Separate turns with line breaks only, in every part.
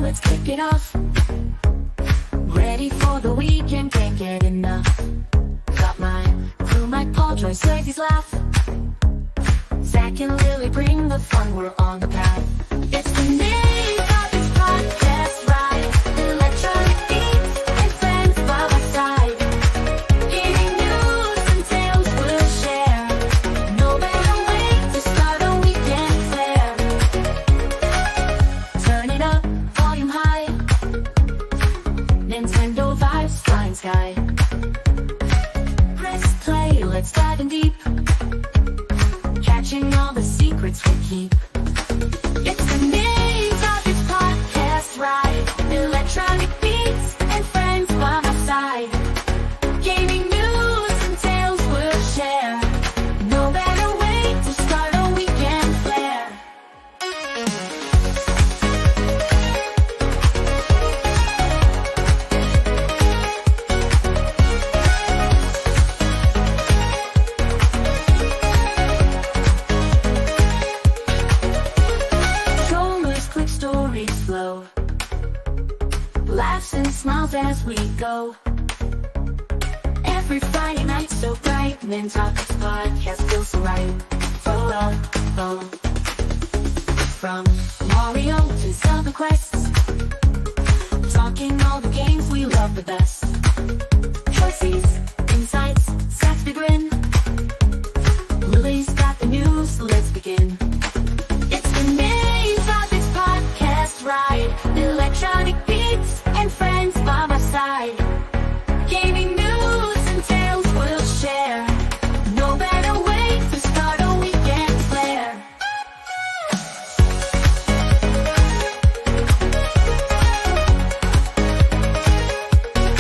let's kick it off. Ready for the weekend, can't get enough. Got my crew, my Paul, Joyce, Lazy's laugh. Zach and Lily bring the fun, we're on the path. It's the Nintopics podcast ride. Electronic beats and friends by my side. Gaming news and tales we'll share. No better way to start a weekend fair. Turn it up, volume high. Nintendo vibes, flying sky. Press play, let's dive in deep. Catching all the secrets we keep. It's the Nintopics podcast ride. Electronic beats and friends by my side. Gaming news and tales we'll share. No better way to start a weekend flair. Strollers, quick stories flow. Laughs and smiles as we go. Every Friday night so bright. Nintopics podcast feels so right. From Mario to Zelda quests. Talking all the games we love the best. Choices, insights, Zach's big grin. Lily's got the news, let's begin. It's the Nintopics podcast ride. Electronic beats and friends by my side. Gaming news and tales we'll share. No better way to start a weekend flair.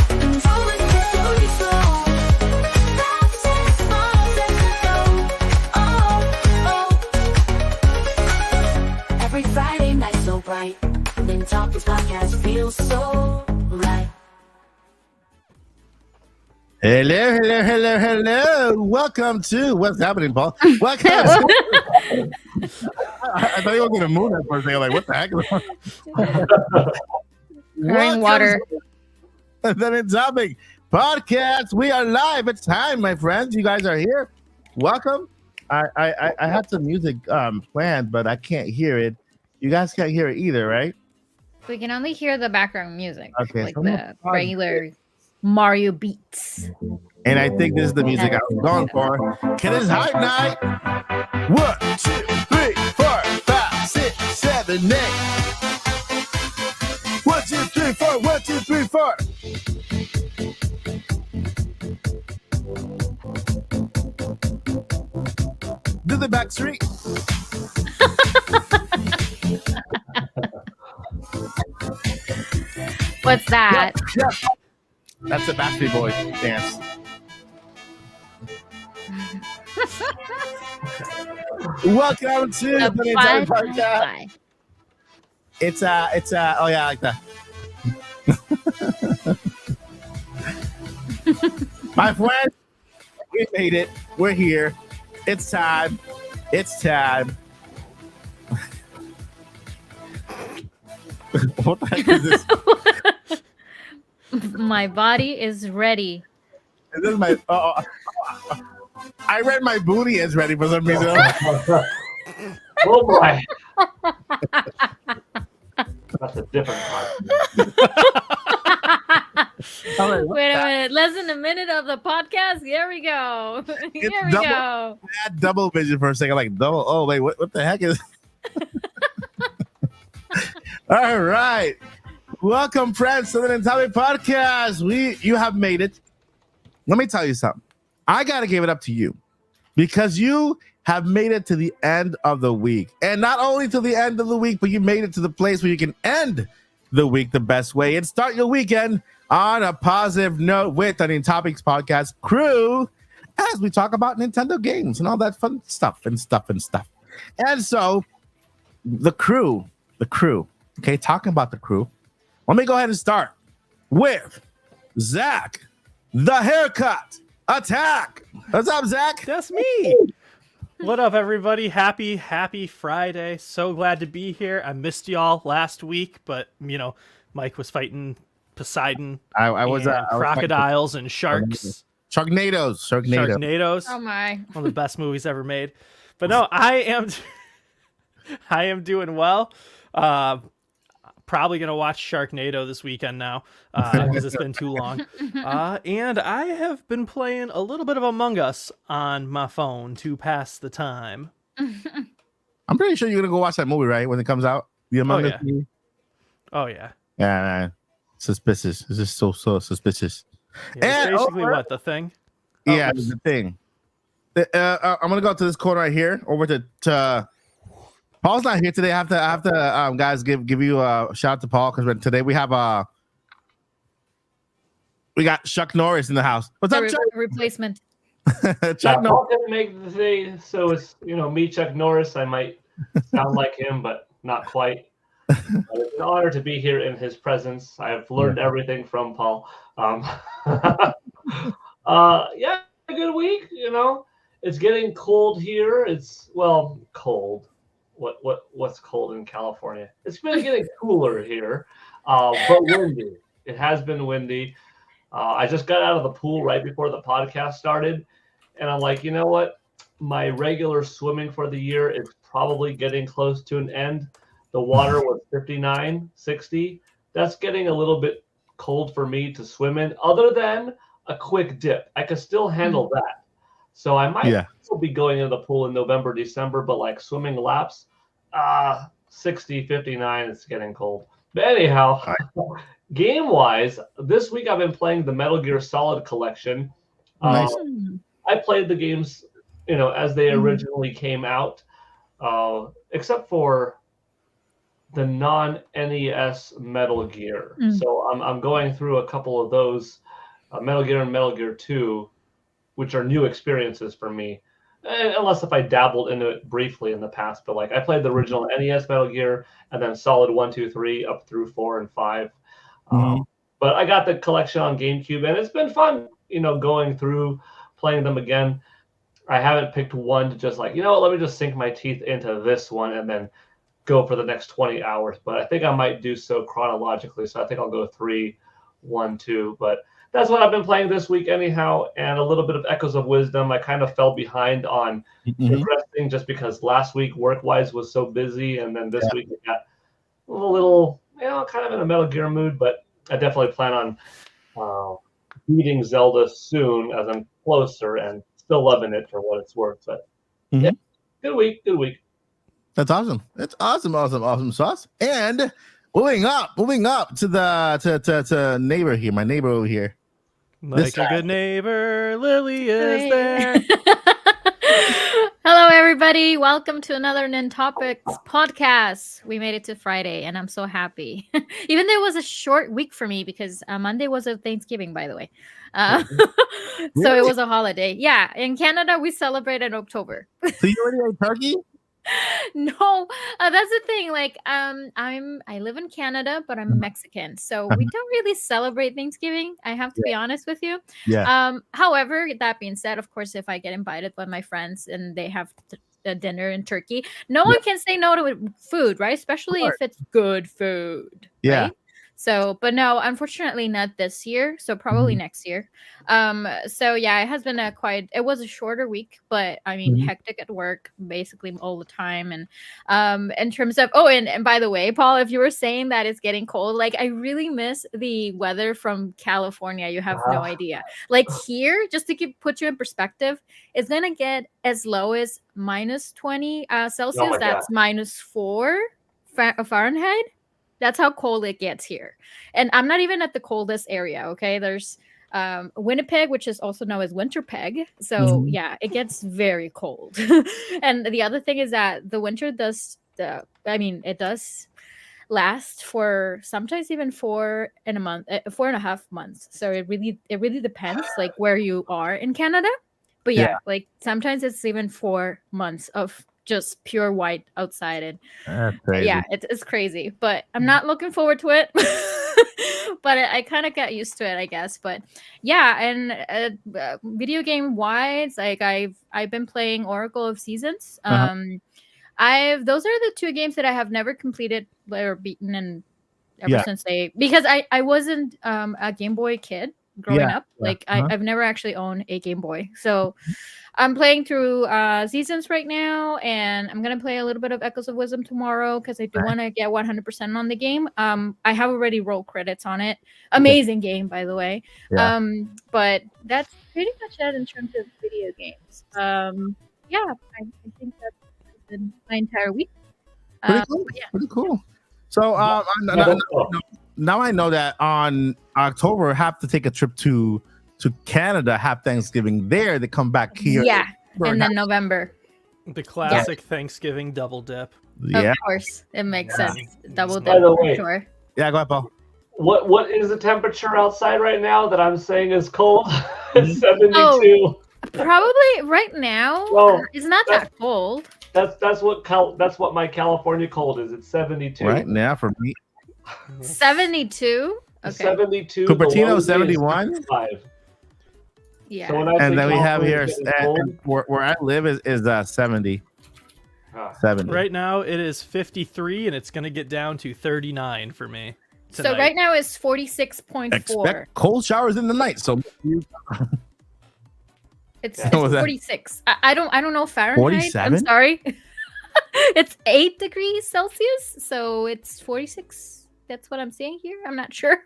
Controlling the story slow. Laughs and smiles as we go. Oh, oh. Every Friday night so bright. Nintopics podcast feels so right.
Hello. Welcome to what's happening, Paul. Welcome. I thought you were going to move that for a second. Like, what the heck?
Pouring water.
The Nintopics podcast. We are live. It's time, my friends. You guys are here. Welcome. I had some music planned, but I can't hear it. You guys can't hear it either, right?
We can only hear the background music,
Okay,
like
so
the regular Mario beats.
And I think this is the music I was going for. Can it's hype night? 1, 2, 3, 4, 5, 6, 7, 8. 1, 2, 3, 4. 1, 2, 3, 4. Do the back street.
What's that?
Yeah. That's the Backstreet Boys dance. Welcome to the Nintendo podcast. It's oh yeah, I like that. My friends, we made it. We're here. It's time. It's time. What the heck is this?
My body is ready.
This is my. I read my booty is ready for some reason.
Oh boy. That's a different part.
Wait a minute. Less than a minute of the podcast. Here we go. Here we go.
I had double vision for a second. Like, double. Oh, wait. What the heck is. All right. Welcome, friends, to the Nintendo podcast. You have made it. Let me tell you something. I got to give it up to you because you have made it to the end of the week. And not only to the end of the week, but you made it to the place where you can end the week the best way and start your weekend on a positive note with the Nintopics podcast crew as we talk about Nintendo games and all that fun stuff. And so the crew, okay, talking about the crew, let me go ahead and start with Zach, the haircut attack. What's up, Zach?
That's me. What up, everybody? Happy Friday. So glad to be here. I missed y'all last week, but, Mike was fighting Poseidon
I was
crocodiles and sharks.
Sharknadoes.
Oh my.
One of the best movies ever made. But no, I am doing well. Probably going to watch Sharknado this weekend now because it's been too long. And I have been playing a little bit of Among Us on my phone to pass the time.
I'm pretty sure you're going to go watch that movie, right? When it comes out? The Among Us movie?
Oh, yeah.
Yeah, man. Suspicious. It's just so suspicious.
Yeah, it's basically what, The Thing?
Yeah, The Thing. I'm going to go to this corner right here over to Paul's not here today. I have to guys give you a shout out to Paul because today we have we got Chuck Norris in the house. What's up, Chuck?
Replacement.
Chuck Norris.
Paul didn't make the day, so it's me, Chuck Norris. I might sound like him, but not quite. But it's an honor to be here in his presence. I have learned everything from Paul. Yeah, a good week. It's getting cold here. It's cold. What's cold in California? It's been getting cooler here, but windy. It has been windy. I just got out of the pool right before the podcast started, and I'm like, you know what? My regular swimming for the year is probably getting close to an end. The water was 59, 60. That's getting a little bit cold for me to swim in, other than a quick dip. I could still handle that. So I might still be going into the pool in November, December, but like swimming laps, 60, 59, it's getting cold. But anyhow, game-wise, this week I've been playing the Metal Gear Solid collection.
Nice.
I played the games, as they originally came out, except for the non-NES Metal Gear. So I'm going through a couple of those, Metal Gear and Metal Gear 2, which are new experiences for me, unless if I dabbled into it briefly in the past. But like I played the original NES Metal Gear and then Solid 1, 2, 3 up through 4 and 5. But I got the collection on GameCube, and it's been fun, going through playing them again. I haven't picked one to just let me just sink my teeth into this one and then go for the next 20 hours. But I think I might do so chronologically. So I think I'll go 3, 1, 2. But that's what I've been playing this week anyhow, and a little bit of Echoes of Wisdom. I kind of fell behind on progressing just because last week work-wise was so busy, and then this week I got a little, kind of in a Metal Gear mood, but I definitely plan on beating Zelda soon as I'm closer and still loving it for what it's worth. But yeah, good week.
That's awesome. That's awesome sauce. And moving up to the to neighbor here, my neighbor over here.
Like a good neighbor, Lily is there.
Hello, everybody. Welcome to another Nintopics podcast. We made it to Friday, and I'm so happy. Even though it was a short week for me because Monday was a Thanksgiving, by the way. So it was a holiday. Yeah, in Canada, we celebrate in October.
So you already ate turkey?
No, that's the thing. Like, I live in Canada, but I'm Mexican, so we don't really celebrate Thanksgiving. I have to be honest with you.
Yeah.
However, that being said, of course, if I get invited by my friends and they have a dinner in Turkey, no one can say no to food, right? Especially if it's good food.
Yeah.
Right? So, but no, unfortunately not this year. So probably next year. So yeah, it has been it was a shorter week, but I mean, hectic at work basically all the time. And in terms of, and by the way, Paul, if you were saying that it's getting cold, like I really miss the weather from California. You have no idea. Like here, just to put you in perspective, it's going to get as low as minus 20 Celsius. That's minus 4 Fahrenheit. That's how cold it gets here. And I'm not even at the coldest area, okay? There's Winnipeg, which is also known as Winterpeg. So, yeah, it gets very cold. And the other thing is that the winter it does last for sometimes even 4.5 months. So it really depends, like, where you are in Canada. But yeah, like sometimes it's even 4 months of just pure white outside. And
That's crazy.
yeah, it's crazy, but I'm not looking forward to it. But I kind of got used to it, I guess. But yeah, and video game wise, like I've been playing Oracle of Seasons. Those are the two games that I have never completed or beaten, and ever since because I wasn't a Game Boy kid growing up. Like I've never actually owned a Game Boy, so I'm playing through Seasons right now, and I'm gonna play a little bit of Echoes of Wisdom tomorrow because I do want to get 100% on the game. I have already rolled credits on it. Amazing game, by the way. But that's pretty much it in terms of video games. Yeah, I think that's been my entire week.
Pretty cool. Pretty cool. So now I know that on October I have to take a trip to Canada, have Thanksgiving there. They come back here.
Yeah, and then November.
The classic Thanksgiving double dip.
Yeah,
of course, it makes sense. Double
By
dip
the
for
way,
sure.
Yeah, go ahead, Paul.
What is the temperature outside right now that I'm saying is cold? 72.
Probably right now.
Well,
it's not that cold.
That's what my California cold is. It's 72.
Right now for me.
72. Okay.
72.
Cupertino 71.
Yeah.
So
And then we have here
cold,
where I live is 70. 70.
Right now it is 53, and it's going to get down to 39 for me tonight.
So right now it's 46.4.
Expect cold showers in the night. So
It's
What was that?
46. I don't know Fahrenheit.
47?
I'm sorry. It's 8 degrees Celsius, so it's 46. That's what I'm saying here. I'm not sure.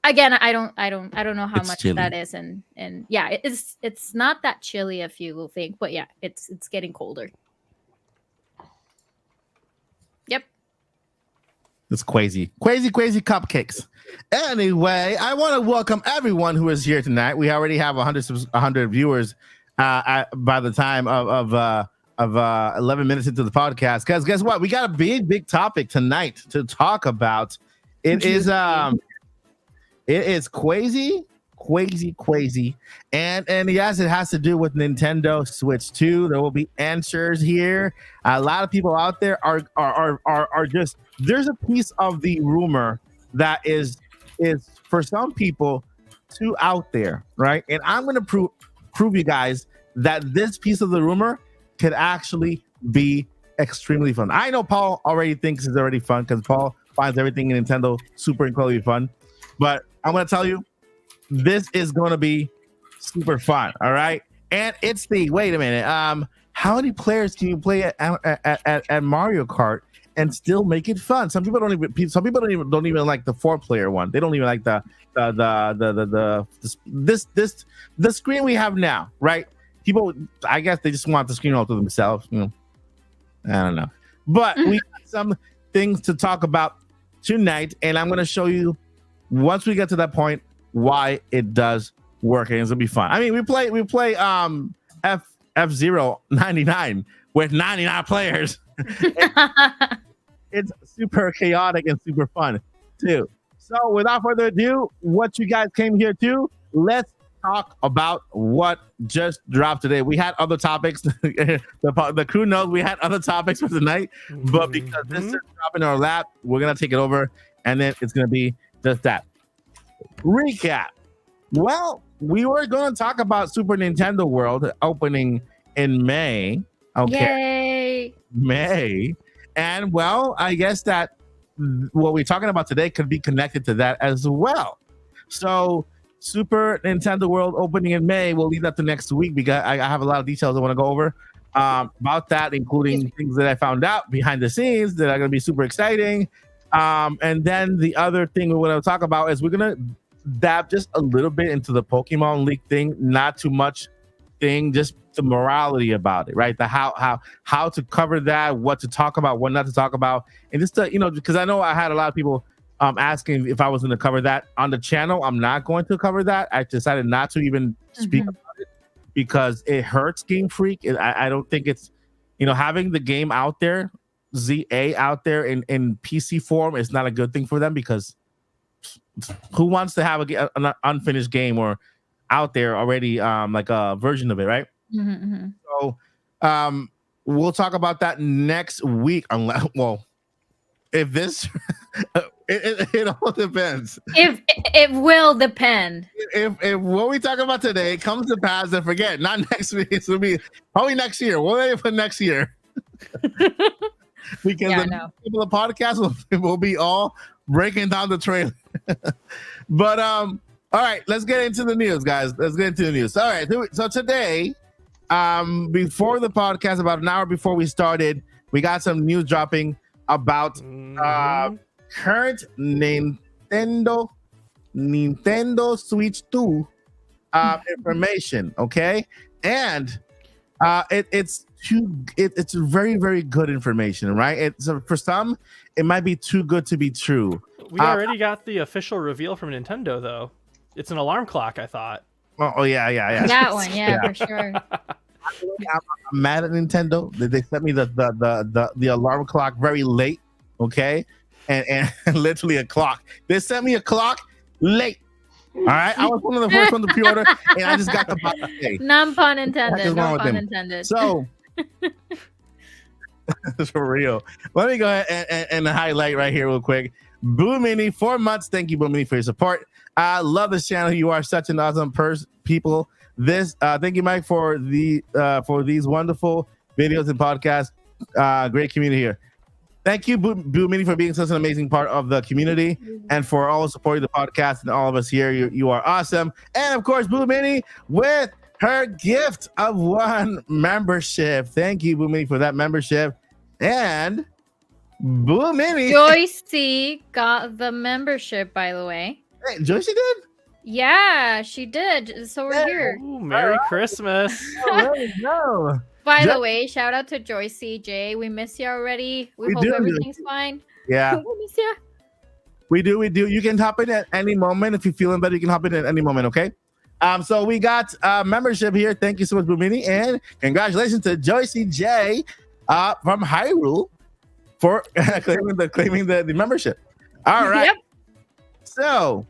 Again, I don't know how
It's
much
chilly.
that is, and yeah, it's not that chilly if you will think, but yeah, it's getting colder. Yep.
It's crazy cupcakes. Anyway, I want to welcome everyone who is here tonight. We already have 100 viewers by the time of 11 minutes into the podcast. Guys, guess what? We got a big topic tonight to talk about. It is crazy. And yes, it has to do with Nintendo Switch 2. There will be answers here. A lot of people out there are just, there's a piece of the rumor that is for some people too out there, right? And I'm going to prove you guys that this piece of the rumor could actually be extremely fun. I know Paul already thinks it's already fun because Paul finds everything in Nintendo super incredibly fun. But I'm going to tell you, this is going to be super fun, all right? And it's wait a minute, how many players can you play at Mario Kart and still make it fun? Some people don't even like the 4-player one. They don't even like the screen we have now, right? People, I guess they just want the screen all to themselves. You know, I don't know, but we got some things to talk about tonight, and I'm going to show you once we get to that point why it does work, and it's gonna be fun. I mean, we play F-Zero 99 with 99 players. It's super chaotic and super fun too. So without further ado, what you guys came here to, let's talk about what just dropped today. We had other topics. The crew knows we had other topics for tonight, but because this is dropping in our lap, we're gonna take it over, and then it's gonna be just that. Recap. Well, we were going to talk about Super Nintendo World opening in May. Okay.
Yay.
May. And well, I guess that what we're talking about today could be connected to that as well. So Super Nintendo World opening in May, we'll leave that to next week because I have a lot of details I want to go over about that, including things that I found out behind the scenes that are going to be super exciting. And then the other thing we want to talk about is we're going to dab just a little bit into the Pokemon League thing, not too much thing, just the morality about it, right? The how to cover that, what to talk about, what not to talk about, and just to, because I know I had a lot of people asking if I was going to cover that on the channel. I'm not going to cover that. I decided not to even speak about it because it hurts Game Freak. I don't think it's, having the game out there, ZA out there in PC form is not a good thing for them, because who wants to have an unfinished game or out there already like a version of it, right? So we'll talk about that next week. Unless, well, if this, it all depends.
If it will depend.
If what we talk about today comes to pass, then forget. Not next week. It's gonna be probably next year. We'll wait for next year. Because the people of the podcast will be all breaking down the trailer. But all right, let's get into the news, guys. Let's get into the news. All right, so today, before the podcast, about an hour before we started, we got some news dropping about current Nintendo Switch 2 information. Okay, and it's very, very good information, right? For some, it might be too good to be true.
We already got the official reveal from Nintendo, though. It's an alarm clock, I thought.
Oh yeah.
That one, yeah. For sure.
I'm mad at Nintendo. They sent me the alarm clock very late, okay, and literally a clock. They sent me a clock late. All right, I was one of the first one to pre-order, and I just got the box today.
None pun intended. No pun intended.
So, for real. Let me go ahead and highlight right here real quick. Boo Mini, 4 months. Thank you, Boo Mini, for your support. I love this channel. You are such an awesome people. Thank you, Mike, for these wonderful videos and podcasts. Great community here. Thank you, Boo Mini, for being such an amazing part of the community and for all supporting the podcast and all of us here. You are awesome. And of course, Boo Mini with her gift of 1 membership. Thank you, Boo Mini, for that membership. And Boo Mini.
Joycey got the membership, by the way.
Hey, Joycey did?
Yeah, she did. So we're here.
Ooh, Merry Christmas.
No.
By the way, shout out to Joycey J. We miss you already. We hope everything's fine.
Yeah.
We miss you.
We do. You can hop in at any moment. If you're feeling better, you can hop in at any moment, okay? So we got membership here. Thank you so much, Bumini. And congratulations to Joycey J from Hyrule for claiming the membership. All right. Yep. So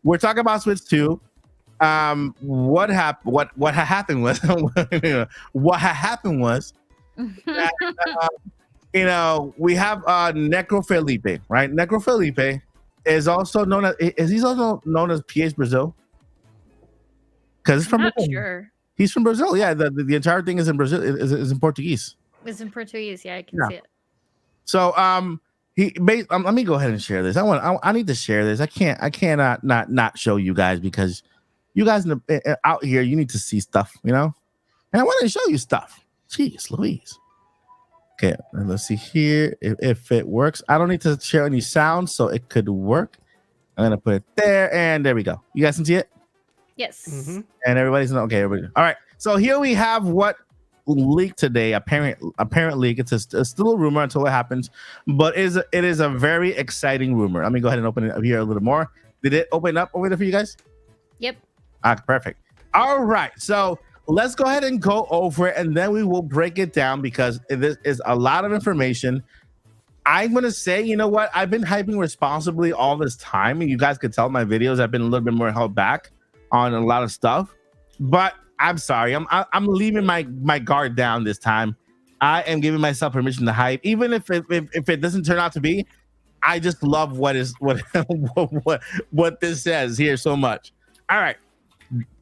we're talking about Switch 2. What happened was that, we have Necro Felipe, right? Necro Felipe is also known as PH Brazil. Because it's from
Brazil. Sure.
He's from Brazil. Yeah, the entire thing is in Brazil, is in Portuguese.
It's in Portuguese, I can see it. So
let me go ahead and share this. I need to share this. I cannot not show you guys, because you guys out here, you need to see stuff, and I want to show you stuff. Jeez Louise. Okay, let's see here if it works. I don't need to share any sound, so it could work. I'm gonna put it there, and there we go. You guys can see it?
Yes.
Mm-hmm. And everybody's okay. Everybody. All right. So here we have what leaked today. Apparently, it's still a rumor until it happens, but it is a very exciting rumor. Let me go ahead and open it up here a little more. Did it open up over there for you guys?
Yep.
Perfect. All right. So let's go ahead and go over it, and then we will break it down, because this is a lot of information. I'm going to say, you know what? I've been hyping responsibly all this time, and you guys could tell my videos I've been a little bit more held back on a lot of stuff, but I'm sorry. I'm leaving my guard down this time. I am giving myself permission to hype, even if it doesn't turn out to be. I just love what this says here so much. All right,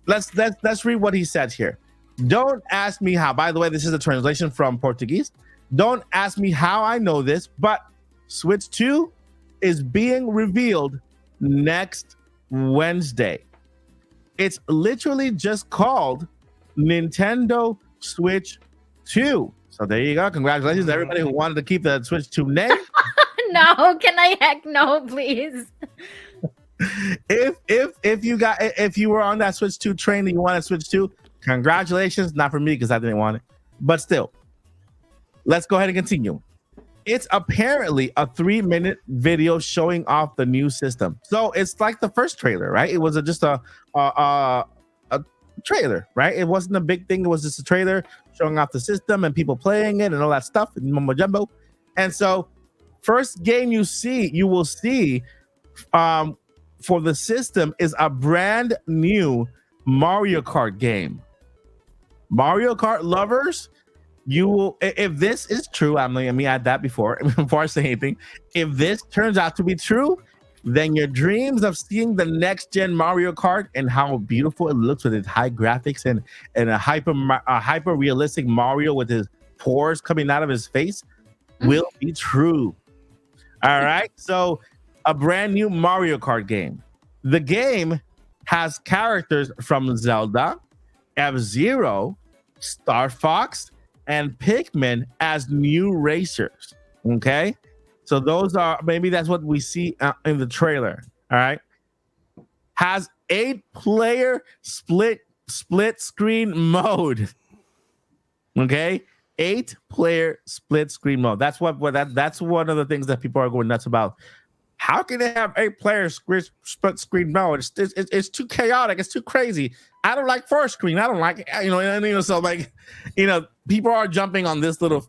let's read what he says here. Don't ask me how. By the way, this is a translation from Portuguese. Don't ask me how I know this, but Switch 2 is being revealed next Wednesday. It's literally just called Nintendo Switch 2. So there you go. Congratulations to everybody who wanted to keep the Switch 2 name.
No, can I heck no, please?
If you were on that Switch 2 train and you wanted Switch 2, congratulations. Not for me, because I didn't want it. But still, let's go ahead and continue. It's apparently a 3-minute video showing off the new system. So it's like the first trailer, right? It was just a trailer, right? It wasn't a big thing. It was just a trailer showing off the system and people playing it and all that stuff and mumbo jumbo. And so first game you will see for the system is a brand new Mario Kart game. Mario Kart lovers, you will, if this is true, I'm let me add that before I say anything. If this turns out to be true, then your dreams of seeing the next gen Mario Kart and how beautiful it looks with its high graphics and a hyper realistic Mario with his pores coming out of his face will be true. All right, so a brand new Mario Kart game. The game has characters from Zelda, F-Zero, Star Fox, and Pikmin as new racers. Okay, so those are, maybe that's what we see in the trailer. All right, has 8-player split screen mode. Okay, 8-player split screen mode. That's that's one of the things that people are going nuts about. How can they have 8-player split screen mode? It's too chaotic. It's too crazy. I don't like first screen. I don't like it. So like, people are jumping on this little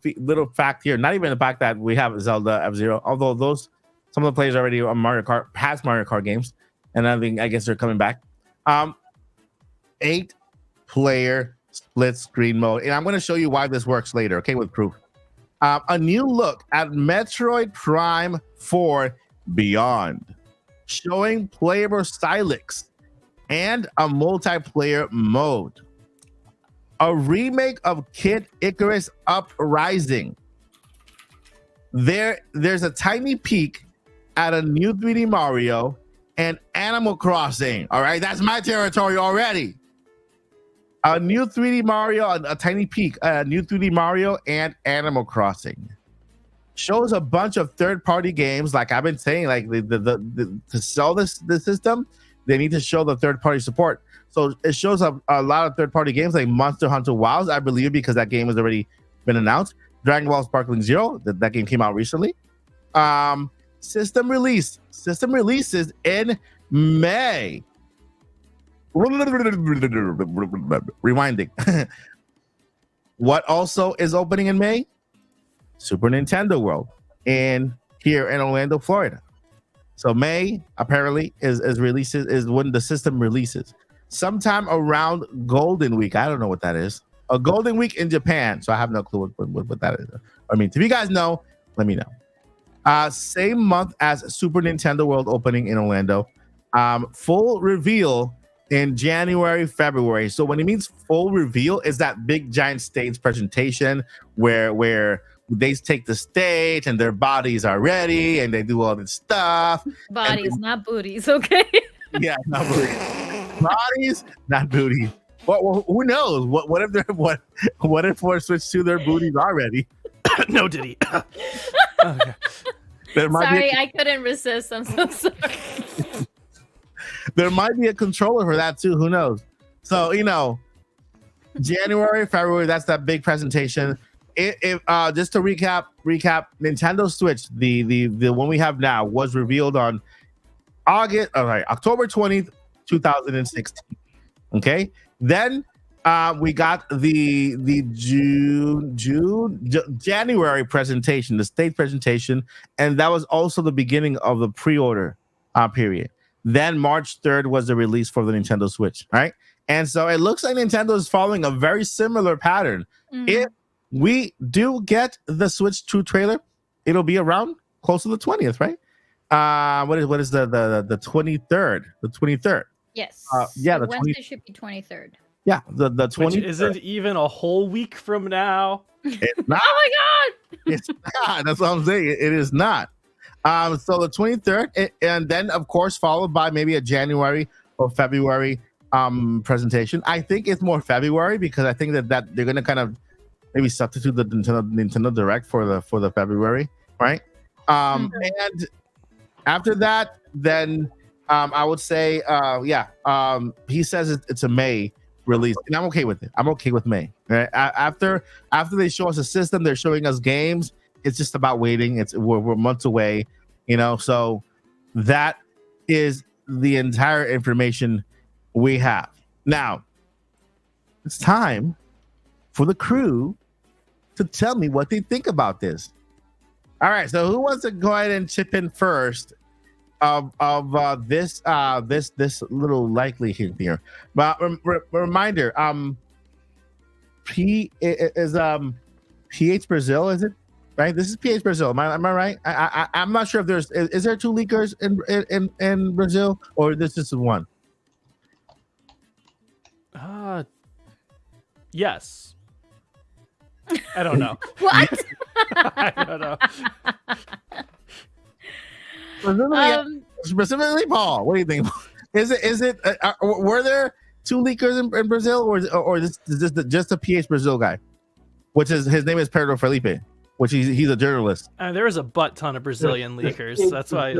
fact here. Not even the fact that we have Zelda F-Zero, although some of the players already on Mario Kart, past Mario Kart games, and I guess they're coming back. 8-player split screen mode, and I'm going to show you why this works later. Okay, with proof. A new look at Metroid Prime 4 Beyond, showing playable Stylix and a multiplayer mode. A remake of Kid Icarus Uprising. There's a tiny peek at a new 3D Mario and Animal Crossing. All right, that's my territory already. A new 3D Mario, a tiny peek, a new 3D Mario and Animal Crossing. Shows a bunch of third-party games, like I've been saying, like to sell the system, they need to show the third-party support. So it shows up a lot of third-party games like Monster Hunter Wilds, I believe, because that game has already been announced. Dragon Ball Sparkling Zero, that game came out recently. System releases in May. Rewinding. What also is opening in May? Super Nintendo World here in Orlando, Florida. So May apparently is when the system releases. Sometime around Golden Week. I don't know what that is. A Golden Week in Japan. So I have no clue what that is. I mean, if you guys know, let me know. Same month as Super Nintendo World opening in Orlando. Full reveal in January, February. So when it means full reveal, is that big giant stage presentation where they take the stage and their bodies are ready and they do all this stuff.
Bodies, not booties, okay?
Yeah, not booties. Bodies, not booties. Well, who knows? What if for Switch 2 their booties are ready?
No, Diddy. Okay.
Sorry, I couldn't resist. I'm so sorry.
There might be a controller for that too. Who knows? So January, February. That's that big presentation. If just to recap, Nintendo Switch, the one we have now, was revealed on October 20th, 2016. Okay, then we got the January presentation, the state presentation, and that was also the beginning of the pre-order period. Then March 3rd was the release for the Nintendo Switch, right? And so it looks like Nintendo is following a very similar pattern. If we do get the Switch 2 trailer, it'll be around close to the 20th, right? What is the 23rd? The 23rd.
Yes.
Yeah, the
Wednesday should be 23rd.
Yeah, the 23rd.
Which isn't even a whole week from now.
It's not.
Oh my god!
It's not. That's what I'm saying. It is not. So the 23rd, and then of course followed by maybe a January or February presentation. I think it's more February because I think that they're gonna kind of maybe substitute the Nintendo Direct for the February, right? And after that, then I would say, he says it's a May release, and I'm okay with it. I'm okay with May. Right? After they show us a system, they're showing us games. It's just about waiting. We're months away, So that is the entire information we have. Now it's time for the crew to tell me what they think about this. All right, so who wants to go ahead and chip in first of this little likelihood here? But reminder, he is PH Brazil, is it? Right, this is PH Brazil. Am I right? I'm not sure if there's is there two leakers in Brazil, or this is one.
Yes. I don't know.
What?
I don't know.
Specifically, Paul. What do you think? Is it? Were there two leakers in Brazil, or is this just a PH Brazil guy, which is his name is Pedro Felipe, which he's a journalist.
There is a butt ton of Brazilian leakers. That's why.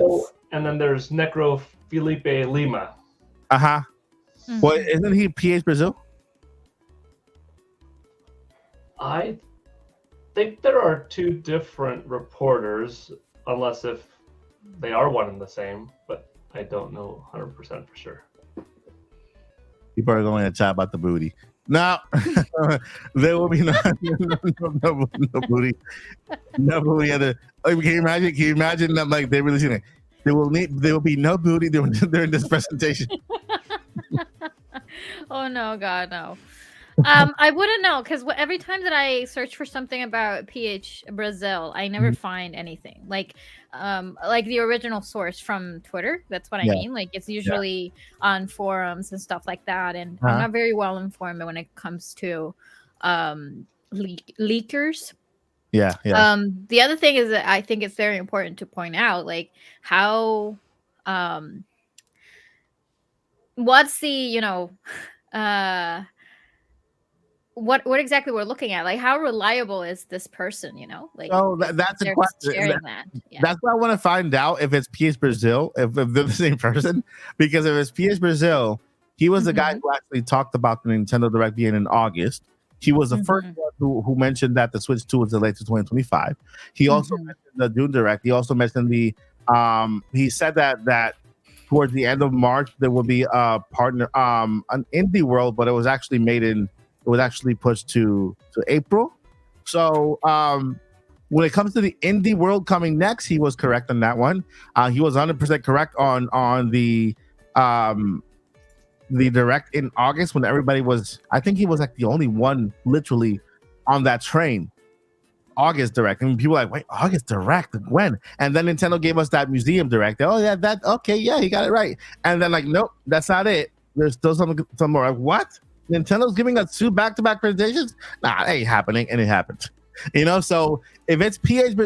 And then there's Necro Felipe Lima.
Mm-hmm.
Well, isn't he PH Brazil?
I think there are two different reporters, unless if they are one and the same, but I don't know 100% for sure.
People are going to chat about the booty. No, there will be no booty. No booty. Can you imagine them like they're releasing it? There will be no booty during this presentation.
Oh no, God, no. I wouldn't know because every time that I search for something about PH Brazil, I never find anything like the original source from Twitter. That's what I mean. Like it's usually on forums and stuff like that, and I'm not very well informed when it comes to leakers.
Yeah.
The other thing is that I think it's very important to point out, like how what's the what exactly we're looking at, like how reliable is this person, like
that's a question. That's what I want to find out, if it's PH Brazil, if they're the same person, because if it's PH Brazil, he was the guy who actually talked about the Nintendo Direct being in August. He was the first one who mentioned that the Switch 2 was delayed to 2025. He also mentioned the Dune Direct. He also mentioned he said that towards the end of March there will be a partner an indie world, but it was actually pushed to April. So when it comes to the indie world coming next, he was correct on that one. He was 100% correct on the Direct in August, when everybody was, I think he was like the only one literally on that train. August Direct. And people were like, wait, August Direct? When? And then Nintendo gave us that museum Direct. Oh yeah, he got it right. And then like, nope, that's not it. There's still some more. Like, what? Nintendo's giving us two back-to-back presentations? Nah, that ain't happening, and it happened. So if it's PH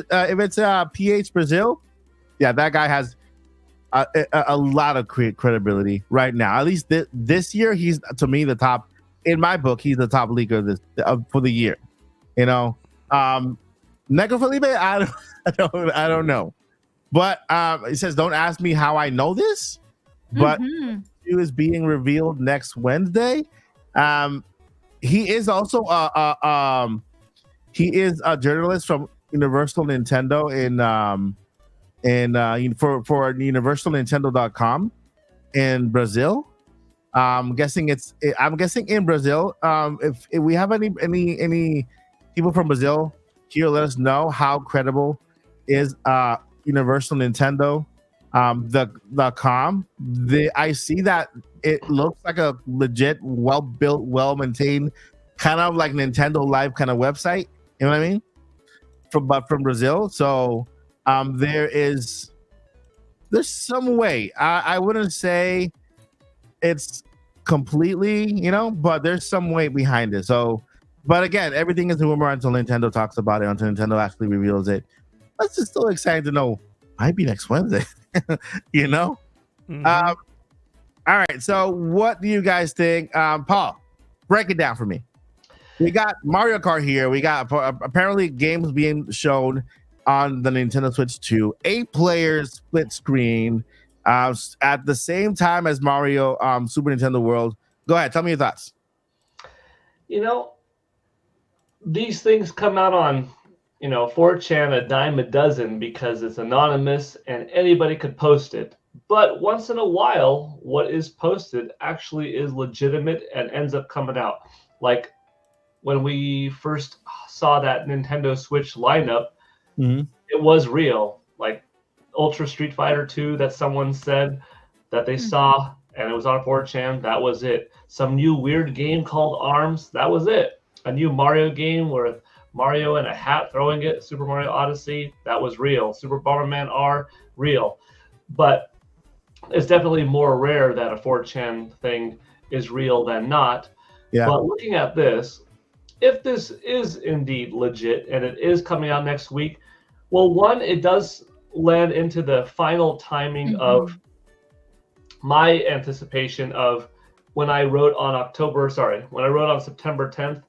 Brazil, yeah, that guy has a lot of credibility right now. At least this year, he's, to me, the top. In my book, he's the top leaker for the year. Necro Felipe, I don't know, but he says, don't ask me how I know this, but it is being revealed next Wednesday. He is also he is a journalist from Universal Nintendo for universalnintendo.com in Brazil. I'm guessing in Brazil. If we have any people from Brazil here, let us know how credible is Universal Nintendo .com. I see that it looks like a legit, well built, well maintained, kind of like Nintendo Live kind of website. You know what I mean? From Brazil. So there's some way. I wouldn't say it's completely, but there's some way behind it. So, but again, everything is a rumor until Nintendo talks about it, until Nintendo actually reveals it. That's just still exciting to know. Might be next Wednesday. All right, so what do you guys think? Paul, break it down for me. We got Mario Kart here. We got apparently games being shown on the Nintendo Switch 2, 8 players split screen at the same time as Mario Super Nintendo World. Go ahead, tell me your thoughts.
These things come out on 4chan a dime a dozen because it's anonymous and anybody could post it. But once in a while, what is posted actually is legitimate and ends up coming out. Like when we first saw that Nintendo Switch lineup, it was real. Like Ultra Street Fighter 2 that someone said that they saw, and it was on 4chan, that was it. Some new weird game called ARMS, that was it. A new Mario game Mario in a hat throwing it, Super Mario Odyssey, that was real. Super Bomberman R, real. But it's definitely more rare that a 4chan thing is real than not.
Yeah.
But looking at this, if this is indeed legit and it is coming out next week, well, one, it does land into the final timing of my anticipation of when I wrote on September 10th.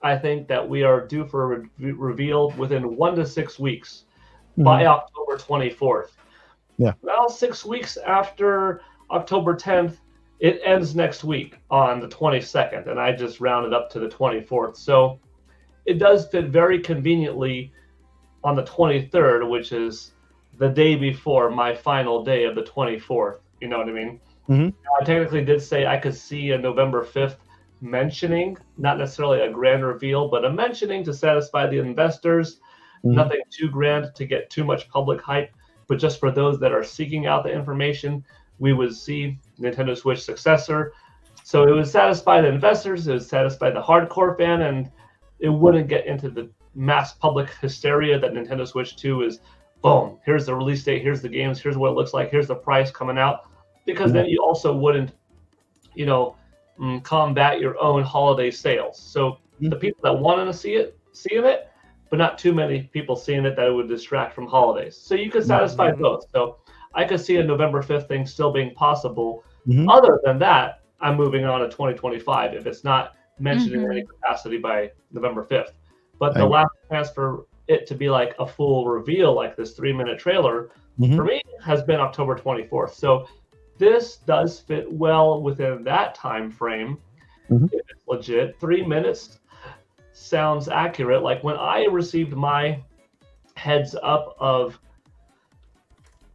I think that we are due for a reveal within 1 to 6 weeks by October 24th.
Yeah.
Well, 6 weeks after October 10th, it ends next week on the 22nd, and I just rounded up to the 24th. So it does fit very conveniently on the 23rd, which is the day before my final day of the 24th. You know what I mean? I technically did say I could see a November 5th mentioning, not necessarily a grand reveal, but a mentioning to satisfy the investors. Nothing too grand to get too much public hype, but just for those that are seeking out the information, we would see Nintendo Switch successor. So it would satisfy the investors, it would satisfy the hardcore fan, and it wouldn't get into the mass public hysteria that Nintendo Switch 2 is, boom, here's the release date, here's the games, here's what it looks like, here's the price coming out. Because then you also wouldn't, combat your own holiday sales. So the people that want to seeing it, but not too many people seeing it that it would distract from holidays. So you could satisfy both. So I could see a November 5th thing still being possible. Other than that, I'm moving on to 2025 if it's not mentioned in any capacity by November 5th. But the last chance for it to be like a full reveal, like this 3-minute trailer, for me has been October 24th. So this does fit well within that time frame. If it's legit, 3 minutes sounds accurate. Like when I received my heads up of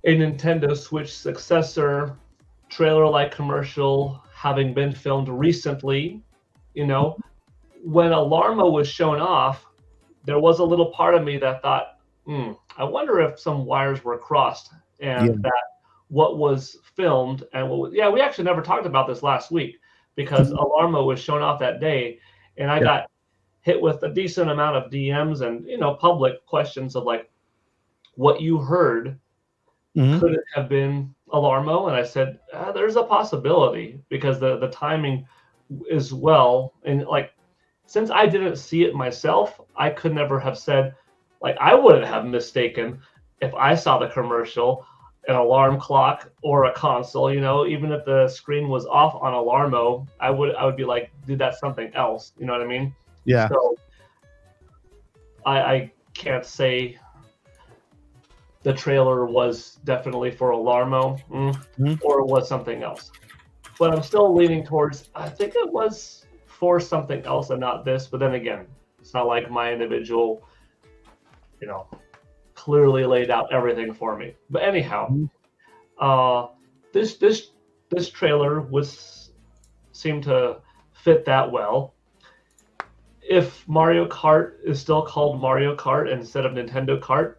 a Nintendo Switch successor trailer-like commercial having been filmed recently, when Alarma was shown off, there was a little part of me that thought, I wonder if some wires were crossed and that what was filmed and we actually never talked about this last week because Alarma was shown off that day, and I got hit with a decent amount of DMs and public questions of like, what you heard could it have been Alarmo? And I said, there's a possibility because the timing is well, and like since I didn't see it myself, I could never have said, like, I wouldn't have mistaken if I saw the commercial an alarm clock or a console, even if the screen was off on Alarmo, I would be like, dude, that's something else. You know what I mean?
Yeah.
So I can't say the trailer was definitely for Alarmo or it was something else. But I'm still leaning towards, I think it was for something else and not this. But then again, it's not like my individual, clearly laid out everything for me. But anyhow, this trailer seemed to fit that well. If Mario Kart is still called Mario Kart instead of Nintendo Kart,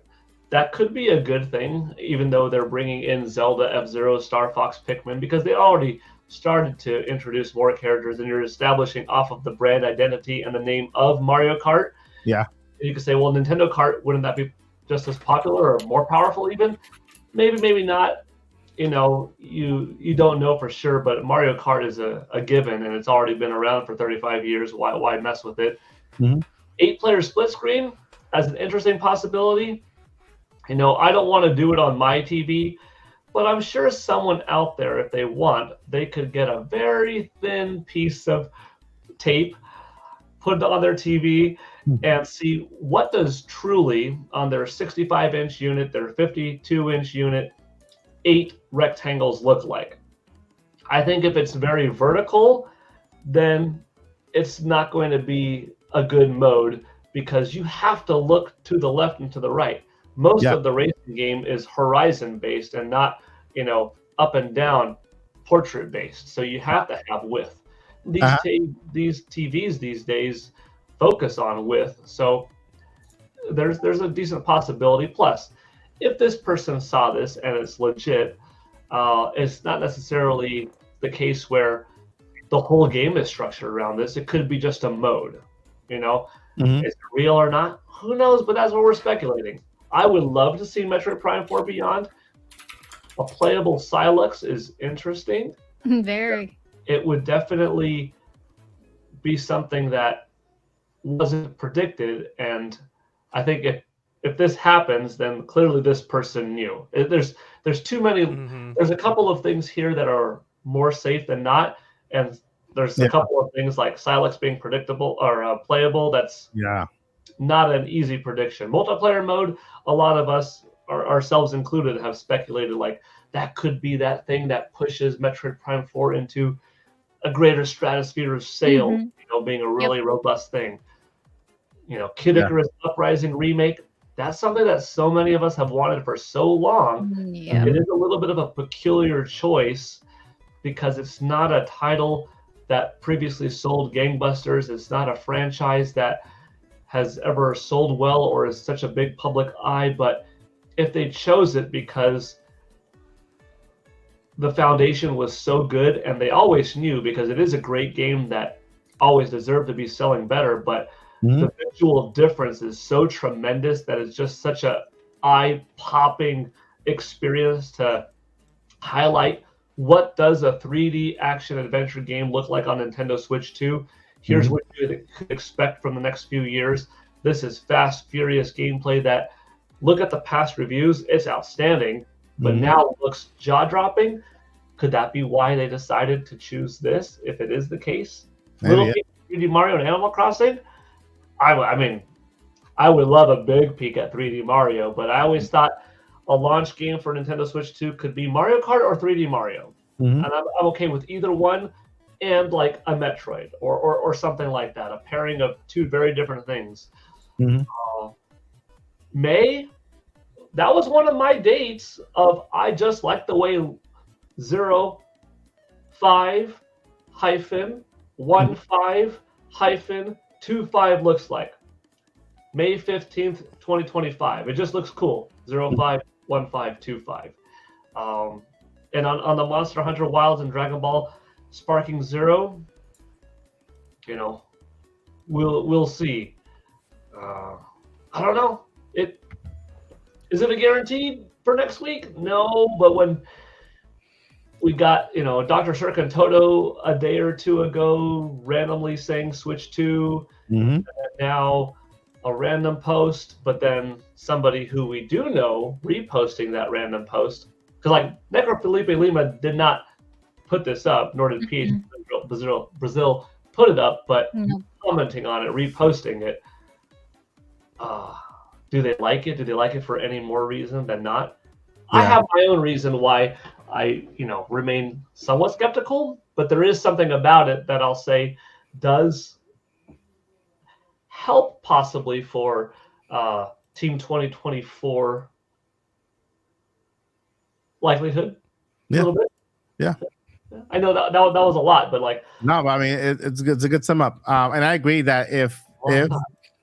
that could be a good thing, even though they're bringing in Zelda, F-Zero, Star Fox, Pikmin, because they already started to introduce more characters and you're establishing off of the brand identity and the name of Mario Kart.
Yeah.
And you could say, well, Nintendo Kart, wouldn't that be just as popular or more powerful even? Maybe not. You don't know for sure, but Mario Kart is a given, and it's already been around for 35 years. Why mess with it? 8-player split screen as an interesting possibility. I don't want to do it on my TV, but I'm sure someone out there, if they want, they could get a very thin piece of tape, put it on their TV, and see what does truly on their 65-inch unit, their 52-inch unit, 8 rectangles look like. I think if it's very vertical, then it's not going to be a good mode because you have to look to the left and to the right. Most of the racing game is horizon based and not, up and down portrait based. So you have to have width. These TVs these days focus on width. So there's a decent possibility. Plus, if this person saw this and it's legit, it's not necessarily the case where the whole game is structured around this. It could be just a mode.
Mhm.
Is it real or not? Who knows? But that's what we're speculating. I would love to see Metroid Prime 4 Beyond. A playable Silex is interesting.
Very.
It would definitely be something that wasn't predicted, and I think if this happens, then clearly this person knew. There's too many. There's a couple of things here that are more safe than not, and there's a couple of things like Silex being predictable or playable. That's not an easy prediction. Multiplayer mode, a lot of us, ourselves included, have speculated like that could be that thing that pushes Metroid Prime 4 into a greater stratosphere of sale, being a really robust thing. Kid Icarus Uprising remake, that's something that so many of us have wanted for so long.
Yeah.
It is a little bit of a peculiar choice because it's not a title that previously sold gangbusters. It's not a franchise that has ever sold well or is such a big public eye. But if they chose it because the foundation was so good, and they always knew, because it is a great game that always deserved to be selling better, but the visual difference is so tremendous that it's just such a eye-popping experience to highlight what does a 3D action adventure game look like on Nintendo Switch 2. Here's what you could expect from the next few years. This is fast, furious gameplay that, look at the past reviews, it's outstanding, but now it looks jaw-dropping. Could that be why they decided to choose this, if it is the case? Little 3D Mario and Animal Crossing? I mean, I would love a big peek at 3D Mario, but I always thought a launch game for Nintendo Switch 2 could be Mario Kart or 3D Mario. And I'm okay with either one, and like a Metroid or something like that, a pairing of two very different things. May, that was one of my dates of I just like the way 05-15-25 looks like. May 15th, 2025. It just looks cool. 05-15-25. And on the Monster Hunter Wilds and Dragon Ball Sparking Zero, we'll see. I don't know. Is it a guarantee for next week? No, but when we got, Dr. Shirkan Toto a day or two ago randomly saying Switch 2, and now a random post, but then somebody who we do know reposting that random post. Because like Necro Felipe Lima did not put this up, nor did PH Brazil put it up, but commenting on it, reposting it. Do they like it? Do they like it for any more reason than not? I have my own reason why I, remain somewhat skeptical, but there is something about it that I'll say does help possibly for Team 2024 likelihood a little bit.
Yeah.
I know that was a lot, but like.
No, but I mean, it's a good sum up. And I agree that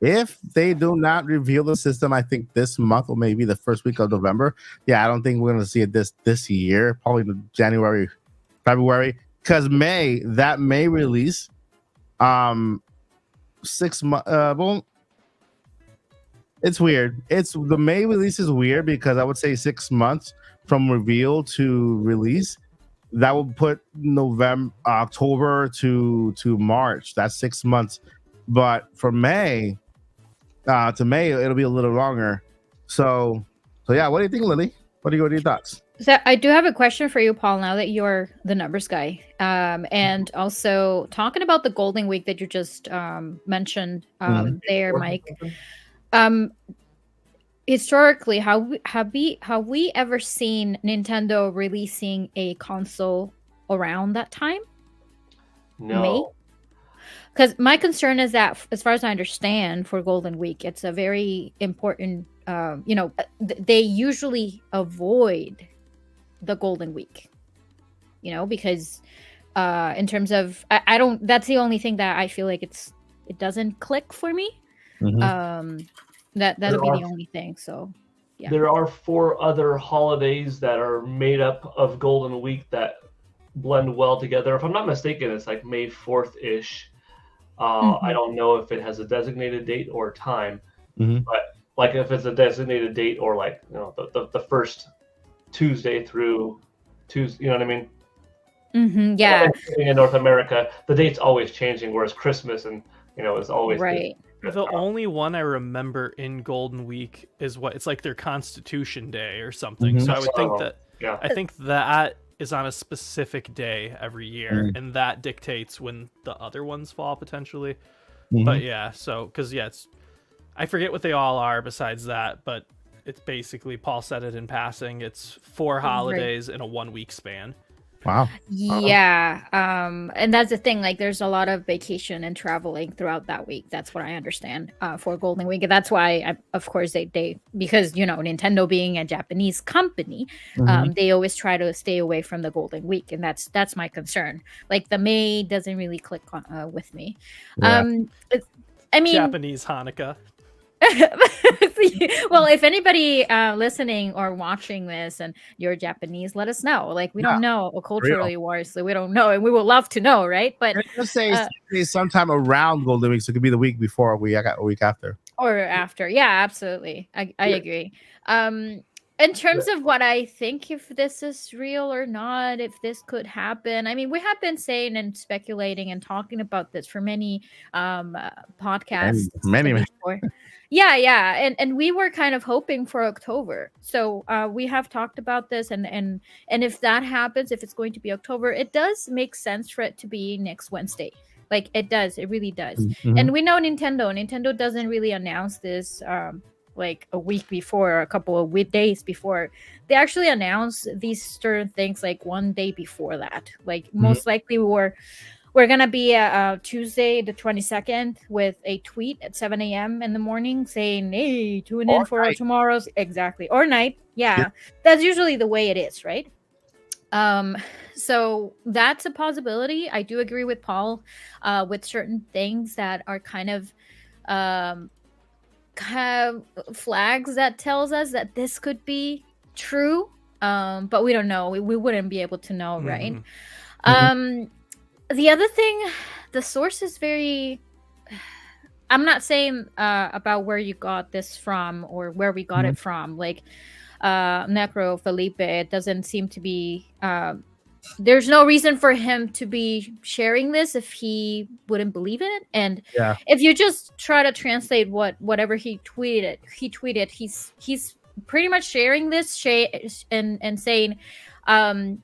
if they do not reveal the system, I think this month or maybe the first week of November. Yeah, I don't think we're going to see it this year. Probably January, February, because May release. 6 months. Well, it's weird. The May release is weird because I would say 6 months from reveal to release. That will put October to March. That's 6 months. But from May to May, it'll be a little longer. So yeah. What do you think, Lily? What are your thoughts?
So I do have a question for you, Paul, now that you're the numbers guy. And also talking about the Golden Week that you just mentioned there, Mike. Historically, have we ever seen Nintendo releasing a console around that time?
No.
Because my concern is that, as far as I understand, for Golden Week, it's a very important. They usually avoid the Golden Week, because in terms of I don't. That's the only thing that I feel like it doesn't click for me. That'll be the only thing. So yeah.
There are 4 other holidays that are made up of Golden Week that blend well together. If I'm not mistaken, it's like May 4th ish. I don't know if it has a designated date or time, but like if it's a designated date or like the first Tuesday through Tuesday, you know what I mean?
Yeah.
In North America, the date's always changing, whereas Christmas and is always
right.
The only one I remember in Golden Week is it's like their Constitution Day or something. So I would think I think that is on a specific day every year, and that dictates when the other ones fall potentially. But yeah, so because I forget what they all are besides that, but it's basically, Paul said it in passing, it's 4 holidays in a 1 week span.
Wow.
Yeah. And that's the thing, like there's a lot of vacation and traveling throughout that week. That's what I understand for Golden Week. And that's why, of course, they because Nintendo being a Japanese company, they always try to stay away from the Golden Week, and that's my concern. Like the May doesn't really click on, with me.
Yeah.
I mean,
Japanese Hanukkah.
Well, if anybody listening or watching this and you're Japanese, let us know. Like we don't know culturally wise, so we don't know, and we would love to know, right? But
let's say sometime around Golden Week, so it could be the week before, a week after,
or after. Yeah, absolutely. I agree. In terms of what I think, if this is real or not, if this could happen, I mean, we have been saying and speculating and talking about this for many podcasts.
Many.
Before. Yeah. And we were kind of hoping for October. So we have talked about this, and if that happens, if it's going to be October, it does make sense for it to be next Wednesday. Like it does. It really does. And we know Nintendo doesn't really announce this like a week before or a couple of days before. They actually announce these certain things like one day before that. Like most likely we're gonna be Tuesday the 22nd with a tweet at 7 a.m. in the morning saying, hey, tune in for tomorrow's or night. Yeah, that's usually the way it is, right? So that's a possibility. I do agree with Paul with certain things that are kind of have flags that tells us that this could be true, but we don't know. We wouldn't be able to know, right? The other thing, the source is very, I'm not saying about where you got this from or where we got it from, like Necro Felipe. It doesn't seem to be there's no reason for him to be sharing this if he wouldn't believe in it. And if you just try to translate whatever he tweeted, he's pretty much sharing this and saying, I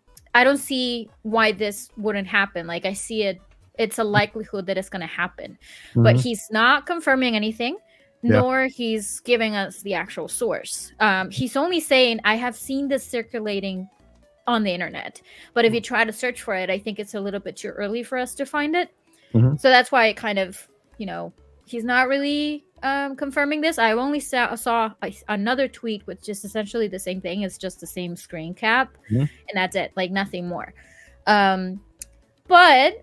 don't see why this wouldn't happen. Like I see it's a likelihood that it's going to happen, but he's not confirming anything, nor he's giving us the actual source. He's only saying, I have seen this circulating on the internet, but if you try to search for it, I think it's a little bit too early for us to find it. So that's why it kind of, he's not really confirming this. I only saw another tweet with just essentially the same thing. It's just the same screen cap, and that's it, like nothing more. But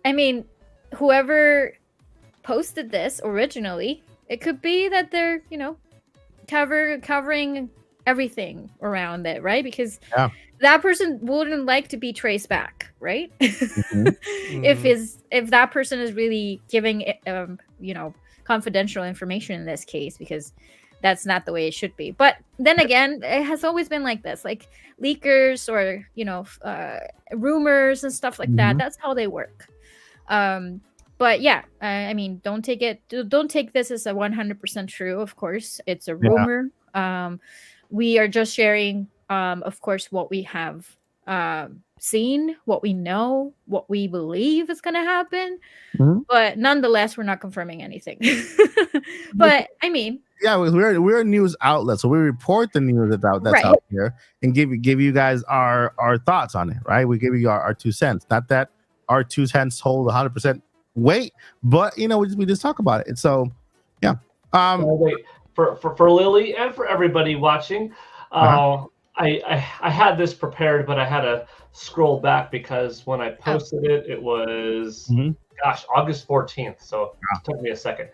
I mean, whoever posted this originally, it could be that they're covering everything around it, right? Because that person wouldn't like to be traced back, right? If that person is really giving confidential information in this case, because that's not the way it should be. But then again, it has always been like this, like leakers or rumors and stuff like that. That's how they work. But yeah, I mean, don't take this as a 100% true. Of course, it's a rumor. We are just sharing, of course, what we have seen, what we know, what we believe is going to happen. But nonetheless, we're not confirming anything. But I mean, we're a news outlet, so we report the news that's out here and give you guys our thoughts on it, right? We give you our 2 cents. Not that our 2 cents hold 100% weight, but we just talk about it. And so, yeah.
For Lilly and for everybody watching, I had this prepared, but I had to scroll back because when I posted it was August 14th. So it took me a second.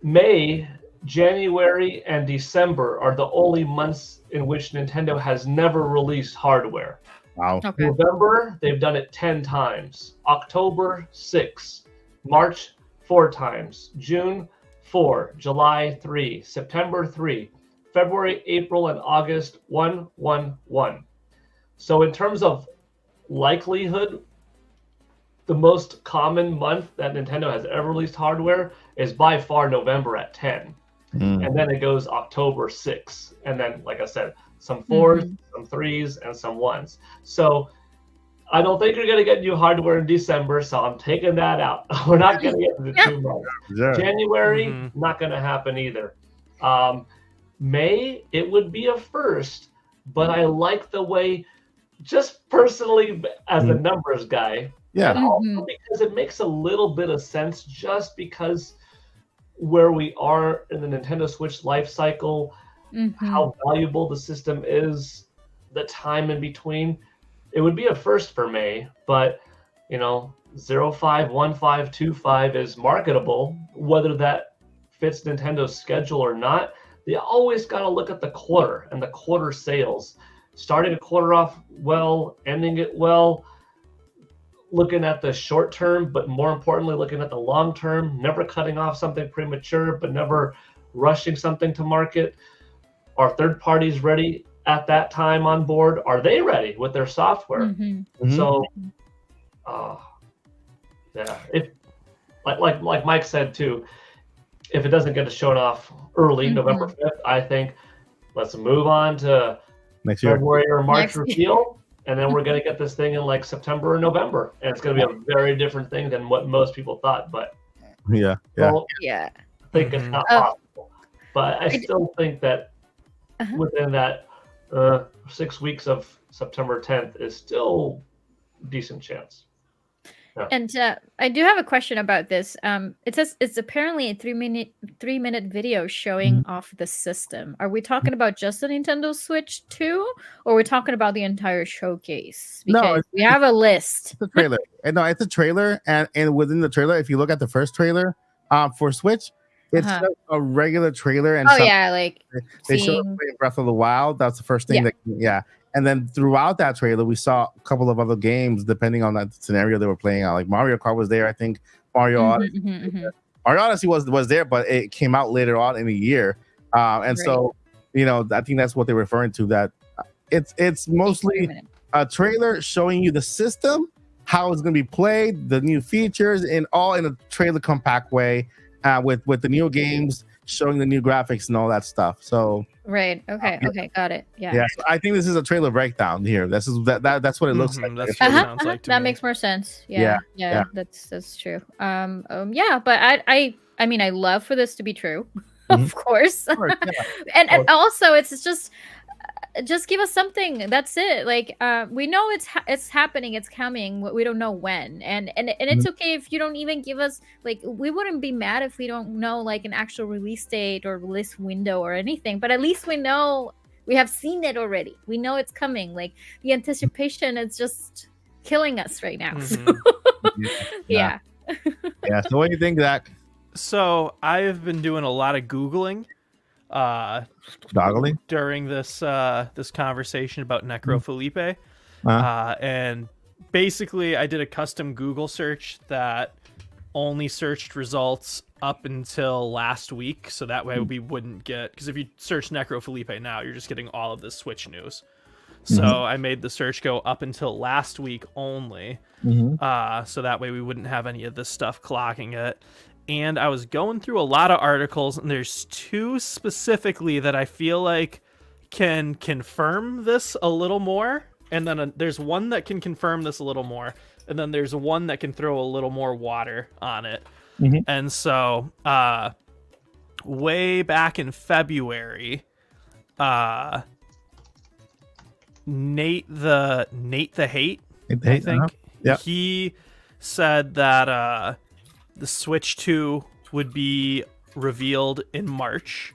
May, January, and December are the only months in which Nintendo has never released hardware.
Wow.
Okay.
November, they've done it 10 times. October, 6. March 4 times, June 4, July 3, September 3, February, April, and August 1, 1, 1. So in terms of likelihood, the most common month that Nintendo has ever released hardware is by far November at 10. And then it goes October 6. And then, like I said, some 4s, some 3s, and some 1s. So I don't think you're going to get new hardware in December, so I'm taking that out. We're not going to get into 2 months.
Yeah.
January, not going to happen either. May, it would be a first, but I like the way, just personally as the numbers guy,
Yeah.
and also because it makes a little bit of sense just because where we are in the Nintendo Switch life cycle, how valuable the system is, the time in between. It would be a first for May, but 051525 is marketable. Whether that fits Nintendo's schedule or not, they always got to look at the quarter and the quarter sales. Starting a quarter off well, ending it well, looking at the short term, but more importantly, looking at the long term, never cutting off something premature, but never rushing something to market. Are third parties ready at that time on board? Are they ready with their software? So, yeah, if like Mike said too, if it doesn't get shown off early, November 5th, I think let's move on to
next year,
February or March reveal. And then we're going to get this thing in like September or November. And it's going to be a very different thing than what most people thought. But
I
think it's not possible. But I still think that within that 6 weeks of September 10th is still a decent chance. Yeah.
And I do have a question about this. It says it's apparently a 3-minute video showing off the system. Are we talking about just the Nintendo Switch 2, or are we talking about the entire showcase? Because we have a list.
It's a trailer. No, it's a trailer, and within the trailer, if you look at the first trailer for Switch, it's just a regular trailer. And
like
they showed playing Breath of the Wild. That's the first thing. And then throughout that trailer, we saw a couple of other games, depending on that scenario they were playing out. Like Mario Kart was there, I think. Mario Odyssey. Mario Odyssey was there, but it came out later on in the year. So, I think that's what they're referring to. That it's mostly a trailer showing you the system, how it's going to be played, the new features, and all in a trailer compact way, with the new games, showing the new graphics and all that stuff. So.
Right. Okay. Got it. Yeah.
So I think this is a trailer breakdown here. That's what it looks like.
That's what it sounds like to
that
me.
Makes more sense. Yeah. That's true. But I mean, I love for this to be true, of course. And also, it's just give us something. That's it. Like we know it's happening. It's coming. We don't know when. And it's okay if you don't even give us, like, we wouldn't be mad if we don't know like an actual release date or release window or anything. But at least we know we have seen it already. We know it's coming. Like the anticipation is just killing us right now. So, yeah.
So what do you think, Zach?
So I've been doing a lot of Googling. During this conversation about Necrofelipe, and basically I did a custom Google search that only searched results up until last week, so that way we wouldn't get, because if you search Necrofelipe now, you're just getting all of this Switch news. So I made the search go up until last week only, so that way we wouldn't have any of this stuff clocking it. And I was going through a lot of articles, and there's 2 specifically that I feel like can confirm this a little more. And then there's one that can confirm this a little more. And then there's one that can throw a little more water on it. And so way back in February, Nate the Hate, I think, he said that the Switch 2 would be revealed in March.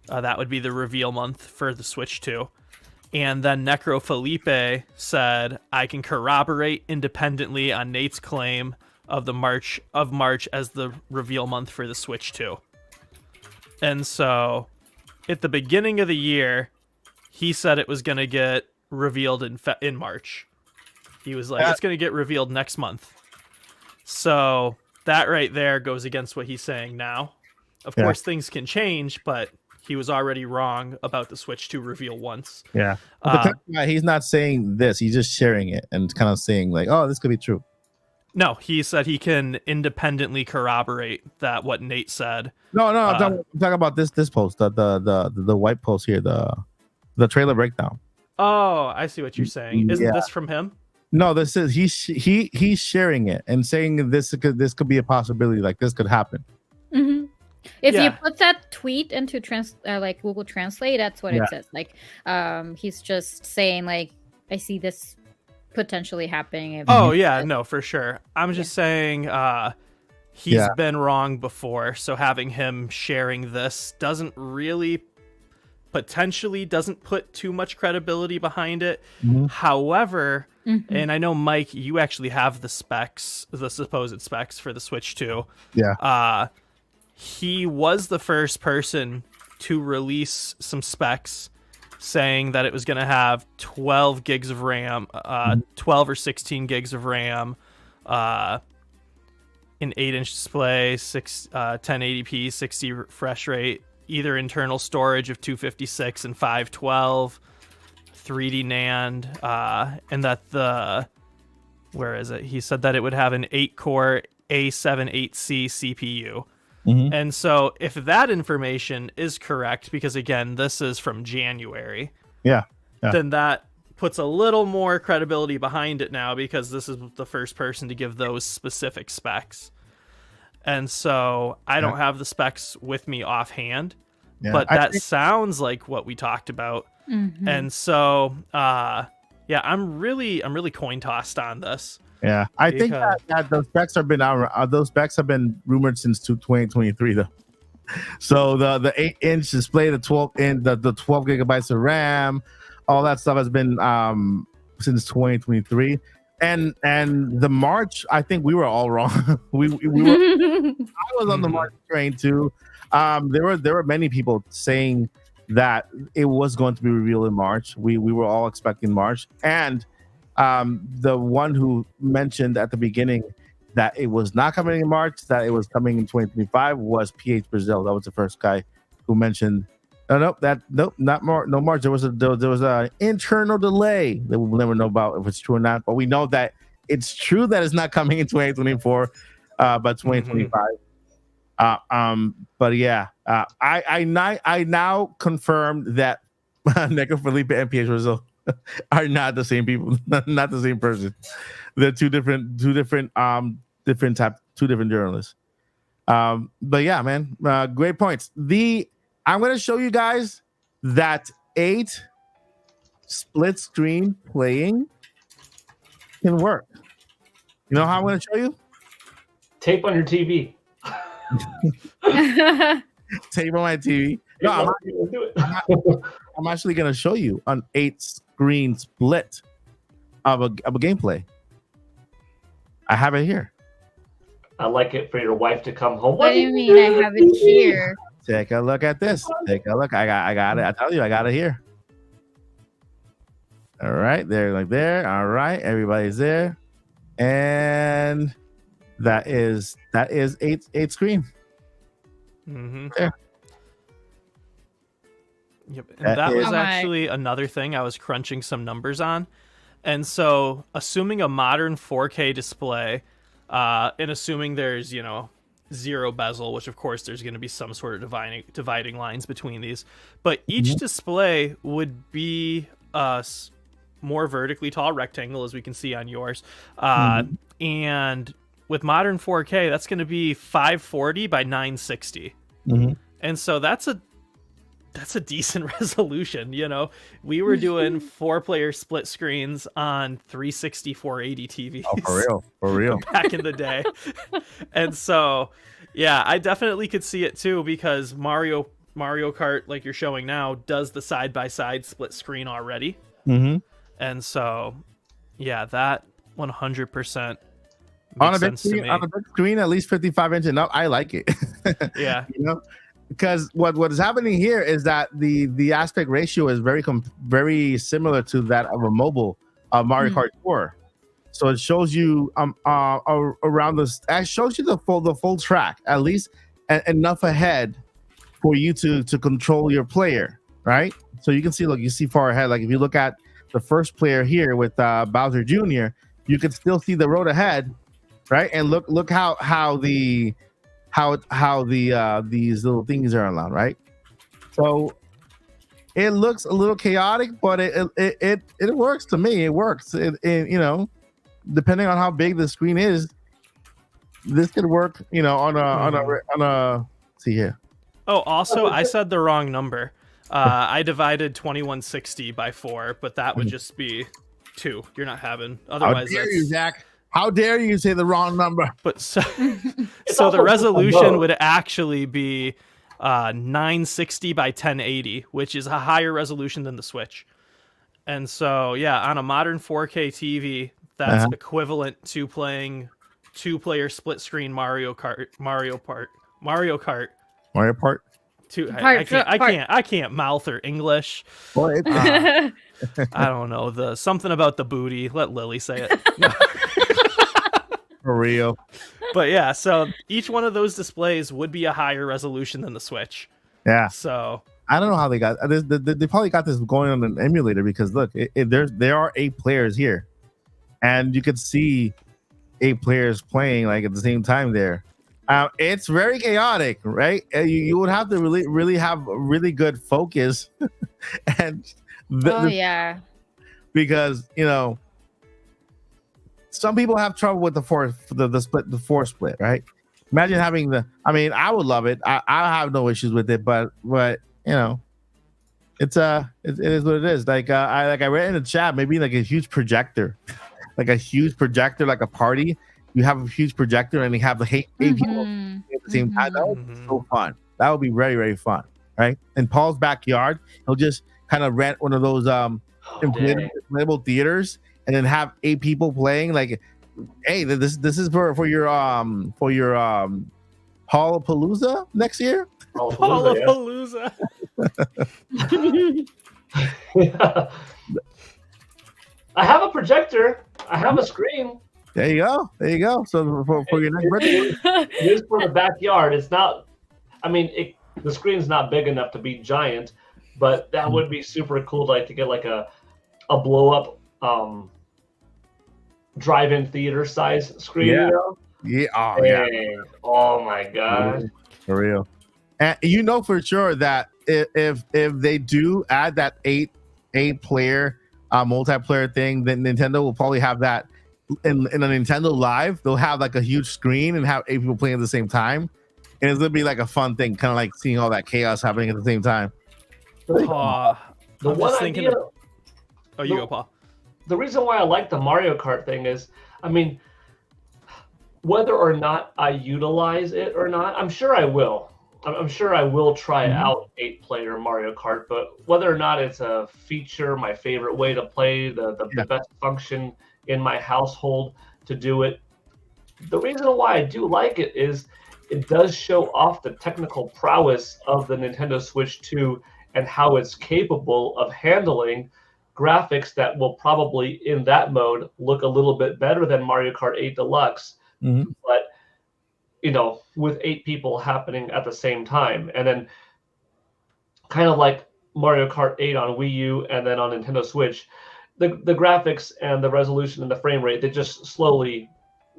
That would be the reveal month for the Switch 2. And then Necrofelipe said, I can corroborate independently on Nate's claim of March as the reveal month for the Switch 2. And so at the beginning of the year, he said it was going to get revealed in March. He was like, it's going to get revealed next month. So that right there goes against what he's saying now. Of course, things can change, but he was already wrong about the Switch 2 reveal once.
Yeah. He's not saying this. He's just sharing it and kind of saying like, oh, this could be true.
No, he said he can independently corroborate that what Nate said.
No, I'm talking about this post, the white post here, the trailer breakdown.
Oh, I see what you're saying. Isn't this from him?
No, this is he's sharing it and saying this could be a possibility, like this could happen.
Mm-hmm. If you put that tweet into like Google Translate, that's what it says. Like, he's just saying like, I see this potentially happening.
No, for sure. I'm just saying he's been wrong before, so having him sharing this doesn't put too much credibility behind it. However, and I know Mike, you actually have the supposed specs for the Switch 2. He was the first person to release some specs saying that it was going to have 12 gigs of RAM, 12 or 16 gigs of RAM, an 8-inch display, 1080p, 60 refresh rate, either internal storage of 256 and 512, 3D NAND, and that he said that it would have an 8-core A7 8C CPU. And so if that information is correct, because again, this is from January, then that puts a little more credibility behind it now, because this is the first person to give those specific specs. And so I don't have the specs with me offhand, but that sounds like what we talked about. And so, I'm really coin tossed on this.
Yeah, I think that those specs have been out. Those specs have been rumored since 2023, though. So the 8-inch display, the 12 gigabytes of RAM, all that stuff has been since 2023. And the March, I think we were all wrong. we were. I was on the March train too. There were many people saying that it was going to be revealed in March. We were all expecting March, and the one who mentioned at the beginning that it was not coming in March, that it was coming in 2025 was PH Brazil. That was the first guy who mentioned. No March. There was an internal delay that we'll never know about if it's true or not. But we know that it's true that it's not coming in 2024, but 2025. But yeah, I now confirmed that Neko Felipe and PH Brazil are not the same people, not the same person. They're two different journalists. But yeah, man, great points. I'm going to show you guys that 8 split screen playing can work. You know how I'm going to show you?
Tape on your TV.
Tape on my TV. No, I'm actually going to show you an 8-screen split of a gameplay. I have it here.
I like it for your wife to come home.
What do you mean I have it here?
Take a look at this. Take a look. I got it. I tell you, I got it here. All right, there. All right, everybody's there, and that is 8 screen. There.
Yep, and that was actually another thing I was crunching some numbers on, and so assuming a modern 4K display, and assuming there's zero bezel, which of course there's going to be some sort of dividing lines between these, but each display would be a more vertically tall rectangle, as we can see on yours, and with modern 4K that's going to be 540 by 960, and so that's a decent resolution. We were doing 4-player split screens on 360 480 TVs.
Oh, for real
back in the day. And so yeah, I definitely could see it too, because Mario Kart, like you're showing now, does the side-by-side split screen already. And so yeah, that 100%
on a big screen, at least 55 inch and up. I like it.
Yeah.
Because what is happening here is that the aspect ratio is very similar to that of a mobile Mario Kart 4. So it shows you around this. It shows you the full track, at least enough ahead for you to control your player, right? So you can see, look, you see far ahead. Like if you look at the first player here with Bowser Jr., you can still see the road ahead, right? And look how these little things are allowed, right? So it looks a little chaotic, but it works to me. It works. It you know, depending on how big the screen is, this could work. You know, on a see here.
Oh, also, I said the wrong number. I divided 2160 by 4, but that would just be 2. You're not having. Otherwise,
how dare you, Zach? How dare you say the wrong number?
But so the resolution would actually be 960 by 1080, which is a higher resolution than the Switch. And so, yeah, on a modern 4K TV, that's equivalent to playing 2-player split-screen Mario Kart. I can't mouth or English.
Well,
I don't know, something about the booty. Let Lily say it.
For real.
But yeah, so each one of those displays would be a higher resolution than the Switch.
Yeah.
So
I don't know how they got this. They probably got this going on an emulator because look, there are 8 players here, and you could see 8 players playing like at the same time there. It's very chaotic, right? You would have to really have really good focus, and because you know some people have trouble with the four split, right? Imagine having I mean, I would love it. I have no issues with it, but you know, it is what it is. Like I read in the chat, maybe like a huge projector, like a party. You have a huge projector and you have the 8 people at the same time. That would be so fun. That would be very, very fun, right? In Paul's backyard, he'll just kind of rent one of those inflatable theaters and then have 8 people playing. Like, hey, this is for your Hallapalooza next year.
Hallapalooza.
Yeah. I have a projector. I have a screen.
There you go. So for your next birthday,
it is for the backyard. It's not. I mean, the screen's not big enough to be giant, but that would be super cool. Like to get like a blow up drive-in theater size screen.
Yeah.
You know?
Yeah.
Yeah. Oh my god.
For real. And you know for sure that if they do add that 8 player multiplayer thing, then Nintendo will probably have that. In a Nintendo Live, they'll have like a huge screen and have 8 people playing at the same time, and it's gonna be like a fun thing, kind of like seeing all that chaos happening at the same time.
I'm just thinking. You go, Paul.
The reason why I like the Mario Kart thing is, I mean, whether or not I utilize it or not, I'm sure I will. I'm sure I will try out 8-player Mario Kart, but whether or not it's a feature, my favorite way to play, the best function in my household to do it. The reason why I do like it is it does show off the technical prowess of the Nintendo Switch 2 and how it's capable of handling graphics that will probably in that mode look a little bit better than Mario Kart 8 Deluxe. But you know, with 8 people happening at the same time, and then kind of like Mario Kart 8 on Wii U and then on Nintendo Switch, the graphics and the resolution and the frame rate, they just slowly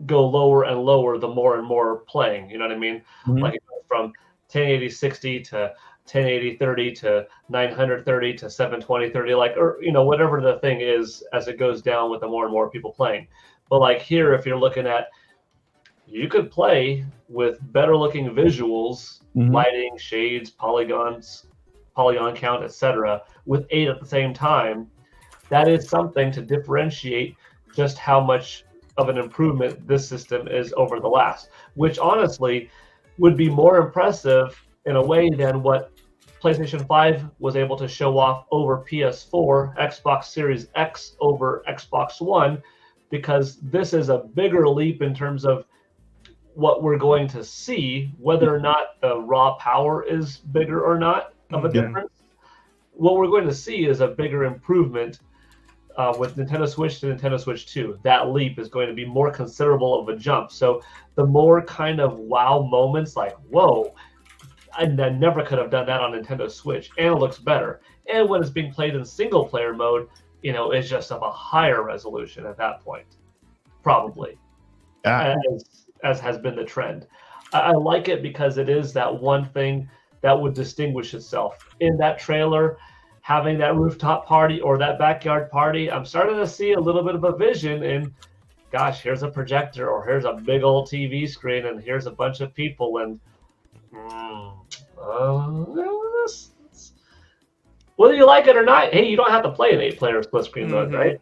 go lower and lower the more and more playing. You know what I mean? Like it goes from 1080 60 to 1080 30 to 930 to 720 30, like, or you know, whatever the thing is as it goes down with the more and more people playing. But like here, if you're looking at, you could play with better looking visuals, lighting, shades, polygon count, etc., with 8 at the same time. That is something to differentiate just how much of an improvement this system is over the last, which honestly would be more impressive in a way than what PlayStation 5 was able to show off over PS4, Xbox Series X over Xbox One, because this is a bigger leap in terms of what we're going to see, whether or not the raw power is bigger or not of a difference. What we're going to see is a bigger improvement with Nintendo Switch to Nintendo Switch 2. That leap is going to be more considerable of a jump. So the more kind of wow moments, like, whoa, I never could have done that on Nintendo Switch, and it looks better. And when it's being played in single player mode, it's just of a higher resolution at that point, probably, as has been the trend. I like it because it is that one thing that would distinguish itself. In that trailer, having that rooftop party or that backyard party, I'm starting to see a little bit of a vision in, gosh, here's a projector, or here's a big old TV screen, and here's a bunch of people, and whether you like it or not, hey, you don't have to play an 8-player split screen mode, right?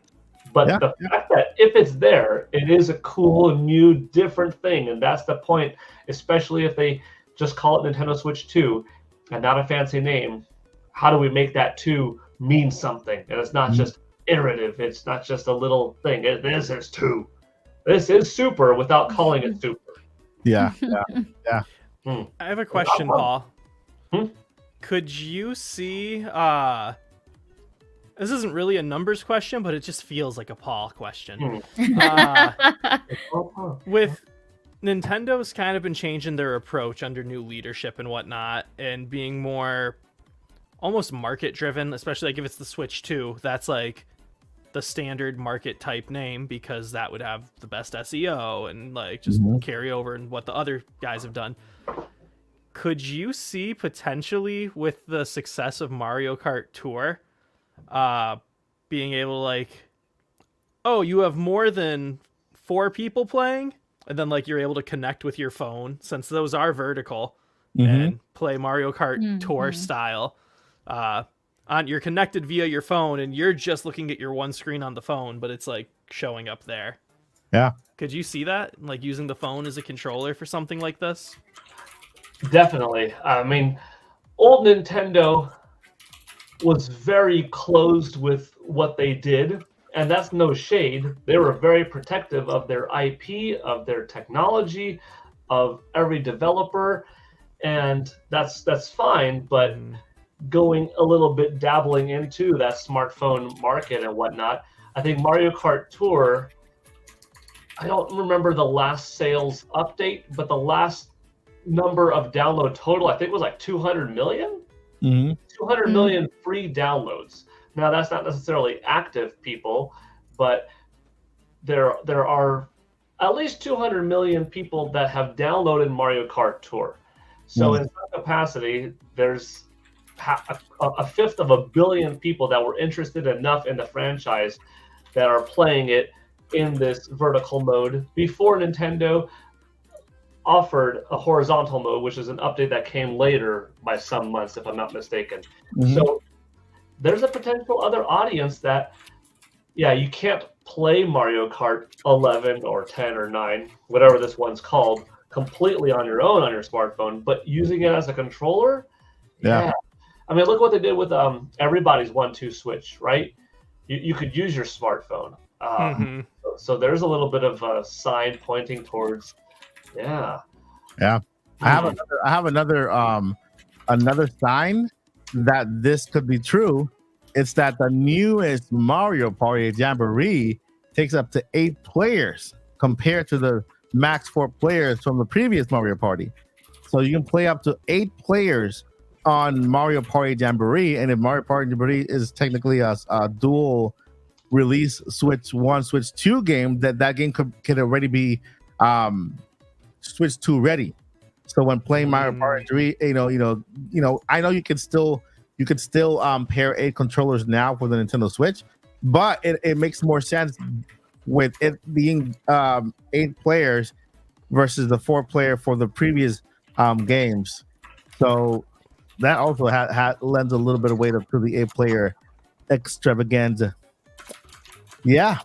But the fact that if it's there, it is a cool, new, different thing, and that's the point, especially if they just call it Nintendo Switch 2 and not a fancy name. How do we make that 2 mean something? And it's not just iterative. It's not just a little thing. This is 2. This is super without calling it super.
Yeah.
I have a question, Paul. Could you see... this isn't really a numbers question, but it just feels like a Paul question. With Nintendo's kind of been changing their approach under new leadership and whatnot, and being more almost market driven, especially like if it's the Switch 2, that's like the standard market type name because that would have the best SEO and like just carry over and what the other guys have done. Could you see potentially with the success of Mario Kart Tour being able to like, oh, you have more than 4 people playing, and then like you're able to connect with your phone, since those are vertical, and play Mario Kart Tour style you're connected via your phone, and you're just looking at your one screen on the phone, but it's like showing up there.
Yeah.
Could you see that, like using the phone as a controller for something like this?
Definitely. I mean, old Nintendo was very closed with what they did, and that's no shade. They were very protective of their IP, of their technology, of every developer, and that's fine. But going a little bit dabbling into that smartphone market and whatnot, I think Mario Kart Tour, I don't remember the last sales update, but the last number of download total, I think, was like 200 million. 200 million free downloads. Now, that's not necessarily active people, but there are at least 200 million people that have downloaded Mario Kart Tour. So in some capacity, there's a fifth of a billion people that were interested enough in the franchise that are playing it in this vertical mode before Nintendo offered a horizontal mode, which is an update that came later by some months, if I'm not mistaken. So there's a potential other audience that, you can't play Mario Kart 11 or 10 or 9, whatever this one's called, completely on your own on your smartphone, but using it as a controller, I mean, look what they did with everybody's 1-2 Switch, right? You could use your smartphone. So there's a little bit of a sign pointing towards, I
have another sign that this could be true. It's that the newest Mario Party Jamboree takes up to 8 players compared to the max 4 players from the previous Mario Party. So you can play up to 8 players on Mario Party Jamboree, and if Mario Party Jamboree is technically a dual release Switch 1, Switch 2 game, that game could already be Switch 2 ready. So when playing Mario Party 3, I know you could still pair 8 controllers now for the Nintendo Switch, but it makes more sense with it being 8 players versus the 4 player for the previous games. So that also lends a little bit of weight up to the 8 player extravaganza. Yeah.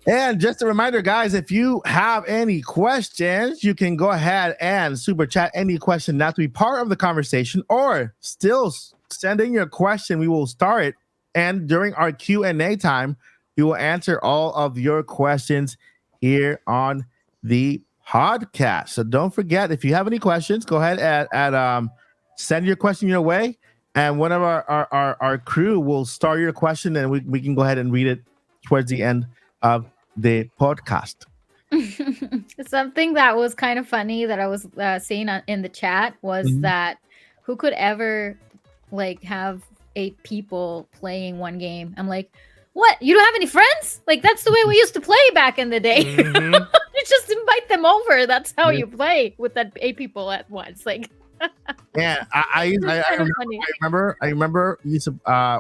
And just a reminder, guys, if you have any questions, you can go ahead and super chat any question not to be part of the conversation, or still send in your question. We will start it, and during our Q&A time, we will answer all of your questions here on the podcast. So don't forget, if you have any questions, go ahead and send your question your way. and one of our crew will start your question, and we can go ahead and read it towards the end of the podcast.
Something that was kind of funny that I was seeing in the chat was that who could ever like have 8 people playing one game? I'm like, what? You don't have any friends? Like that's the way we used to play back in the day. You just invite them over. That's how you play with that 8 people at once. Like,
yeah, I remember used to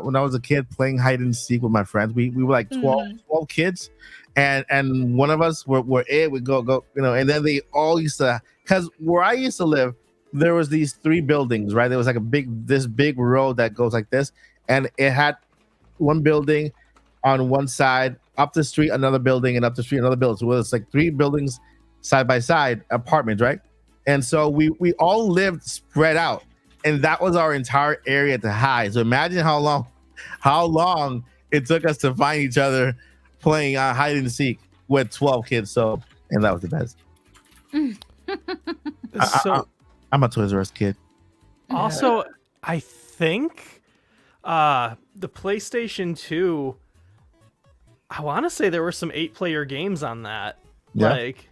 when I was a kid playing hide and seek with my friends. We were like 12 kids, and one of us were we go, and then they all used to, because where I used to live, there was these 3 buildings, right? There was like this big road that goes like this, and it had one building on one side, up the street another building, and up the street another building. So it's like 3 buildings side by side, apartments, right? And so we all lived spread out, and that was our entire area to hide. So imagine how long it took us to find each other playing hide and seek with 12 kids. So, and that was the best. I'm a Toys R Us kid.
Also, I think the PlayStation 2, I want to say there were some 8-player games on that.
Yeah.
Like,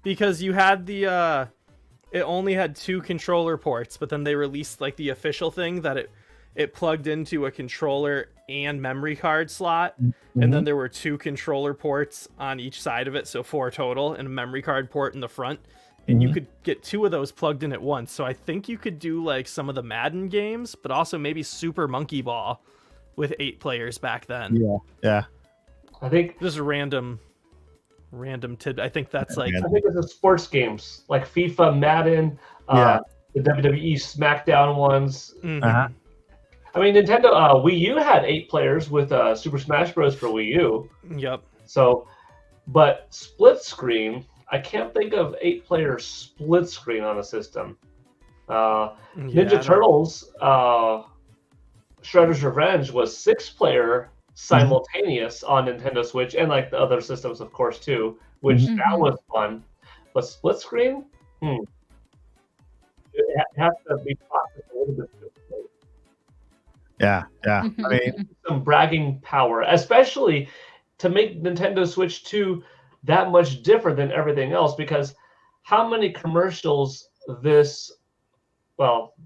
because you had the it only had 2 controller ports, but then they released like the official thing that it plugged into a controller and memory card slot, and then there were 2 controller ports on each side of it, so 4 total, and a memory card port in the front. And you could get 2 of those plugged in at once. So I think you could do like some of the Madden games, but also maybe Super Monkey Ball with 8 players back then.
Yeah.
I think
just a random tidbit. I think that's like,
I think it's the sports games like FIFA, Madden, the WWE SmackDown ones. I mean, Nintendo Wii U had 8 players with Super Smash Bros. For Wii U.
Yep.
So, but split screen, I can't think of 8-player split screen on a system. Ninja Turtles, Shredder's Revenge was 6-player simultaneous on Nintendo Switch, and like the other systems, of course, too, which that was fun. But split screen, it has to be processed a little bit differently.
Yeah. I mean,
some bragging power, especially to make Nintendo Switch 2 that much different than everything else, because how many commercials probably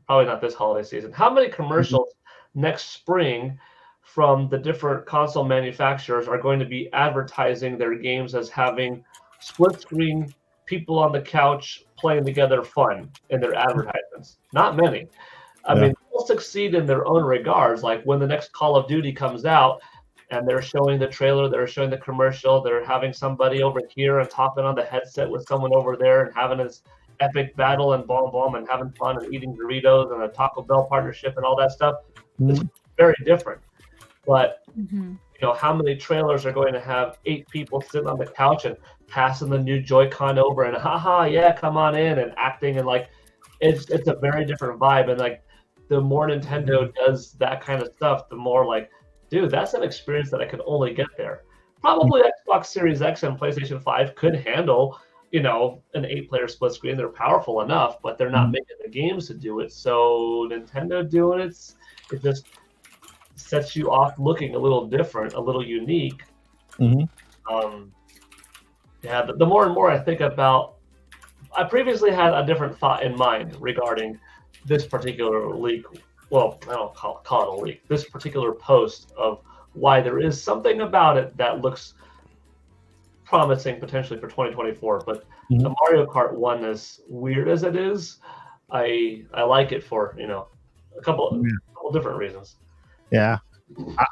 not this holiday season, how many commercials next spring from the different console manufacturers are going to be advertising their games as having split screen, people on the couch playing together fun in their advertisements? Not many. I mean, they'll succeed in their own regards. Like when the next Call of Duty comes out and they're showing the trailer, they're showing the commercial, they're having somebody over here and talking on the headset with someone over there and having this epic battle and boom and having fun and eating Doritos and a Taco Bell partnership and all that stuff. It's very different. But how many trailers are going to have 8 people sitting on the couch and passing the new Joy-Con over and come on in, and acting, and like it's a very different vibe. And like the more Nintendo does that kind of stuff, the more like, dude, that's an experience that I could only get there. Probably Xbox Series X and PlayStation 5 could handle, an 8-player split screen. They're powerful enough, but they're not making the games to do it. So Nintendo doing it just sets you off looking a little different, a little unique. The more and more I think about, I previously had a different thought in mind regarding this particular leak. Well, I don't call it a leak. This particular post of why there is something about it that looks promising potentially for 2024. But the Mario Kart one, as weird as it is, I like it for a couple different reasons.
Yeah,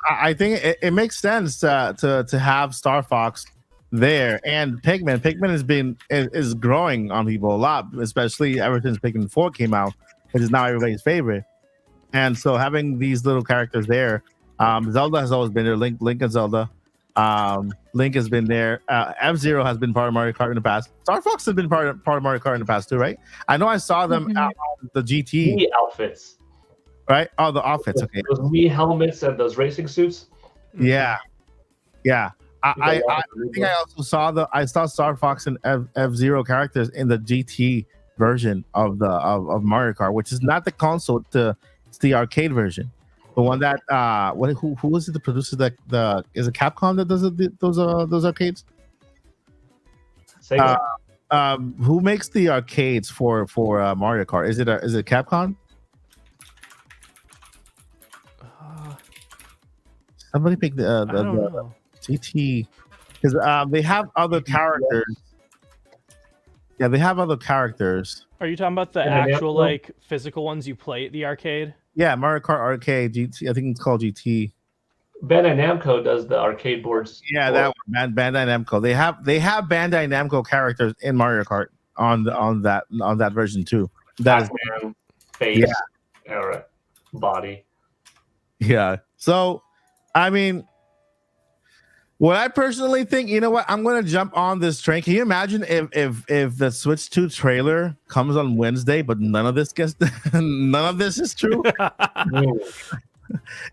I think it makes sense to have Star Fox there, and Pikmin. Pikmin is growing on people a lot, especially ever since Pikmin 4 came out, which is now everybody's favorite. And so having these little characters there, Zelda has always been there. Link and Zelda, Link has been there. F-Zero has been part of Mario Kart in the past. Star Fox has been part of Mario Kart in the past too, right? I know I saw them out on the GT
Mii outfits.
Right? Oh, the outfits. Okay.
Those Mii helmets and those racing suits.
Yeah. I think I also saw Star Fox and F-Zero characters in the GT version of Mario Kart, which is not the console to It's the arcade version, the one that who was it? The producer that is it Capcom that does those arcades?
Sega.
Who makes the arcades for Mario Kart? Is it Capcom? Somebody pick the GT because they have other characters. Yeah, they have other characters.
Are you talking about the actual like physical ones you play at the arcade?
Yeah, Mario Kart Arcade GT. I think it's called GT.
Bandai Namco does the arcade boards.
Yeah, that one, Bandai Namco. They have Bandai Namco characters in Mario Kart on that version too. That
Batman, face, body.
Yeah. So, I mean, what I personally think, you know what? I'm gonna jump on this train. Can you imagine if the Switch 2 trailer comes on Wednesday, but none of this is true?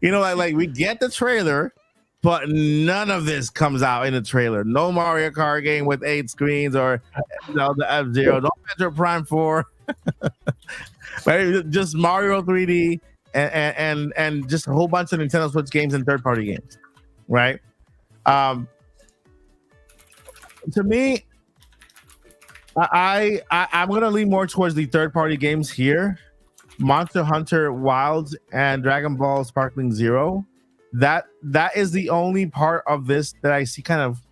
You know, like we get the trailer, but none of this comes out in the trailer. No Mario Kart game with 8 screens or the F-Zero, no Metro Prime 4, right? Just Mario 3D and just a whole bunch of Nintendo Switch games and third-party games, right? To me, I'm gonna lean more towards the third-party games here. Monster Hunter Wilds and Dragon Ball Sparkling Zero. That is the only part of this that I see kind of.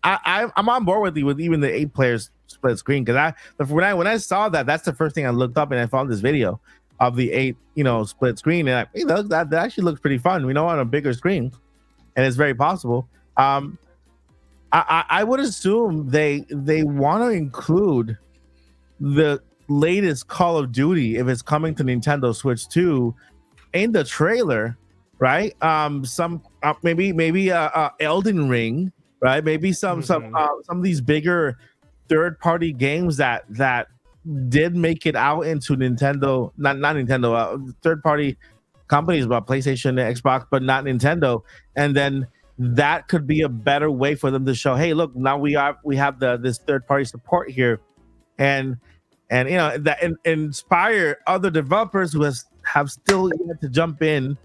I'm on board with you with even the 8 players split screen because when I saw that's the first thing I looked up and I found this video of the 8 split screen and hey, look, that actually looks pretty fun. We know on a bigger screen, and it's very possible. I would assume they want to include the latest Call of Duty if it's coming to Nintendo Switch 2 in the trailer, right? Some maybe Elden Ring, right? Maybe some of these bigger third-party games that did make it out into Nintendo, not Nintendo, third-party companies about PlayStation, Xbox, but not Nintendo, and then that could be a better way for them to show, hey, look, now we have this third-party support here, and that inspire other developers who have still yet to jump into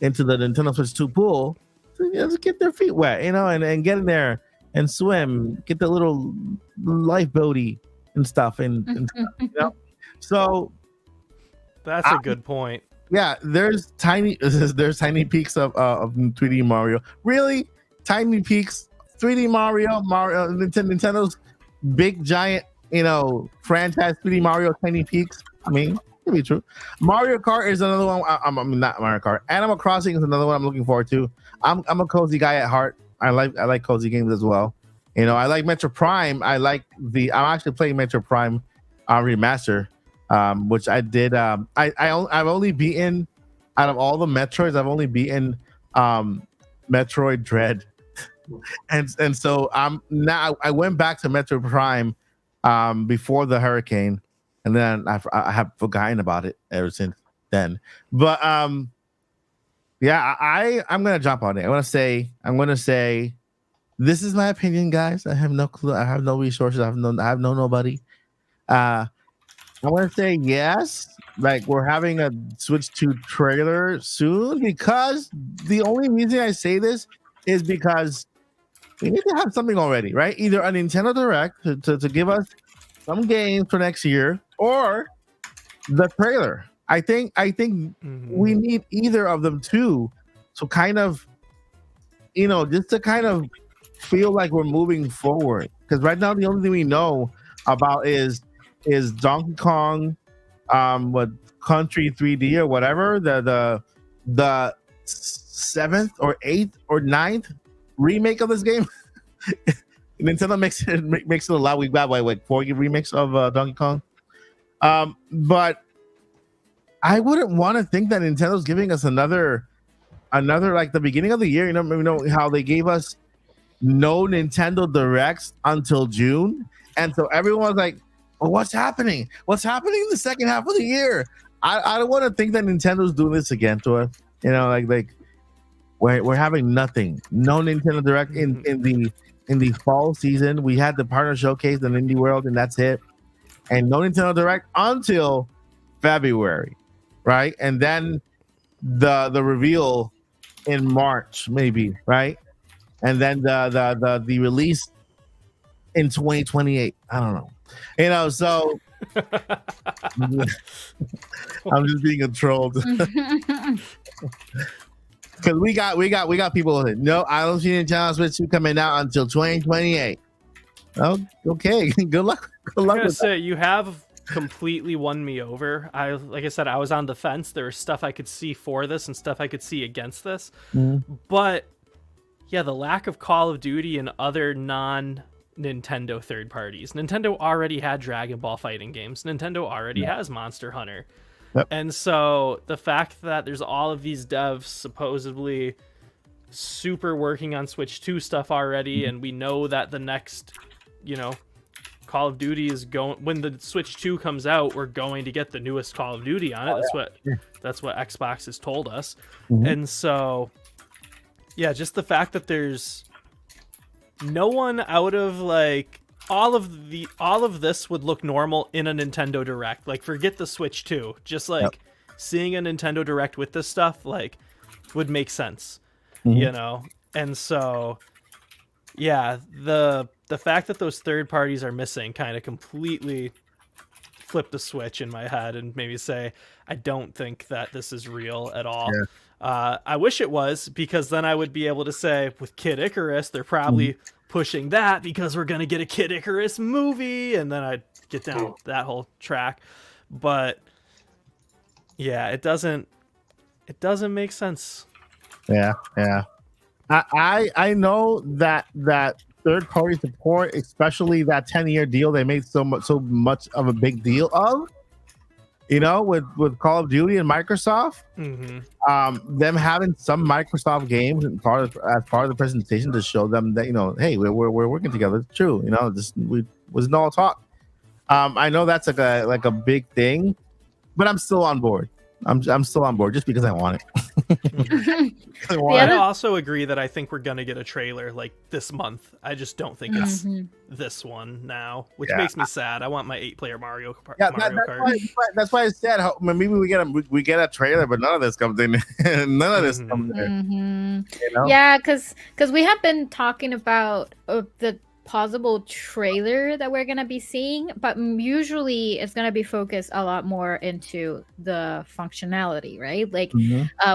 the Nintendo Switch 2 pool to get their feet wet, and get in there and swim, get the little lifeboaty and stuff, and stuff, So
that's a good point.
Yeah, there's tiny peaks of 3D Mario. Really, tiny peaks. 3D Mario, Nintendo's big giant, franchise 3D Mario, tiny peaks. I mean, it could be true. Mario Kart is another one. I'm not Mario Kart. Animal Crossing is another one I'm looking forward to. I'm a cozy guy at heart. I like cozy games as well. I like Metro Prime. I'm actually playing Metro Prime Remaster, which I did. I've only beaten out of all the Metroids. I've only beaten Metroid Dread, and so now I went back to Metro Prime before the hurricane, and then I have forgotten about it ever since then. But yeah, I'm gonna jump on it. I'm gonna say this is my opinion, guys. I have no clue. I have no resources. I have no nobody. I want to say yes. Like we're having a Switch 2 trailer soon, because the only reason I say this is because we need to have something already, right? Either a Nintendo Direct to give us some games for next year, or the trailer. I think we need either of them too, to kind of, just to kind of feel like we're moving forward. Because right now the only thing we know about is Donkey Kong, what Country 3D or whatever, the 7th or 8th or 9th remake of this game. Nintendo makes it a lot. We got like 4 remakes of Donkey Kong. But I wouldn't want to think that Nintendo's giving us another like the beginning of the year. You know how they gave us no Nintendo Directs until June, and so everyone's like, well, what's happening? What's happening in the second half of the year? I don't want to think that Nintendo's doing this again to us. Like we're having nothing. No Nintendo Direct in the fall season. We had the partner showcase in Indie World, and that's it. And no Nintendo Direct until February, right? And then the reveal in March, maybe, right? And then the release in 2028. I don't know. You know, so I'm just being a troll. Because we got people that no, I don't see Nintendo Switch 2 coming out until 2028. Oh, okay. Good luck. Good luck with that.
You have completely won me over. Like I said, I was on the fence. There was stuff I could see for this and stuff I could see against this. But yeah, the lack of Call of Duty and other non-Nintendo third parties. Nintendo already had Dragon Ball fighting games. Nintendo already has Monster Hunter.
Yep.
And so the fact that there's all of these devs supposedly super working on Switch 2 stuff already, and we know that the next, Call of Duty is going, when the Switch 2 comes out, we're going to get the newest Call of Duty on it. That's what Xbox has told us. And so yeah, just the fact that there's no one out of like all of this would look normal in a Nintendo Direct. Like, forget the Switch 2. Just like seeing a Nintendo Direct with this stuff, like, would make sense, And so, yeah, the fact that those third parties are missing kind of completely flipped the switch in my head and maybe say, I don't think that this is real at all. I wish it was, because then I would be able to say with Kid Icarus, they're probably pushing that because we're going to get a Kid Icarus movie, and then I'd get down that whole track. But yeah, it doesn't make sense.
Yeah. I know that third party support, especially that 10-year deal they made so much of a big deal of, with Call of Duty and Microsoft, them having some Microsoft games as part of the presentation to show them that, hey, we're working together. It's true. This was no talk. I know that's like a big thing, but I'm still on board. I'm still on board just because I want it.
I also agree that I think we're gonna get a trailer like this month. I just don't think it's this one now, which makes me sad. I want my 8-player Mario Kart.
That's why I said maybe we get a trailer, but none of this comes in. None of this comes in.
Yeah, because we have been talking about the possible trailer that we're going to be seeing, but usually it's going to be focused a lot more into the functionality, right? Like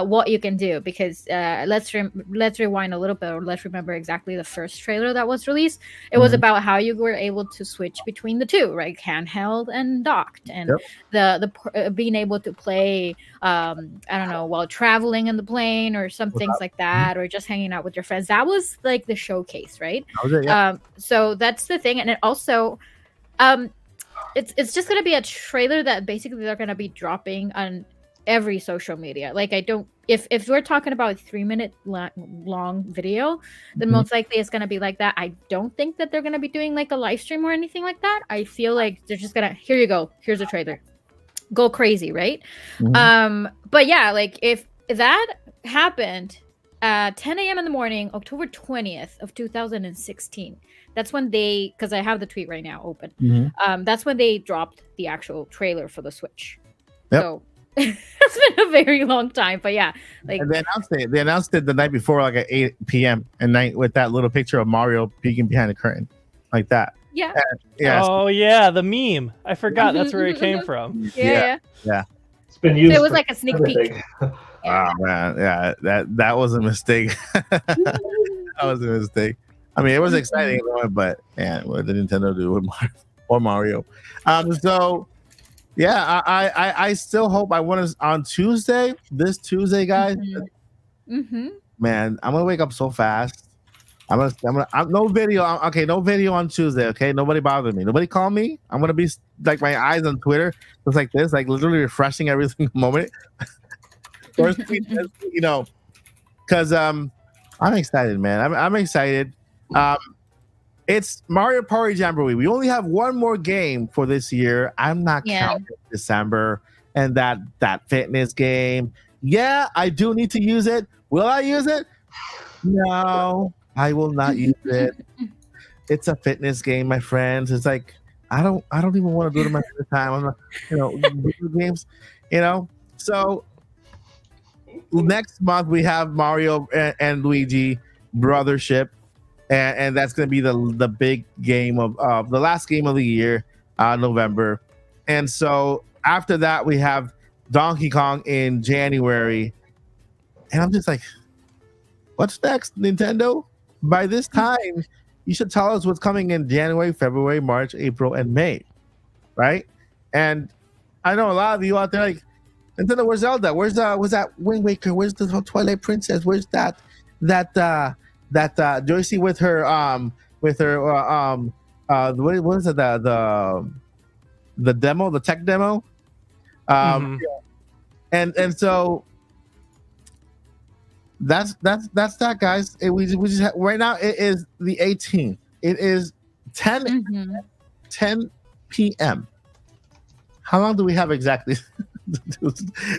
what you can do, because let's rewind a little bit, or let's remember exactly the first trailer that was released. It was about how you were able to switch between the two, right? Handheld and docked, and the being able to play I don't know, while traveling in the plane or some things like that, or just hanging out with your friends. That was like the showcase, right?
That was it, yeah.
So that's the thing. And it also it's just going to be a trailer that basically they're going to be dropping on every social media. Like, if we're talking about a 3-minute long video, then most likely it's going to be like that. I don't think that they're going to be doing like a live stream or anything like that. I feel like they're just going to, here you go, here's a trailer, go crazy, right? But yeah, like if that happened at 10 a.m. in the morning, October 20th of 2016, that's when because I have the tweet right now open. That's when they dropped the actual trailer for the Switch. So it's been a very long time, but yeah, like, and
they announced it the night before, like at 8 p.m. at night, with that little picture of Mario peeking behind the curtain, like that.
Yeah.
Oh yeah, the meme. I forgot that's where it came from.
Yeah.
It's been used.
So it was like a sneak peek.
Oh man, yeah, that was a mistake. That was a mistake. I mean, it was exciting, but man, what did Nintendo do with Mario? So yeah, I still hope I want to on Tuesday. This Tuesday, guys. Man, I'm gonna wake up so fast. I'm no video. Okay, no video on Tuesday. Okay, nobody bother me. Nobody call me. I'm gonna be like my eyes on Twitter, just like this, like literally refreshing every single moment. First, because I'm excited, man. I'm excited. It's Mario Party Jamboree. We only have one more game for this year. I'm not counting December and that fitness game. Yeah, I do need to use it. Will I use it? No, I will not use it. It's a fitness game, my friends. It's like I don't even want to do it in my free time. I'm not, video games, So next month we have Mario and Luigi Brothership, and that's going to be the big game of the last game of the year, November. And so after that we have Donkey Kong in January, and I'm just like, what's next, Nintendo? By this time, you should tell us what's coming in January, February, March, April, and May, right? And I know a lot of you out there like, Nintendo, where's Zelda? Where's that Wind Waker? Where's the Twilight Princess? Where's that Joycey with her what is it, the demo, the tech demo? And so that's that, guys. We just right now it is the 18th. It is 10 p.m. How long do we have exactly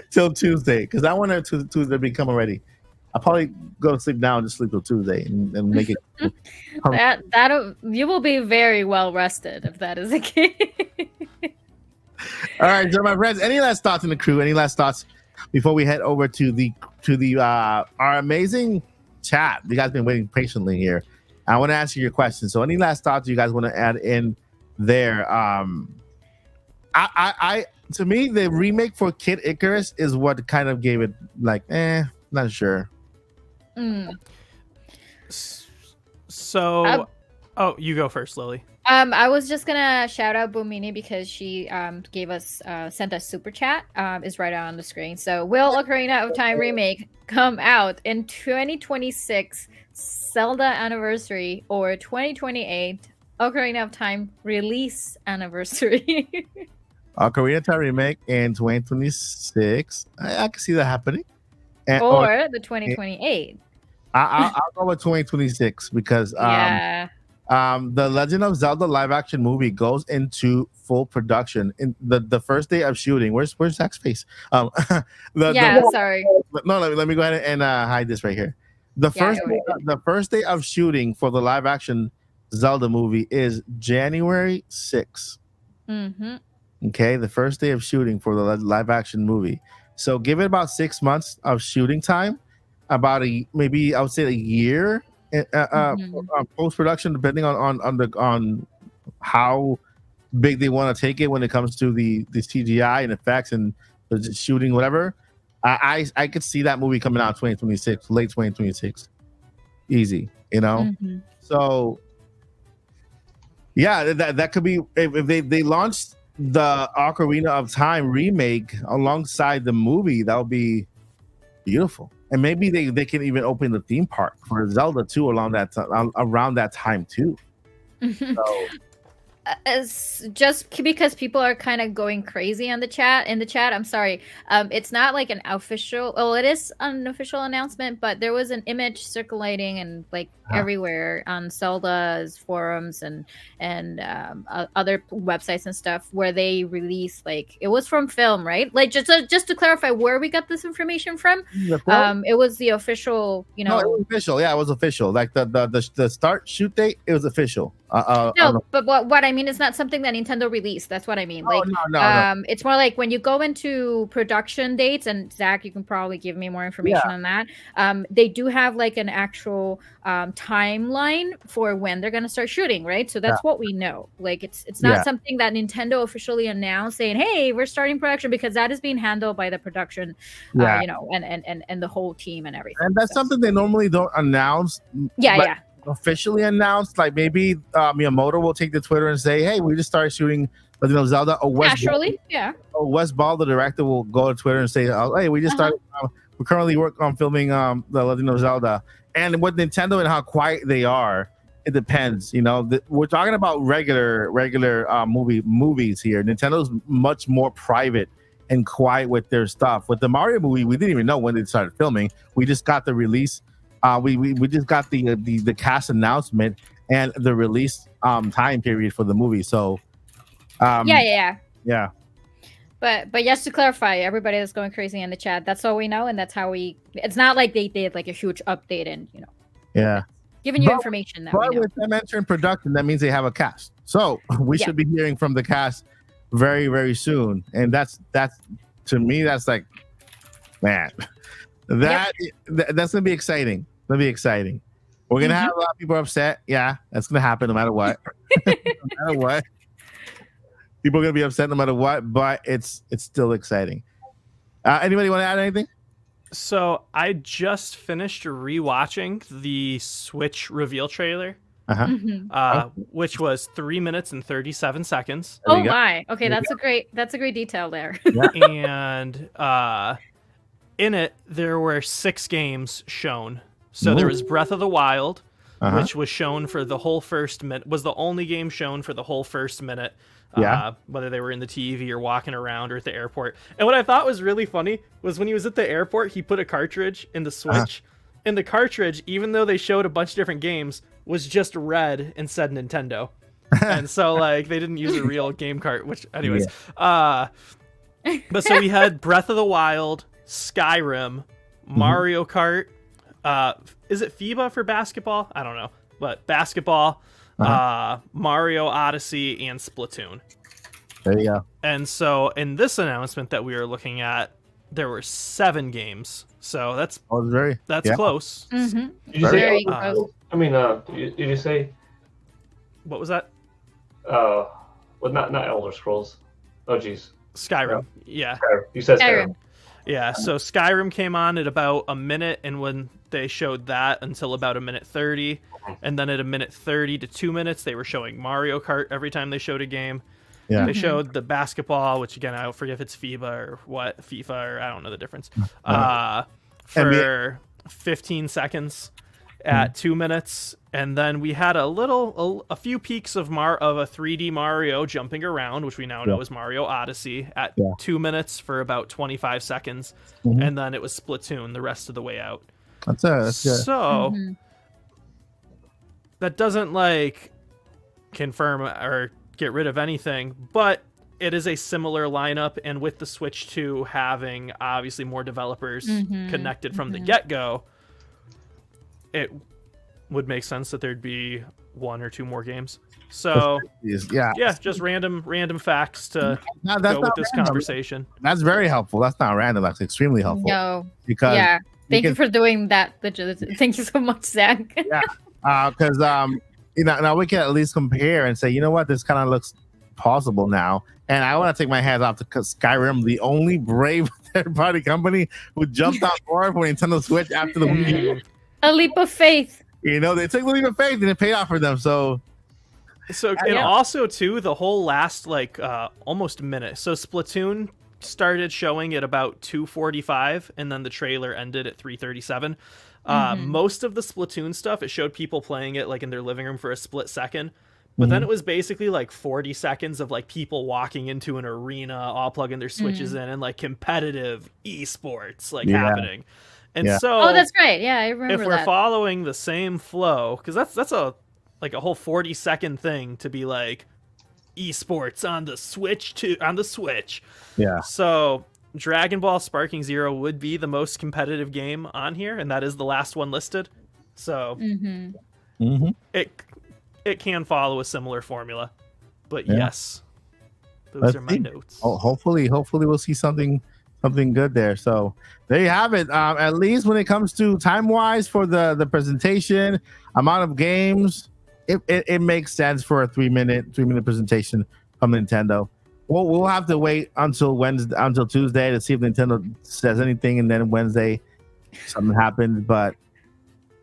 till Tuesday? Because I want to be coming ready. I'll probably go to sleep now and just sleep till Tuesday and make it.
That you will be very well rested if that is the case.
All right, so my friends, any last thoughts in the crew? Any last thoughts before we head over to the our amazing chat? You guys been waiting patiently here. I want to answer your questions. So, any last thoughts you guys want to add in there? I to me, the remake for Kid Icarus is what kind of gave it like, not sure.
So, you go first, Lily.
I was just gonna shout out Boomini because she gave us sent us super chat. Is right on the screen. So, will Ocarina of Time remake come out in 2026 Zelda anniversary or 2028 Ocarina of Time release anniversary?
Ocarina of Time remake in 2026. I can see that happening.
Or the 2028.
I'll go with 2026 because the Legend of Zelda live action movie goes into full production in the first day of shooting. Where's Zach's face?
Sorry.
No, let me go ahead and hide this right here. The first day of shooting for the live action Zelda movie is January 6th. Okay, the first day of shooting for the live action movie. So give it about 6 months of shooting time, about maybe I would say a year post production, depending on how big they want to take it when it comes to the CGI and effects and the shooting, whatever. I could see that movie coming out in 2026, late 2026, easy, you know. So yeah, that could be if they launched the Ocarina of Time remake alongside the movie, that would be beautiful. And maybe they can even open the theme park for Zelda too around that time too. So.
Just because people are kind of going crazy in the chat, I'm sorry. It's not like an official. Well, it is an official announcement, but there was an image circulating and like everywhere on Zelda's forums and other websites and stuff where they released like it was from film, right? Like just to clarify where we got this information from. It was the official, you know.
No, it was official. Yeah, it was official. Like the start shoot date, it was official.
No, but what I mean is not something that Nintendo released. That's what I mean. Like,
no.
It's more like when you go into production dates, and Zach, you can probably give me more information on that. They do have like an actual timeline for when they're gonna start shooting, right? So that's what we know. Like, it's not something that Nintendo officially announced saying, "Hey, we're starting production," because that is being handled by the production, you know, and the whole team and everything.
And that's something they normally don't announce. Officially announced, like maybe Miyamoto will take to Twitter and say, "Hey, we just started shooting Legend of Zelda." Or Wes Ball, the director, will go to Twitter and say, "Hey, we just started. We're currently working on filming the Legend of Zelda." And with Nintendo and how quiet they are, it depends. You know, we're talking about regular movies here. Nintendo's much more private and quiet with their stuff. With the Mario movie, we didn't even know when they started filming. We just got the release. We just got the cast announcement and the release time period for the movie. So
yeah. But just to clarify, everybody that's going crazy in the chat, that's all we know, and that's how it's not like they did like a huge update and giving you information that we know.
With them entering production, that means they have a cast. So we should be hearing from the cast very, very soon. And that's to me, that's like Man, that's gonna be exciting. Gonna be exciting. We're gonna have a lot of people upset. Yeah, that's gonna happen no matter what. No matter what, people are gonna be upset no matter what. But it's still exciting. Anybody want to add anything?
So I just finished rewatching the Switch reveal trailer, which was 3 minutes and 37 seconds.
Oh my! Okay, that's a great detail there.
And in it there were 6 games shown. So there was Breath of the Wild, which was shown for the whole first minute. Was the only game shown for the whole first minute. Whether they were in the TV or walking around or at the airport. And what I thought was really funny was when he was at the airport, he put a cartridge in the Switch. And the cartridge, even though they showed a bunch of different games, was just red and said Nintendo. And so, like, they didn't use a real game cart, which, anyways. But so we had Breath of the Wild, Skyrim, Mario Kart. Is it FIBA for basketball? I don't know. But basketball, Mario Odyssey, and Splatoon.
There you go.
And so in this announcement that we are looking at, there were 7 games. So that's close.
Did you say close? I mean, did you say
what was that?
Well, not Elder Scrolls. Oh, geez.
Skyrim. Yeah.
You said Skyrim.
Yeah. So Skyrim came on at about a minute, and when they showed that until about a minute 30, and then at a minute 30 to 2 minutes, they were showing Mario Kart every time they showed a game. Yeah. They showed the basketball, which again, I don't forget if it's FIBA or what, FIFA, or I don't know the difference. For 15 seconds at 2 minutes, and then we had a few peaks of a 3D Mario jumping around, which we now know is Mario Odyssey, at 2 minutes for about 25 seconds, and then it was Splatoon the rest of the way out.
That's good.
So that doesn't like confirm or get rid of anything, but it is a similar lineup, and with the Switch 2 having obviously more developers connected from the get-go, it would make sense that there'd be 1 or 2 more games. So just random facts to go with this conversation.
That's very helpful. That's not random. That's extremely helpful.
No,
because
thank you for doing that. Thank you so much, Zach.
Because now we can at least compare and say, you know what, this kind of looks possible now. And I want to take my hands off to Skyrim, the only brave third-party company who jumped on board for Nintendo Switch after the Wii.
A leap of faith.
You know, they took the leap of faith and it paid off for them. So
and also too, the whole last almost minute. So Splatoon started showing at about 2:45, and then the trailer ended at 3:37. Most of the Splatoon stuff, it showed people playing it like in their living room for a split second, but then it was basically like 40 seconds of like people walking into an arena, all plugging their Switches in, and like competitive esports happening. And so,
that's great. Yeah, I remember.
If we're following the same flow, because that's a whole 40-second thing to be like esports on the Switch. Yeah. So Dragon Ball Sparking Zero would be the most competitive game on here, and that is the last one listed. So it can follow a similar formula. But yes, those are my notes.
Hopefully we'll see something good there. So there you have it. At least when it comes to time-wise for the presentation, amount of games, it makes sense for a 3-minute presentation from Nintendo. We'll have to wait until Tuesday to see if Nintendo says anything, and then Wednesday something happens. But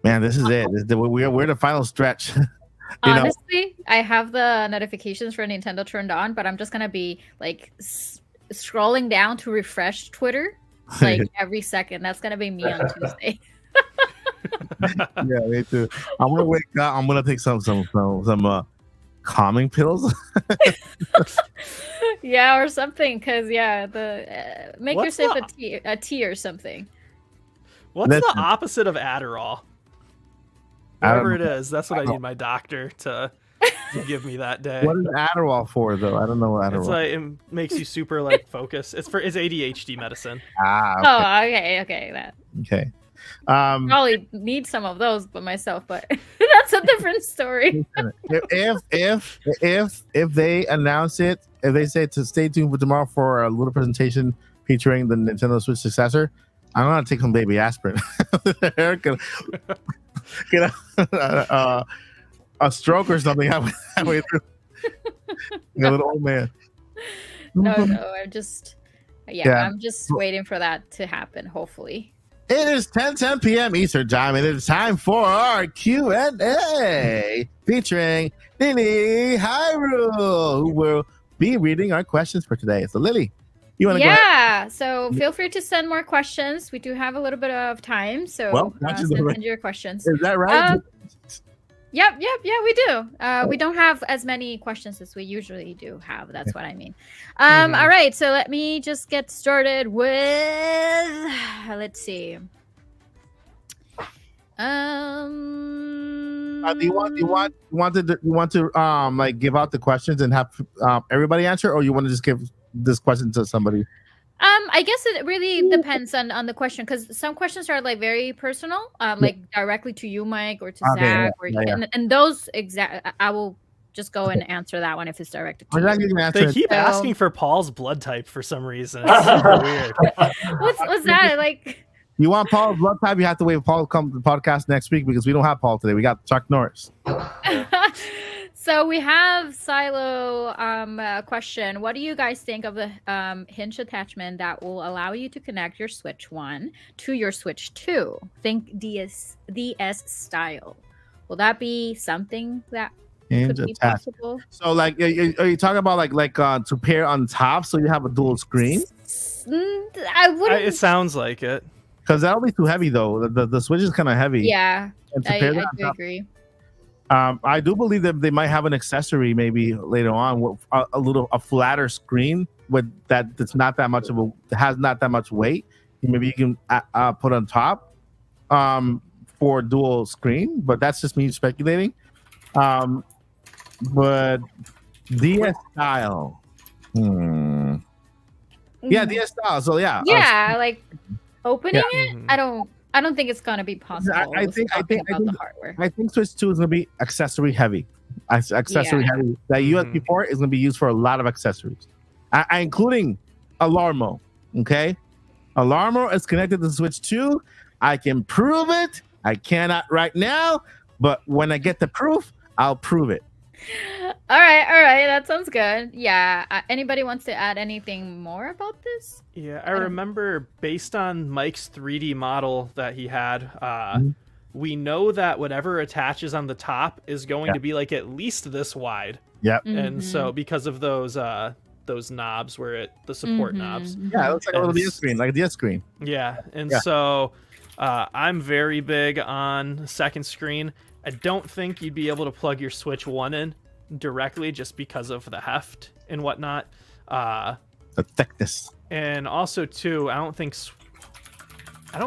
man, this is it. We're the final stretch.
Honestly, I have the notifications for Nintendo turned on, but I'm just gonna be like scrolling down to refresh Twitter like every second. That's gonna be me on Tuesday.
Yeah, me too. I'm gonna wake up. I'm gonna take some calming pills.
Yeah, or something. Cause make yourself a tea or something.
What's the opposite of Adderall? Whatever it is, that's what I need my doctor to give me that day.
What is Adderall for, though? I don't know what Adderall.
It's like it makes you super focused. It's ADHD medicine.
Okay.
Okay. Probably need some of those by myself, but that's a different story.
if they announce it, if they say to stay tuned for tomorrow for a little presentation featuring the Nintendo Switch successor, I'm gonna take some baby aspirin. Get a stroke or something halfway through. A little old man.
No, I'm just waiting for that to happen, hopefully.
It is 10 p.m. Eastern time, and it's time for our Q&A featuring Lilly Hyrule, who will be reading our questions for today. So, Lilly, you want to go ahead?
So feel free to send more questions. We do have a little bit of time, so send in your questions.
Is that right?
Yep, we do. We don't have as many questions as we usually do have. That's what I mean. All right, so let me just get started with, let's see.
Do you want to like give out the questions and have everybody answer, or you want to just give this question to somebody?
I guess it really depends on the question, because some questions are like very personal, like directly to you, Mike, or to Zach, and those I will just go and answer that one if it's directed to you.
They keep asking for Paul's blood type for some reason. It's super weird.
What's that like?
You want Paul's blood type? You have to wait for Paul to come to the podcast next week, because we don't have Paul today. We got Chuck Norris.
So we have Silo question. What do you guys think of the hinge attachment that will allow you to connect your Switch 1 to your Switch 2? Think DS style. Will that be something that could be possible?
So like, are you talking about like to pair on top so you have a dual screen?
I wouldn't.
It sounds like it.
Because that'll be too heavy though. The Switch is kind of heavy.
Yeah, I do agree.
I do believe that they might have an accessory maybe later on with a flatter screen with that's not that much has not that much weight. Maybe you can put on top for dual screen, but that's just me speculating. But DS style. Yeah, DS style. So yeah.
Yeah, like opening it. I don't think it's gonna be possible.
I think the hardware. I think Switch 2 is gonna be accessory heavy. Heavy. That USB port is gonna be used for a lot of accessories, including Alarmo. Okay, Alarmo is connected to the Switch 2. I can prove it. I cannot right now, but when I get the proof, I'll prove it.
All right, that sounds good. Yeah, anybody wants to add anything more about this?
Yeah, I remember based on Mike's 3D model that he had, we know that whatever attaches on the top is going to be like at least this wide.
Yep.
And so because of those knobs the support knobs.
Yeah, it looks like a little DS screen, like a DS screen.
Yeah, and so I'm very big on second screen. I don't think you'd be able to plug your Switch 1 in directly just because of the heft and whatnot.
The thickness.
And also, too, I don't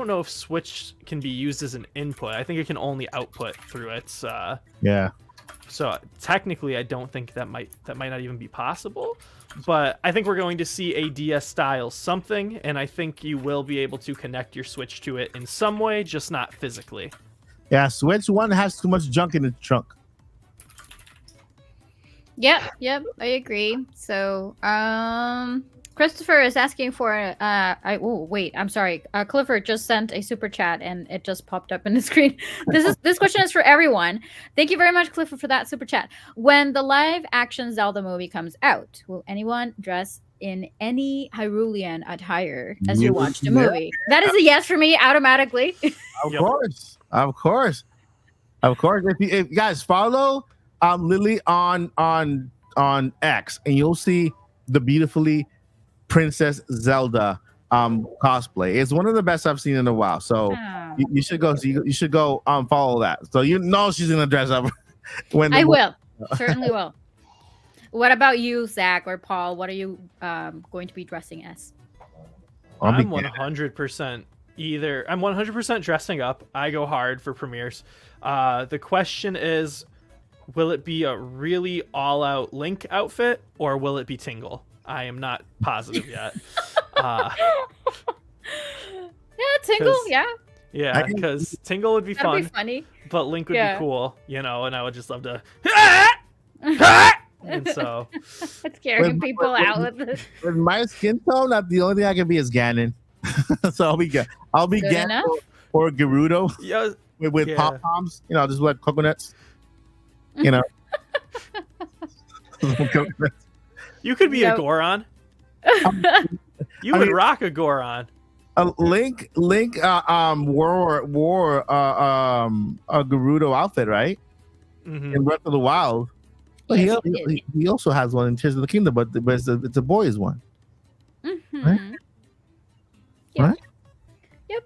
know if Switch can be used as an input. I think it can only output through its... So technically, I don't think that might not even be possible. But I think we're going to see a DS style something, and I think you will be able to connect your Switch to it in some way, just not physically.
Yeah, Switch 1 has too much junk in its trunk.
Yep, I agree. So, Christopher is asking for I'm sorry. Clifford just sent a super chat and it just popped up in the screen. This question is for everyone. Thank you very much, Clifford, for that super chat. When the live action Zelda movie comes out, will anyone dress in any Hyrulean attire as you watch the movie? That is a yes for me automatically.
Of course. If you guys follow Lilly on X, and you'll see the beautifully Princess Zelda cosplay. It's one of the best I've seen in a while. So you should go. You should go follow that. So you know she's gonna dress up when
I will. Certainly will. What about you, Zach or Paul? What are you going to be dressing as?
I'm 100% either. I'm 100% dressing up. I go hard for premieres. The question is, will it be a really all-out Link outfit, or will it be Tingle? I am not positive yet.
Yeah, Tingle, yeah.
Yeah, because Tingle would be
That'd
fun.
Be funny.
But Link would be cool, and I would just love to... And so...
It's scaring people out with this.
With my skin tone, the only thing I can be is Ganon. So I'll be
Good
Gan
enough.
or Gerudo
Yeah.
with
Yeah.
pom poms. You know, just like coconuts. You know. Coconuts.
You could be a
Yep.
Goron. You
I
would
mean-
rock a Goron.
Link, wore a Gerudo outfit, right?
Mhm.
In Breath of the Wild. But
Yes, he did.
he also has one in Tears of the Kingdom, but it's a boys one.
Mhm. Yep.
Right?
Yep.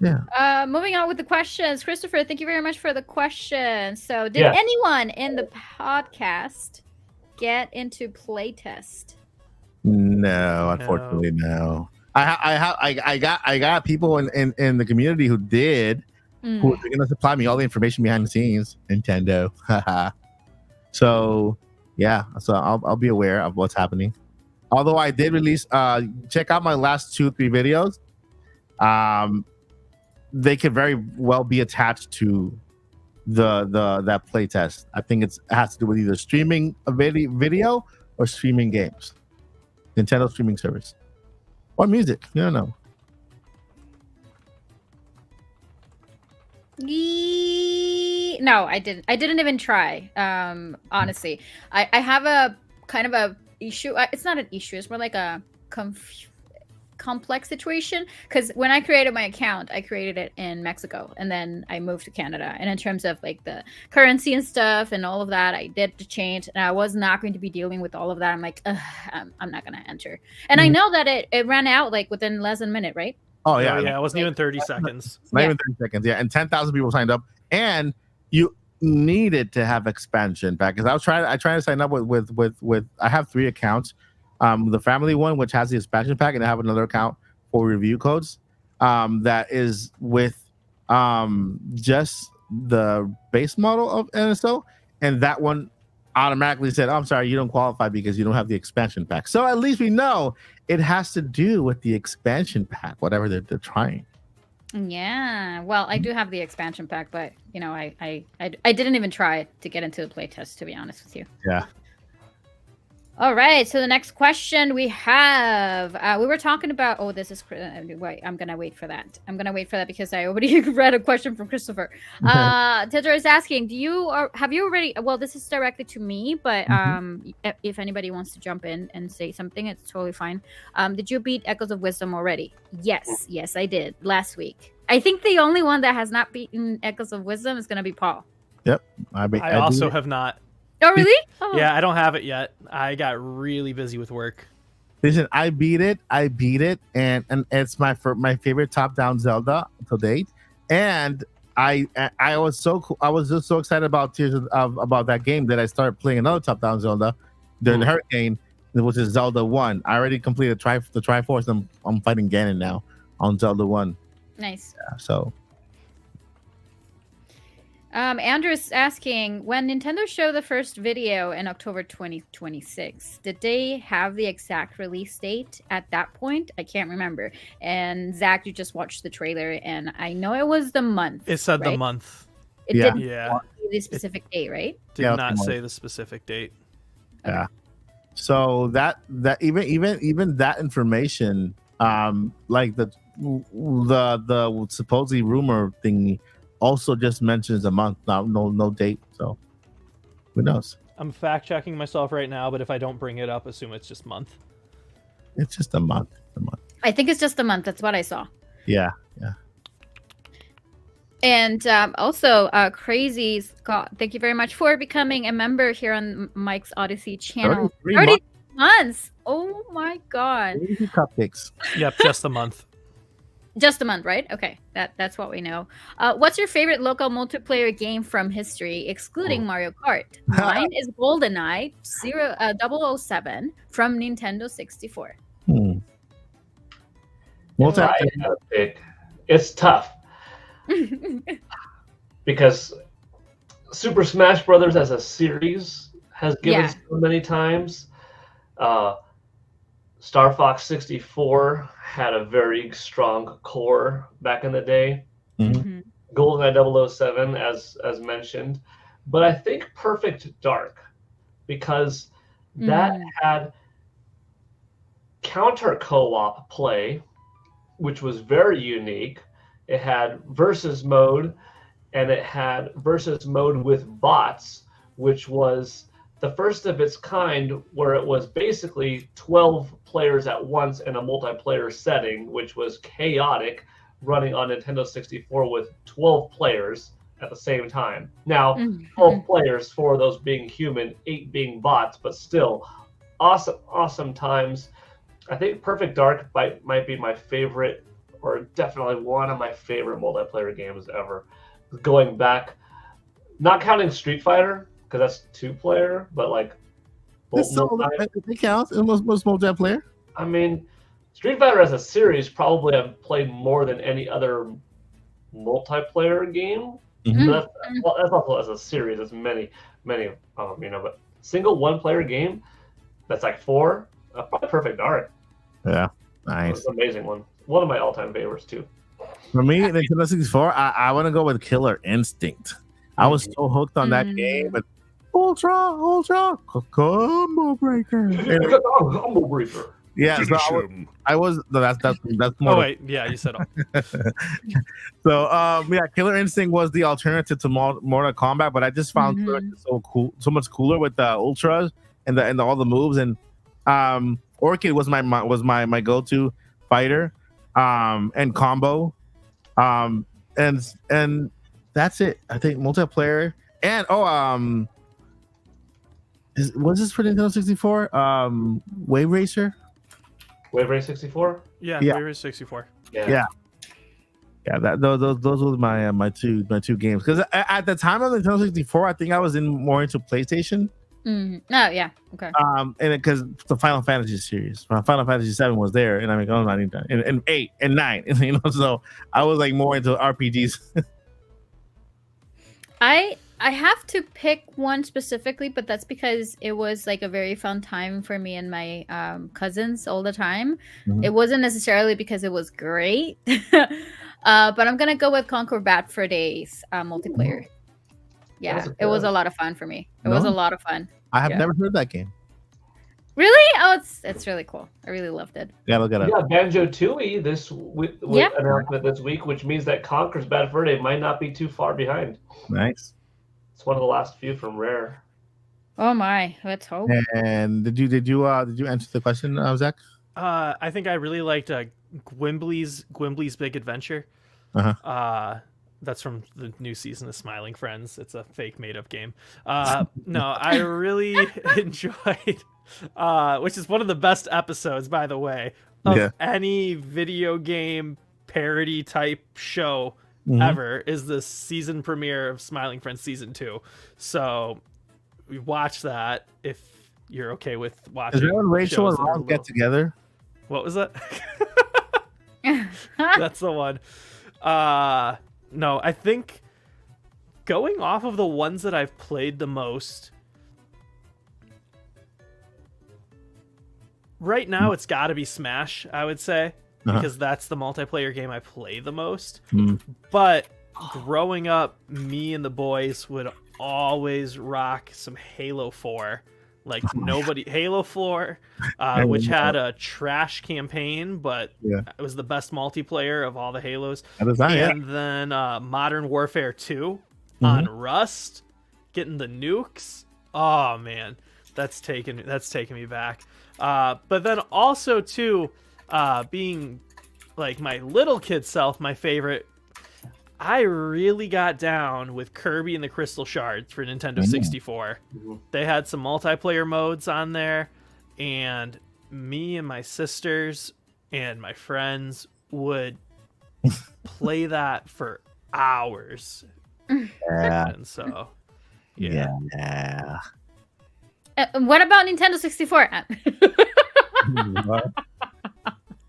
Yeah.
Moving on with the questions. Christopher, thank you very much for the question. So, did
Yes.
anyone in the podcast get into playtest?
No, unfortunately, no. I got people in the community who did, who are going to supply me all the information behind the scenes. Nintendo. So yeah, so I'll be aware of what's happening. Although I did release, check out my last 2-3 videos. They could very well be attached to that playtest. I think it has to do with either streaming a video or streaming games, Nintendo streaming service, or music. You don't know.
No, I didn't. I didn't even try. Honestly, I have a kind of a issue. It's not an issue. It's more like a complex situation. Because when I created my account, I created it in Mexico, and then I moved to Canada. And in terms of like the currency and stuff and all of that, I did the change, and I was not going to be dealing with all of that. I'm like, I'm not going to enter. And I know that it ran out like within less than a minute, right?
Oh yeah,
Yeah. It wasn't even 30 seconds.
not
Yeah.
even 30 seconds. Yeah, and 10,000 people signed up, and you needed to have expansion pack. Because I tried to sign up with. I have 3 accounts. The family one, which has the expansion pack, and I have another account for review codes. That is with just the base model of NSO, and that one automatically said, "I'm sorry, you don't qualify because you don't have the expansion pack." So at least we know it has to do with the expansion pack, whatever they're trying.
Yeah, well, I do have the expansion pack, but you know, I didn't even try to get into the playtest, to be honest with you.
Yeah.
All right, so the next question we have, we were talking about. Oh, this is wait. I'm gonna wait for that. Because I already read a question from Christopher. Tedra is asking, have you already? Well, this is directly to me, but if anybody wants to jump in and say something, it's totally fine. Did you beat Echoes of Wisdom already? Yes, I did last week. I think the only one that has not beaten Echoes of Wisdom is gonna be Paul.
Yep.
I also have not.
Oh, really? Oh.
Yeah, I don't have it yet. I got really busy with work.
Listen, I beat it, and it's my favorite top-down Zelda to date. And I was so cool. I was just so excited about about that game that I started playing another top-down Zelda during the hurricane, which is Zelda 1. I already completed the Triforce, and I'm fighting Ganon now on Zelda 1.
Nice.
Yeah, so.
Andrew's asking, when Nintendo showed the first video in October 2026, did they have the exact release date at that point? I can't remember. And Zach, you just watched the trailer, and I know it was the month.
It said
right?
the month.
It
Yeah.
didn't
Yeah.
say the specific date, right?
Did
Yeah,
not
it's the
say
month.
the specific date.
Yeah. So that even that information, like the supposedly rumor thingy, also just mentions a month, no date. So who knows?
I'm fact checking myself right now, but if I don't bring it up, assume it's just month.
It's just a month.
I think it's just a month. That's what I saw.
Yeah.
And also, Crazy Scott, thank you very much for becoming a member here on Mike's Odyssey channel.
33
months. Oh my god.
Cupcakes.
Yep, just a month.
Just a month, right? Okay, that's what we know. What's your favorite local multiplayer game from history, excluding Mario Kart? Mine is GoldenEye 007 from Nintendo 64.
What's
I
that?
gotta pick. It's tough because Super Smash Brothers as a series has given so many times. Star Fox 64 had a very strong core back in the day.
Mhm.
GoldenEye 007, as mentioned, but I think Perfect Dark, because that had counter co-op play which was very unique. It had versus mode, and it had versus mode with bots, which was the first of its kind, where it was basically 12 players at once in a multiplayer setting, which was chaotic, running on Nintendo 64 with 12 players at the same time. Now, 12 players, 4 of those being human, 8 being bots, but still awesome times. I think Perfect Dark might be my favorite, or definitely one of my favorite multiplayer games ever. Going back, not counting Street Fighter, because that's 2-player, but like
it counts. It was multiplayer.
I mean, Street Fighter as a series probably I've played more than any other multiplayer game. That's also as a series. There's many, but single 1-player game that's like 4. Probably Perfect Dark.
Yeah, nice.
It's an amazing one. One of my all-time favorites too.
For me, Nintendo 64, I want to go with Killer Instinct. I was so hooked on that game, but Ultra Combo Breaker.
Combo Breaker.
Yeah, so I was no, that's more.
Oh wait, yeah, you said all.
So yeah, Killer Instinct was the alternative to Mortal Kombat, but I just found Killer Instinct so cool, so much cooler with the Ultras and all the moves, and Orchid was my go-to fighter, and combo, and that's it. I think multiplayer and was this for Nintendo 64? Wave Racer.
Wave Race 64?
Yeah, Wave Race 64.
Yeah. Those were my two games. Because at the time of Nintendo 64, I think I was more into PlayStation.
Oh yeah, okay.
And because the Final Fantasy series, Final Fantasy 7 was there, and I mean, I need that, and 8 and 9, you know. So I was like more into RPGs.
I have to pick one specifically, but that's because it was like a very fun time for me and my cousins all the time. It wasn't necessarily because it was great, but I'm gonna go with Conquer Bad Fur Days multiplayer. Yeah, it was a lot of fun for me. It was a lot of fun.
I have never heard that game.
Really? Oh, it's really cool. I really loved it.
Yeah, look at it.
Yeah, Banjo-Tooie with announcement this week, which means that Conker's Bad Fur Day might not be too far behind.
Nice.
It's one of the last few from Rare.
Oh my, let's hope.
And did you answer the question, Zach?
I think I really liked Gwimbly's Big Adventure. That's from the new season of Smiling Friends. It's a fake made-up game. No, I really enjoyed, which is one of the best episodes, by the way, of any video game parody type show ever, is the season premiere of Smiling Friends Season 2. So we watch that if you're okay with watching.
Is that when Rachel and Ron get together?
What was that? That's the one. No, I think going off of the ones that I've played the most, right now it's got to be Smash, I would say, because that's the multiplayer game I play the most. But growing up, me and the boys would always rock some Halo 4. Like Halo 4, which had a trash campaign, but it was the best multiplayer of all the Halos. Then Modern Warfare 2 on Rust, getting the nukes. Oh man, that's taking me back. But then also too, being like my little kid self, my favorite, I really got down with Kirby and the Crystal Shards for Nintendo 64. They had some multiplayer modes on there, and me and my sisters and my friends would play that for hours. And so,
what about Nintendo 64?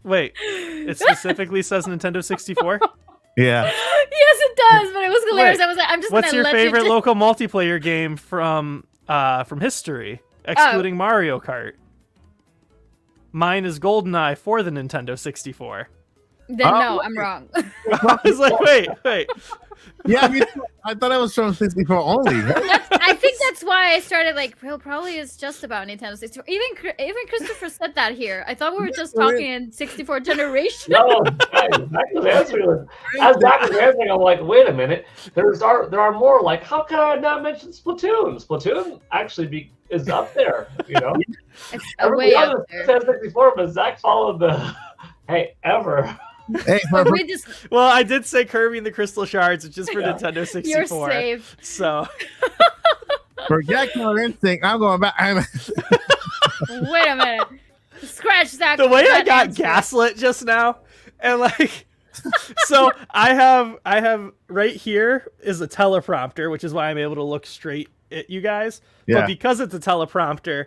Wait, it specifically says Nintendo 64?
Yeah.
Yes, it does, but it was hilarious.
Wait,
I was like, I'm just
what's
gonna
your
let
favorite
you
local multiplayer game from history, excluding Mario Kart? Mine is GoldenEye for the Nintendo 64.
Then no, I'm wrong.
I was like, wait.
Yeah, I thought it was from 64 only.
I think that's why why I started like, well, probably it's just about Nintendo 64. Even Christopher said that here. I thought we were just talking in 64 generation.
No, Zach was answering. As Zach was answering, I'm like, wait a minute. There are more. Like, how can I not mention Splatoon? Splatoon actually is up there. You know,
It's way up there.
64, but Zach followed the ever.
Hey,
well, I did say Kirby and the Crystal Shards, which is for Nintendo 64.
You're safe.
So
forget Killer Instinct. I'm going back.
Wait a minute. Scratch Zach.
The way I got gaslit just now, and like, so I have right here is a teleprompter, which is why I'm able to look straight at you guys.
Yeah.
But because it's a teleprompter,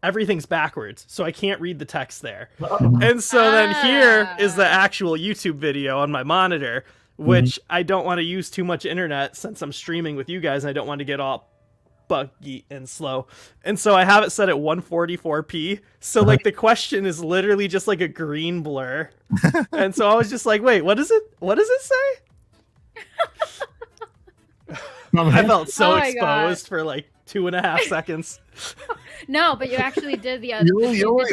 everything's backwards, so I can't read the text there. And so then here is the actual YouTube video on my monitor, which I don't want to use too much internet since I'm streaming with you guys, and I don't want to get all buggy and slow. And so I have it set at 144p. So like the question is literally just like a green blur. And so I was just like, wait, what does it say? I felt so exposed for like 2.5 seconds.
No, but you actually did the other.
You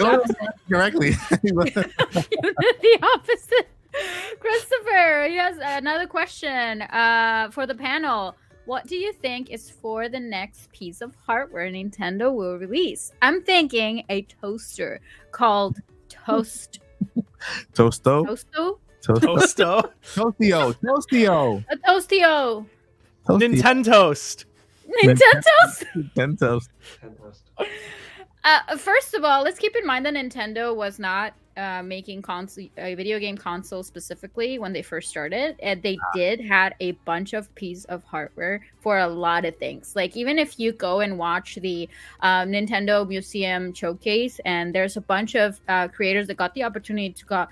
correctly.
You did the opposite. Christopher, yes, another question for the panel. What do you think is for the next piece of hardware Nintendo will release? I'm thinking a toaster called Toasto.
Toastio.
A Toastio.
Nintentoast.
Nintentoast.
First of all, let's keep in mind that Nintendo was not making video game consoles specifically when they first started, and they did had a bunch of pieces of hardware for a lot of things. Like even if you go and watch the Nintendo Museum showcase, and there's a bunch of creators that got the opportunity to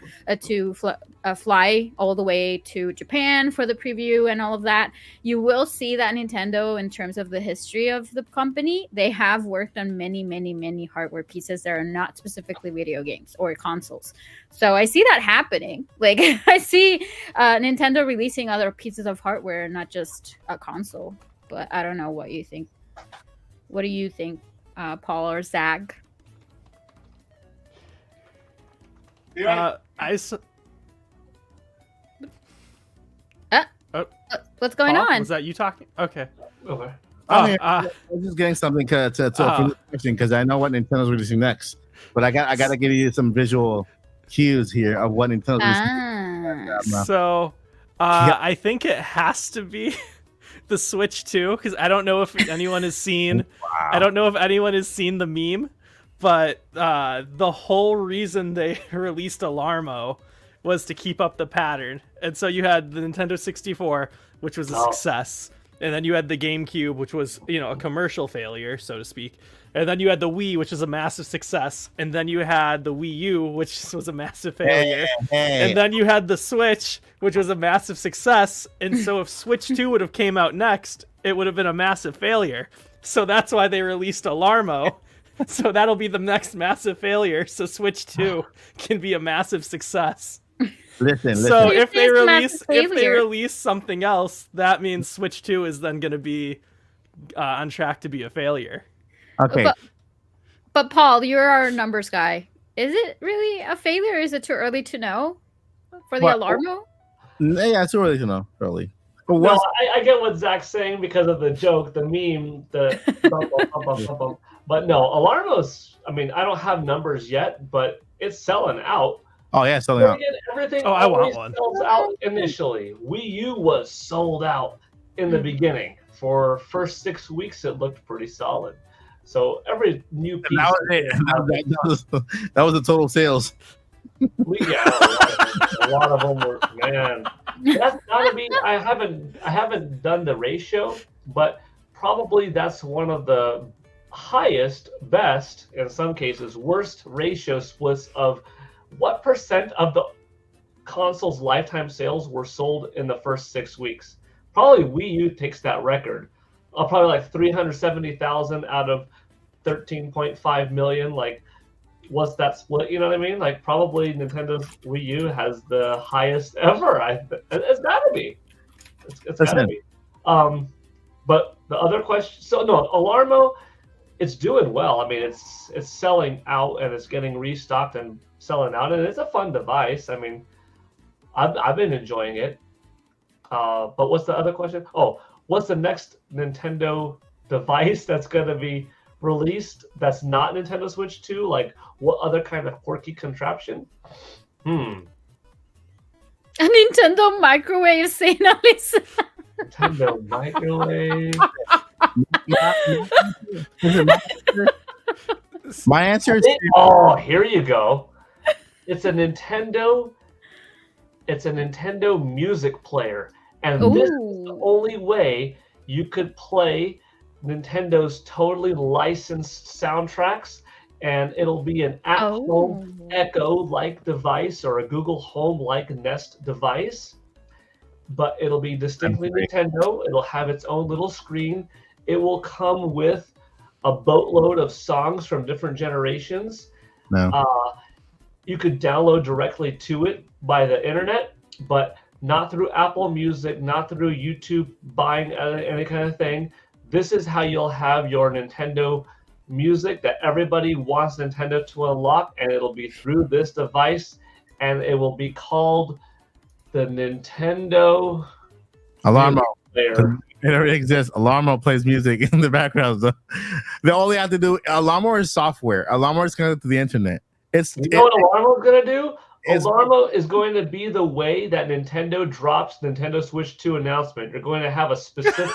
fly all the way to Japan for the preview and all of that, you will see that Nintendo, in terms of the history of the company, they have worked on many hardware pieces that are not specifically video games or consoles. So I see that happening. Like I see Nintendo releasing other pieces of hardware, not just a console. But I don't know what you think. What do you think, Paul or Zach? What's going on?
Was that you talking? Okay.
I'm just getting something because I know what Nintendo's releasing next, but I got to give you some visual cues here of what Nintendo's releasing.
So, I think it has to be the Switch 2, because I don't know if anyone has seen.
Wow.
I don't know if anyone has seen the meme, but the whole reason they released Alarmo was to keep up the pattern. And so you had the Nintendo 64, which was a success. And then you had the GameCube, which was, a commercial failure, so to speak. And then you had the Wii, which was a massive success. And then you had the Wii U, which was a massive failure. And then you had the Switch, which was a massive success. And so if Switch 2 would have came out next, it would have been a massive failure. So that's why they released Alarmo. So that'll be the next massive failure. So Switch 2 can be a massive success.
Listen.
So if they release something else, that means Switch 2 is then going to be on track to be a failure.
Okay.
But Paul, you're our numbers guy. Is it really a failure? Or is it too early to know for the Alarmo?
Yeah, it's too early to know. Early.
Well, I get what Zach's saying because of the joke, the meme, the bump. But no, Alarmo's. I mean, I don't have numbers yet, but it's selling out.
Oh yeah, selling out.
Everything
I want one.
sells out initially. Wii U was sold out in the beginning. For first 6 weeks, it looked pretty solid. So every new piece.
That was the total sales.
A lot of them were, man. That's gotta be. I haven't done the ratio, but probably that's one of the highest, best, in some cases, worst ratio splits of what percent of the console's lifetime sales were sold in the first 6 weeks. Probably Wii U takes that record. Probably like 370,000 out of 13.5 million. Like, what's that split? You know what I mean? Like, probably Nintendo's Wii U has the highest ever. It's gotta be. It's gotta be. But the other question. So no, Alarmo, it's doing well. I mean, it's selling out and it's getting restocked and selling out, and it's a fun device. I mean, I've been enjoying it. But what's the other question? Oh, what's the next Nintendo device that's going to be released that's not Nintendo Switch 2? Like, what other kind of quirky contraption?
A Nintendo microwave, say no, listen.
Nintendo microwave.
My answer is
oh, here you go. It's a Nintendo music player, and this is the only way you could play Nintendo's totally licensed soundtracks, and it'll be an Apple Echo-like device or a Google Home-like Nest device, but it'll be distinctly Nintendo. It'll have its own little screen. It will come with a boatload of songs from different generations. You could download directly to it by the internet, but not through Apple Music, not through YouTube buying any kind of thing. This is how you'll have your Nintendo music that everybody wants Nintendo to unlock, and it'll be through this device, and it will be called the Nintendo
Alarmo.
Player.
It already exists. Alarmo plays music in the background. So they only have to do Alarmo is software. Alarmo is connected to the internet.
You know what Alarmo is going to do? Alarmo is going to be the way that Nintendo drops Nintendo Switch 2 announcement. You're going to have a specific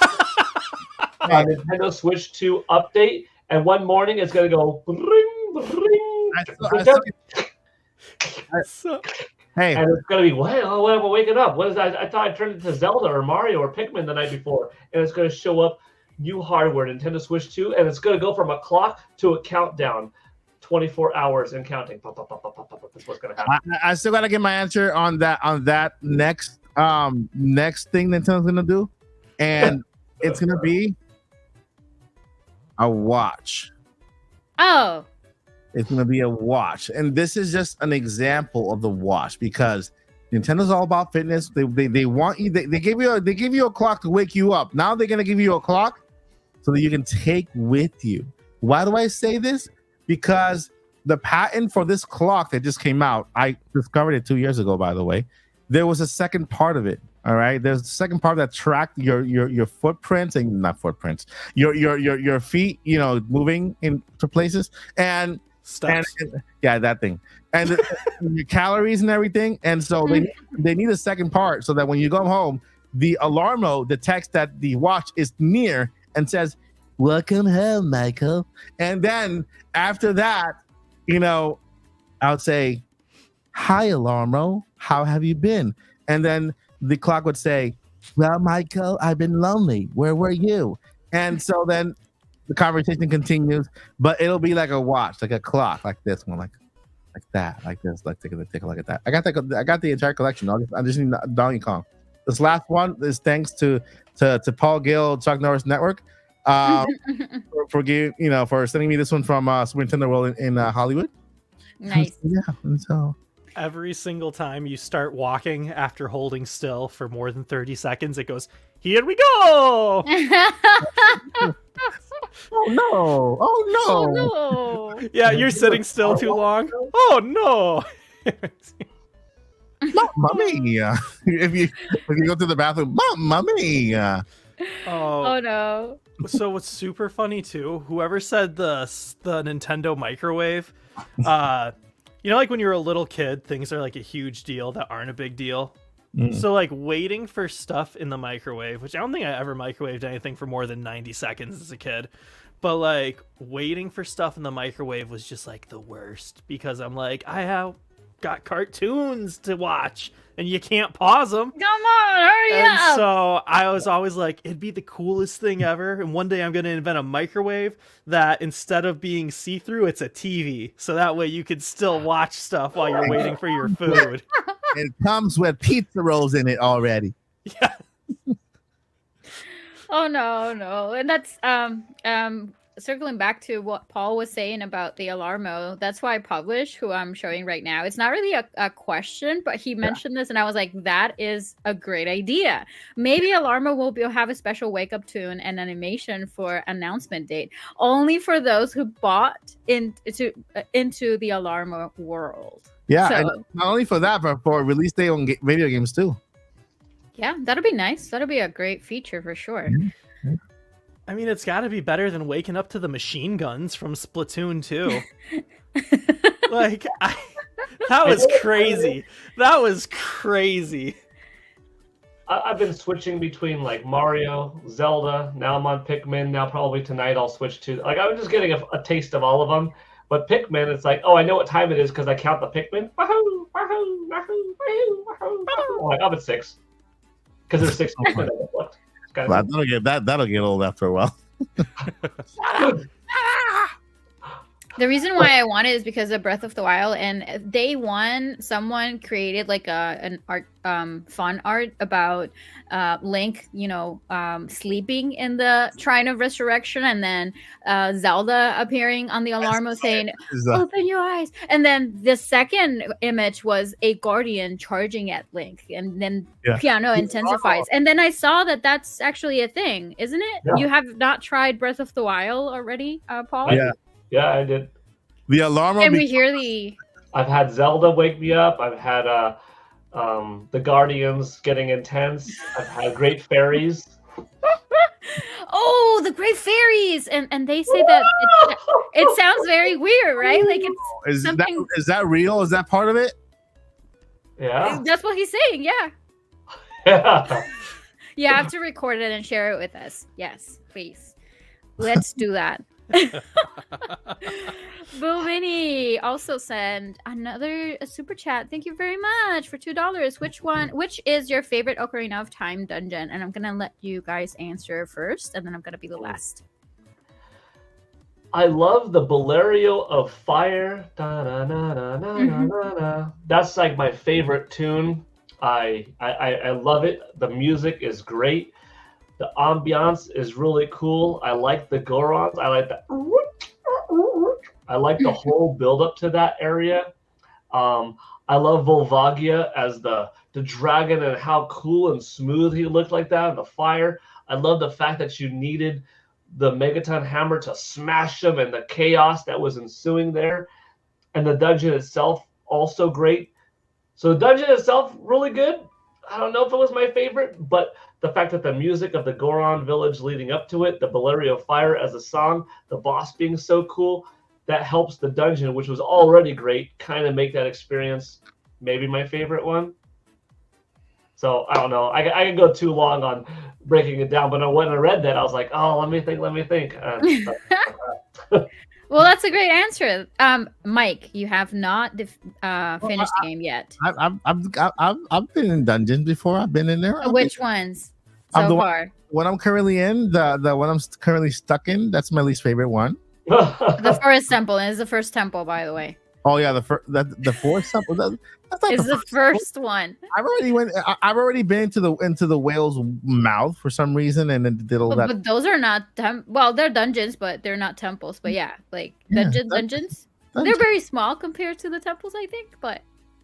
Nintendo Switch 2 update, and one morning it's going to go ring, ring.
Hey,
and it's going to be, well, when am I waking up? What is that? I thought I turned it to Zelda or Mario or Pikmin the night before. And it's going to show up new hardware, Nintendo Switch 2, and it's going to go from a clock to a countdown. 24 hours and counting. That's what's going to happen.
I still got to get my answer on that next thing Nintendo's going to do. And it's going to be a watch.
Oh.
It's going to be a watch. And this is just an example of the watch because Nintendo's all about fitness. They want you, they give you a clock to wake you up. Now they're going to give you a clock so that you can take with you. Why do I say this? Because the patent for this clock that just came out, I discovered it 2 years ago, by the way. There was a second part of it. All right. There's a second part that tracked your footprints and not footprints, your feet, moving into places and yeah, that thing. And your calories and everything. And so they need a second part so that when you go home, the Alarmo detects that the watch is near and says, "Welcome home, Michael." And then after that, I would say, "Hi, Alarmo. How have you been?" And then the clock would say, "Well, Michael, I've been lonely. Where were you?" And so then the conversation continues, but it'll be like a watch, like a clock, like this one, like that, like this. Like take a look at that. I got the entire collection. I just need Donkey Kong. This last one is thanks to Paul Gill, Chuck Norris Network. For sending me this one from Super Nintendo World in Hollywood.
Nice.
Yeah, and so
every single time you start walking after holding still for more than 30 seconds, it goes, "Here we go!"
Oh no!
Oh no!
Yeah, you're sitting still too long. Oh no!
Mamma mia! If you go to the bathroom, Mamma mia!
Oh no!
So what's super funny too? Whoever said the Nintendo microwave, like when you're a little kid, things are like a huge deal that aren't a big deal. So like waiting for stuff in the microwave, which I don't think I ever microwaved anything for more than 90 seconds as a kid, but like waiting for stuff in the microwave was just like the worst because I'm like, I have got cartoons to watch and you can't pause them.
Come on, hurry
and
up!
So I was always like, it'd be the coolest thing ever. And one day I'm going to invent a microwave that instead of being see-through, it's a TV. So that way you could still watch stuff while you're waiting for your food.
It comes with pizza rolls in it already.
Yeah.
Oh no. And that's circling back to what Paul was saying about the Alarmo, that's why I published who I'm showing right now. It's not really a question, but he mentioned this, and I was like, that is a great idea. Maybe Alarmo will have a special wake-up tune and animation for announcement date, only for those who bought into the Alarmo world.
Yeah,
So-
and not only for that, but for release day on video games too.
Yeah, that'll be nice. That'll be a great feature for sure.
I mean, it's got to be better than waking up to the machine guns from Splatoon 2. Like, that was crazy. That was crazy.
I've been switching between like Mario, Zelda. Now I'm on Pikmin. Now probably tonight I'll switch to like I'm just getting a taste of all of them. But Pikmin, it's like, oh, I know what time it is because I count the Pikmin. Wahoo, wahoo, wahoo, wahoo, wahoo, wahoo. Like I'm at 6 because there's 6 Pikmin that I've looked.
Well, that'll get old after a while.
The reason why I want it is because of Breath of the Wild, and day one, someone created like an art, fun art about Link, sleeping in the Shrine of Resurrection, and then Zelda appearing on the Alarmo saying, "Open your eyes." And then the second image was a guardian charging at Link, and then piano intensifies. And then I saw that that's actually a thing, isn't it?
Yeah.
You have not tried Breath of the Wild already, Paul?
Yeah, I did.
The Alarmo.
And we hear the.
I've had Zelda wake me up. I've had the Guardians getting intense. I've had Great Fairies.
Oh, the Great Fairies, and they say that it sounds very weird, right? Like it's something.
Is that real? Is that part of it?
Yeah.
That's what he's saying. Yeah.
Yeah.
You have to record it and share it with us. Yes, please. Let's do that. Boomini also sent another super chat. Thank you very much for $2. Which is your favorite Ocarina of Time dungeon? And I'm gonna let you guys answer first, and then I'm gonna be the last.
I love the Bolero of Fire. That's like my favorite tune. I love it. The music is great. The ambiance is really cool. I like the Gorons. I like the. I like the whole build up to that area. I love Volvagia as the dragon and how cool and smooth he looked like that. And the fire. I love the fact that you needed the Megaton hammer to smash them and the chaos that was ensuing there. And the dungeon itself also great. So the dungeon itself really good. I don't know if it was my favorite, but the fact that the music of the Goron village leading up to it, the Bolero of Fire as a song, the boss being so cool, that helps the dungeon, which was already great, kind of make that experience maybe my favorite one. So I don't know. I could go too long on breaking it down, but when I read that, I was like, oh, let me think.
Well, that's a great answer. Mike, you have not finished the game yet.
I've been in dungeons before. I've been in there.
Which ones so far?
What I'm currently in, the one I'm currently stuck in, that's my least favorite one.
The Forest Temple is the first temple, by the way.
Oh yeah, the Forest Temple. That's not
It's the first one.
I've already been into the whale's mouth for some reason, and then did all that.
But those are not they're dungeons, but they're not temples. But yeah, like dungeons. They're very small compared to the temples, I think. But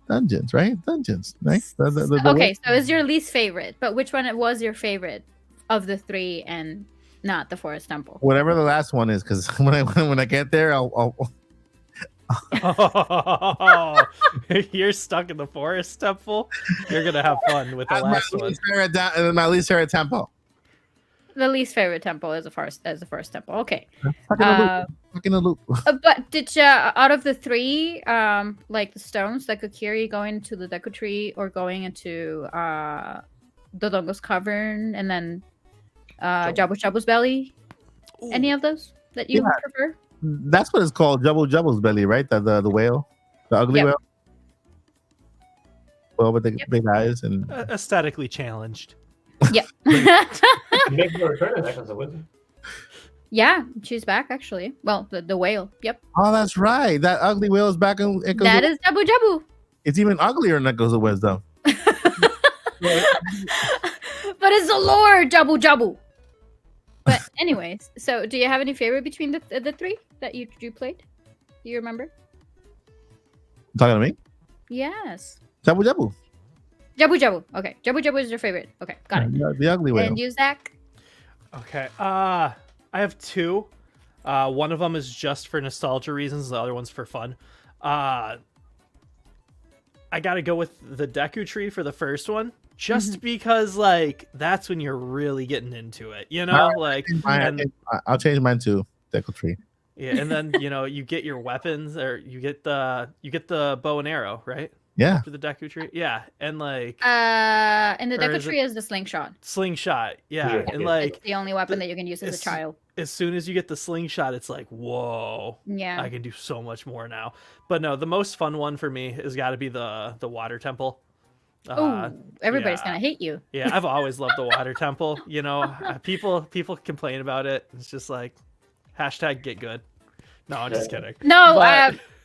dungeons, right? Dungeons, right?
Okay, so it's your least favorite, but which one was your favorite of the three, and not the Forest Temple?
Whatever the last one is, because when I get there, I'll
Oh, you're stuck in the Forest Temple. You're gonna have fun with the last one.
My least favorite temple.
The least favorite temple is the Forest Temple. Okay.
Fucking a loop.
But did you, out of the three, like the stones that could carry going into the Deku Tree or going into Dodongo's Cavern and then Jabu Jabu's Belly, any of those that you prefer?
That's what it's called, Jabu's Belly, right? The whale, the ugly whale. Well, with the big eyes and
aesthetically challenged.
Yep.
Make her return in Echoes of Wisdom.
Yeah, she's back actually. Well, the whale. Yep.
Oh, that's right. That ugly whale is back in Echoes.
That is Jabu Jabu.
It's even uglier in Echoes of Wisdom.
But it's the Lord Jabu Jabu. But anyways, so do you have any favorite between the three that you played? Do you remember?
Talking to me?
Yes.
Jabu Jabu.
Jabu Jabu. Okay, Jabu Jabu is your favorite. Okay, got it.
The ugly way.
And you, Zach?
Okay. I have two. One of them is just for nostalgia reasons. The other one's for fun. I gotta go with the Deku Tree for the first one, just because like that's when you're really getting into it, you know.
I'll change mine to Deku Tree.
Yeah, and then you get your weapons, or you get the bow and arrow, right?
Yeah.
For the Deku Tree, yeah, and like
and the Deku Tree is the slingshot.
Slingshot, yeah, and like
it's the only weapon that you can use as a child.
As soon as you get the slingshot, it's like, whoa,
yeah,
I can do so much more now. But no, the most fun one for me has got to be the water temple.
Oh, everybody's gonna hate you.
Yeah, I've always loved the water temple. People complain about it. It's just like hashtag get good. No, I'm just kidding.
No,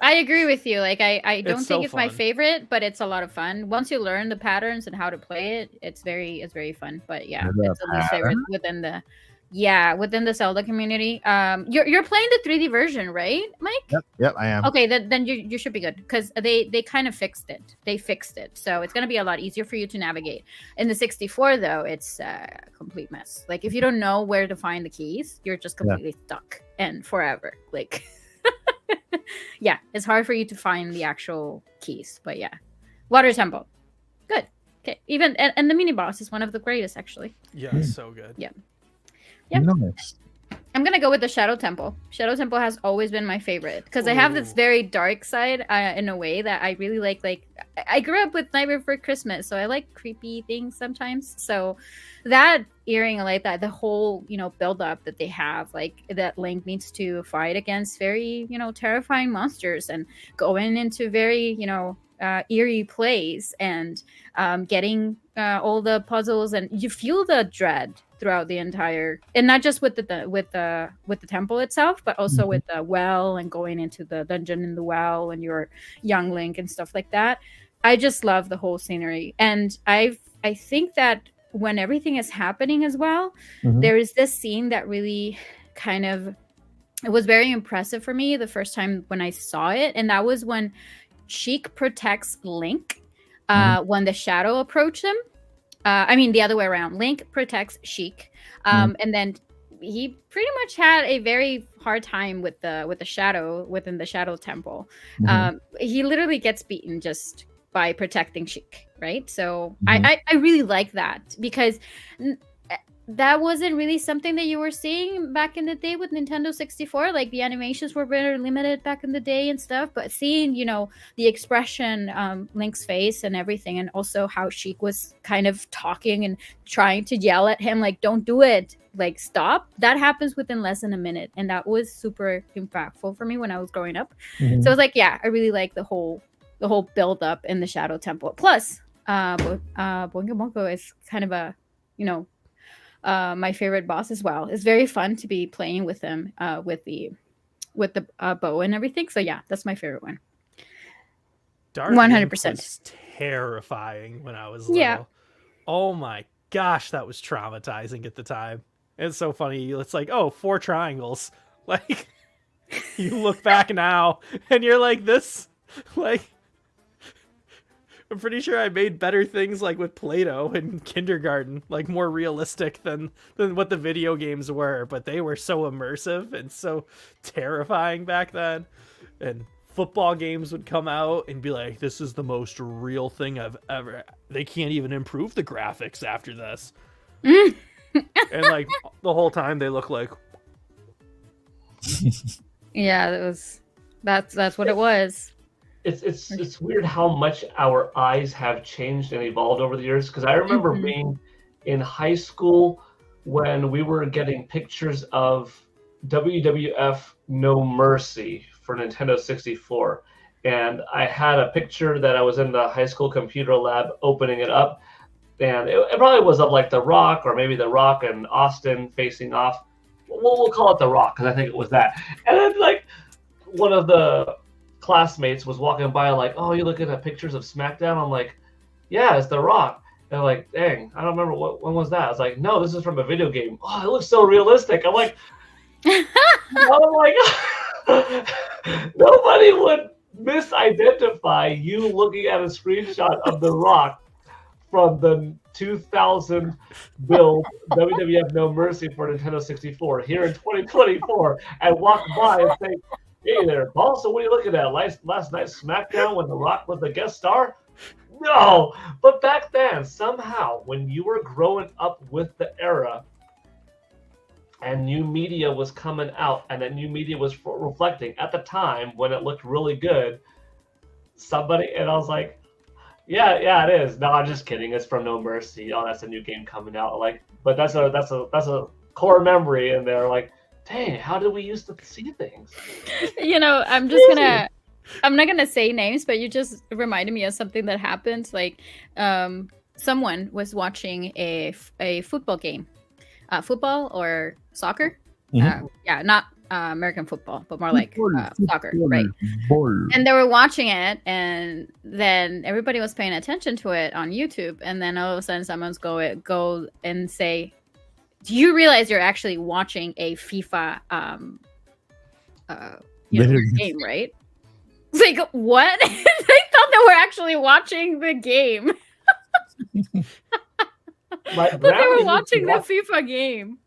I agree with you. Like I don't think it's my
fun.
favorite, but it's a lot of fun. Once you learn the patterns and how to play it, it's very fun. But yeah, it's the least favorite within the Zelda community. You're playing the 3D version, right, Mike?
Yep, I am.
Okay, then you should be good because they kind of fixed it. They fixed it, so it's gonna be a lot easier for you to navigate. In the 64, though, it's a complete mess. Like if you don't know where to find the keys, you're just completely stuck and forever. Like, yeah, it's hard for you to find the actual keys. But yeah, Water Temple, good. Okay, even and the mini boss is one of the greatest, actually.
Yeah, so good.
Yeah. Yep.
Nice.
I'm gonna go with the Shadow Temple. Shadow Temple has always been my favorite because I have this very dark side in a way that I really like. Like I grew up with Nightmare Before Christmas, so I like creepy things sometimes. So that earring, I like that the whole build up that they have, like that Link needs to fight against very terrifying monsters and going into very eerie plays and getting all the puzzles, and you feel the dread throughout the entire, and not just with the temple itself, but also with the well and going into the dungeon in the well and your young Link and stuff like that. I just love the whole scenery, and I think that when everything is happening as well, there is this scene that really it was very impressive for me the first time when I saw it, and that was when Sheik protects Link when the shadow approached him. I mean, the other way around. Link protects Sheik, and then he pretty much had a very hard time with the shadow within the Shadow Temple. He literally gets beaten just by protecting Sheik, right? So I really like that because that wasn't really something that you were seeing back in the day with Nintendo 64. Like the animations were very limited back in the day and stuff, but seeing the expression, Link's face and everything, and also how Sheik was kind of talking and trying to yell at him like, don't do it, like stop, that happens within less than a minute, and that was super impactful for me when I was growing up. So I was like, yeah, I really like the whole build up in the Shadow Temple. Plus Boingo Bongo is kind of a my favorite boss as well. It's very fun to be playing with him with the bow and everything. So yeah, that's my favorite one. 100%.
Was terrifying when I was little. Yeah. Oh my gosh, that was traumatizing at the time. It's so funny. It's like, 4 triangles. Like you look back now and you're like, this, like, I'm pretty sure I made better things like with Play-Doh in kindergarten, like more realistic than what the video games were, but they were so immersive and so terrifying back then. And football games would come out and be like, this is the most real thing I've ever, they can't even improve the graphics after this. And like the whole time they look like,
yeah, that's what it was.
It's weird how much our eyes have changed and evolved over the years. Because I remember being in high school when we were getting pictures of WWF No Mercy for Nintendo 64. And I had a picture that I was in the high school computer lab opening it up. And it probably was of like The Rock, or maybe The Rock and Austin facing off. We'll call it The Rock, because I think it was that. And then like one of the classmates was walking by like, oh, you're looking at pictures of SmackDown? I'm like, yeah, it's The Rock. They're like, dang, I don't remember when was that. I was like, no, this is from a video game. Oh, it looks so realistic. I'm like, nobody would misidentify you looking at a screenshot of The Rock from the 2000 build WWF No Mercy for Nintendo 64 here in 2024 and walk by and say, hey there, Paul, so what are you looking at? Last night's SmackDown when The Rock was the guest star? No, but back then, somehow, when you were growing up with the era and new media was coming out and that new media was reflecting at the time when it looked really good, and I was like, yeah, it is. No, I'm just kidding. It's from No Mercy. Oh, that's a new game coming out. Like, but that's a core memory, and they're like, dang, how did we used to see things?
I'm not gonna say names, but you just reminded me of something that happened. Like, someone was watching a football game, football or soccer. Not American football, but more like soccer, right? And they were watching it, and then everybody was paying attention to it on YouTube, and then all of a sudden, someone's go and say, "Do you realize you're actually watching a FIFA game, right?" It's like, what? They thought they were actually watching the game. But they were watching the FIFA game.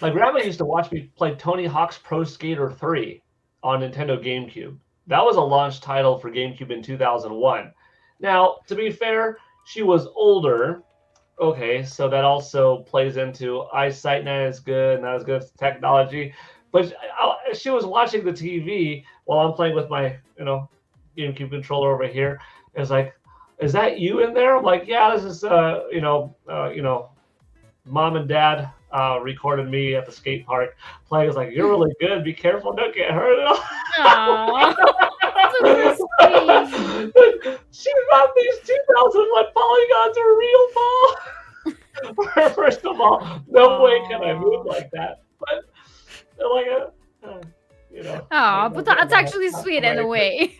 My grandma used to watch me play Tony Hawk's Pro Skater 3 on Nintendo GameCube. That was a launch title for GameCube in 2001. Now, to be fair, she was older. Okay, so that also plays into eyesight not as good, not as good as technology. But she was watching the TV while I'm playing with my, GameCube controller over here. It was like, is that you in there? I'm like, yeah, this is, Mom and Dad recorded me at the skate park playing. It's like, you're really good. Be careful, don't get hurt.
Aww.
She thought these 2001 polygons were real, ball. First of all, no way can I move like that. But they're like
but that's actually sweet in a way.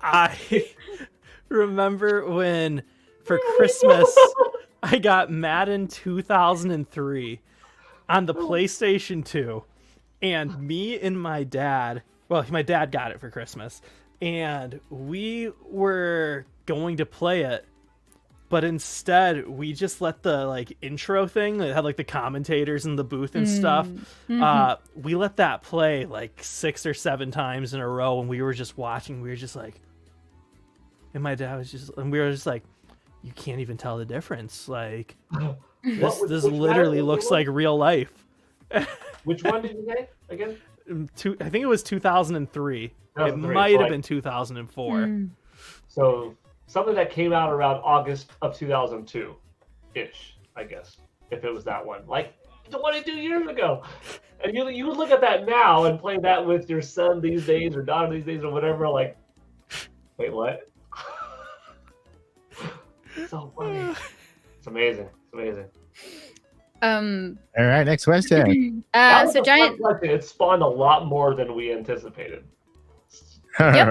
I remember when for Christmas I got Madden 2003 on the PlayStation 2, and me and my dad, my dad got it for Christmas, and we were going to play it, but instead we just let the intro thing that had the commentators in the booth and stuff. We let that play 6 or 7 times in a row, and we were just watching. We were just like, and my dad was just, and we were just like, you can't even tell the difference. This literally looks like real life.
Which one did you say again?
I think it was 2003. It might have been 2004.
So something that came out around August of 2002-ish, I guess, if it was that one. 22 years ago. And you would look at that now and play that with your son these days or daughter these days or whatever, wait, what? So funny. It's amazing.
All right, next question.
So Giant,
it spawned a lot more than we anticipated.
Yep.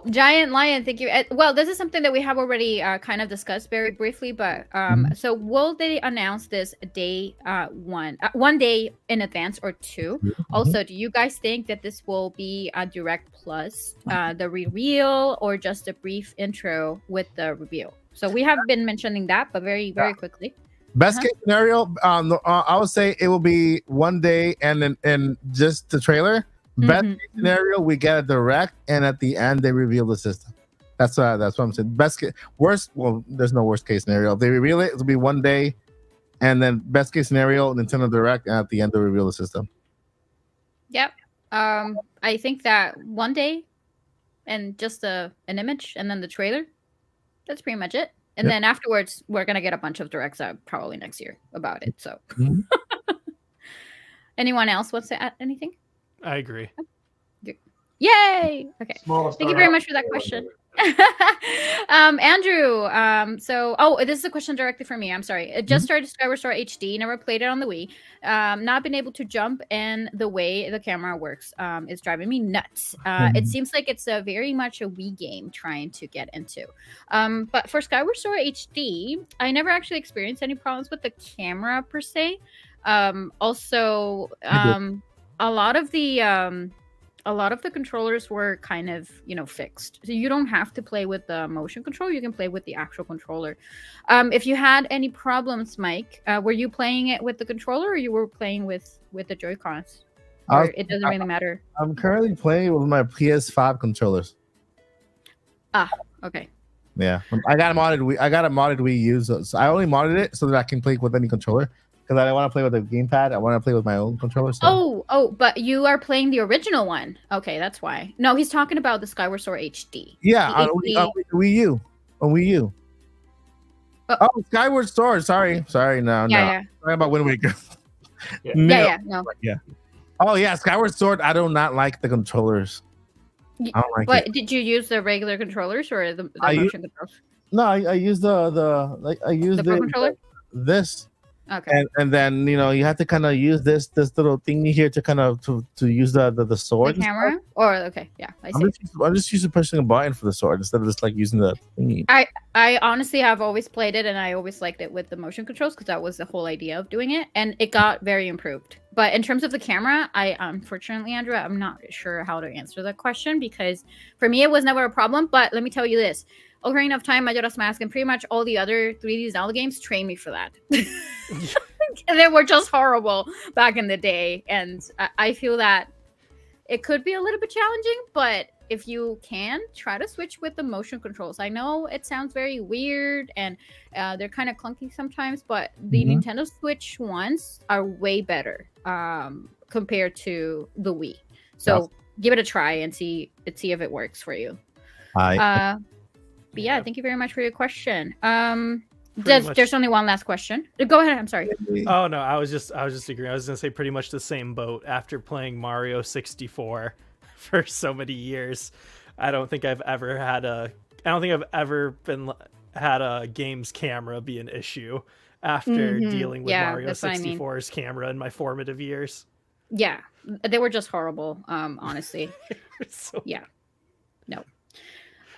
Giant Lion, thank you. Well, this is something that we have already kind of discussed very briefly, but so will they announce this day one day in advance or two? Also, do you guys think that this will be a direct plus the reveal or just a brief intro with the reveal? So we have been mentioning that, but very quickly.
Best case scenario, I would say it will be one day and just the trailer. Best case scenario, we get a direct, and at the end they reveal the system. That's what I'm saying. Worst, well, there's no worst case scenario. If they reveal it, it'll be one day, and then best case scenario, Nintendo Direct, and at the end they reveal the system.
Yep. I think that one day, and just an image, and then the trailer. That's pretty much it. And then afterwards, we're gonna get a bunch of directs out probably next year about it. So, anyone else wants to add anything?
I agree.
Yay! Okay. Thank you very much for that question. Andrew, this is a question directly for me. I'm sorry. It just started Skyward Sword HD, never played it on the Wii. Not been able to jump, and the way the camera works is driving me nuts. It seems like it's a very much a Wii game trying to get into. But for Skyward Sword HD, I never actually experienced any problems with the camera per se. A lot of the controllers were kind of, fixed. So you don't have to play with the motion control. You can play with the actual controller. If you had any problems, Mike, were you playing it with the controller, or you were playing with the Joy-Cons? Or it doesn't really matter?
I'm currently playing with my PS5 controllers.
Ah, okay.
Yeah, I got a modded Wii U. So I only modded it so that I can play with any controller. Because I don't want to play with the gamepad. I want to play with my own controller. So.
Oh, but you are playing the original one. Okay, that's why. No, he's talking about the Skyward Sword HD.
Yeah, on Wii U. On Wii U. Oh, Skyward Sword. Sorry. No. Sorry about Wind Waker.
No.
Yeah. Oh, yeah, Skyward Sword. I do not like the controllers. I don't like it.
Did you use the regular controllers or the motion controls?
No, I use the
Pro controller?
This.
Okay.
And then you have to kind of use this little thingy here to kind of to use the sword.
The camera? Or okay, yeah, I see.
I'm just using pushing a button for the sword instead of just like using the thingy.
I honestly have always played it, and I always liked it with the motion controls because that was the whole idea of doing it, and it got very improved. But in terms of the camera, I unfortunately, Andrew, I'm not sure how to answer that question because for me it was never a problem. But let me tell you this. Ocarina of Time, Majora's Mask, and pretty much all the other 3D Zelda games trained me for that. And they were just horrible back in the day. And I feel that it could be a little bit challenging, but if you can, try to switch with the motion controls. I know it sounds very weird and they're kind of clunky sometimes, but the Nintendo Switch ones are way better compared to the Wii. So give it a try and see if it works for you. But yeah, thank you very much for your question. There's only one last question. Go ahead. I'm sorry.
Oh no, I was just agreeing. I was gonna say pretty much the same boat after playing Mario 64 for so many years. I don't think I've ever had a game's camera be an issue after dealing with Mario 64's camera in my formative years.
Yeah, they were just horrible. Honestly. No.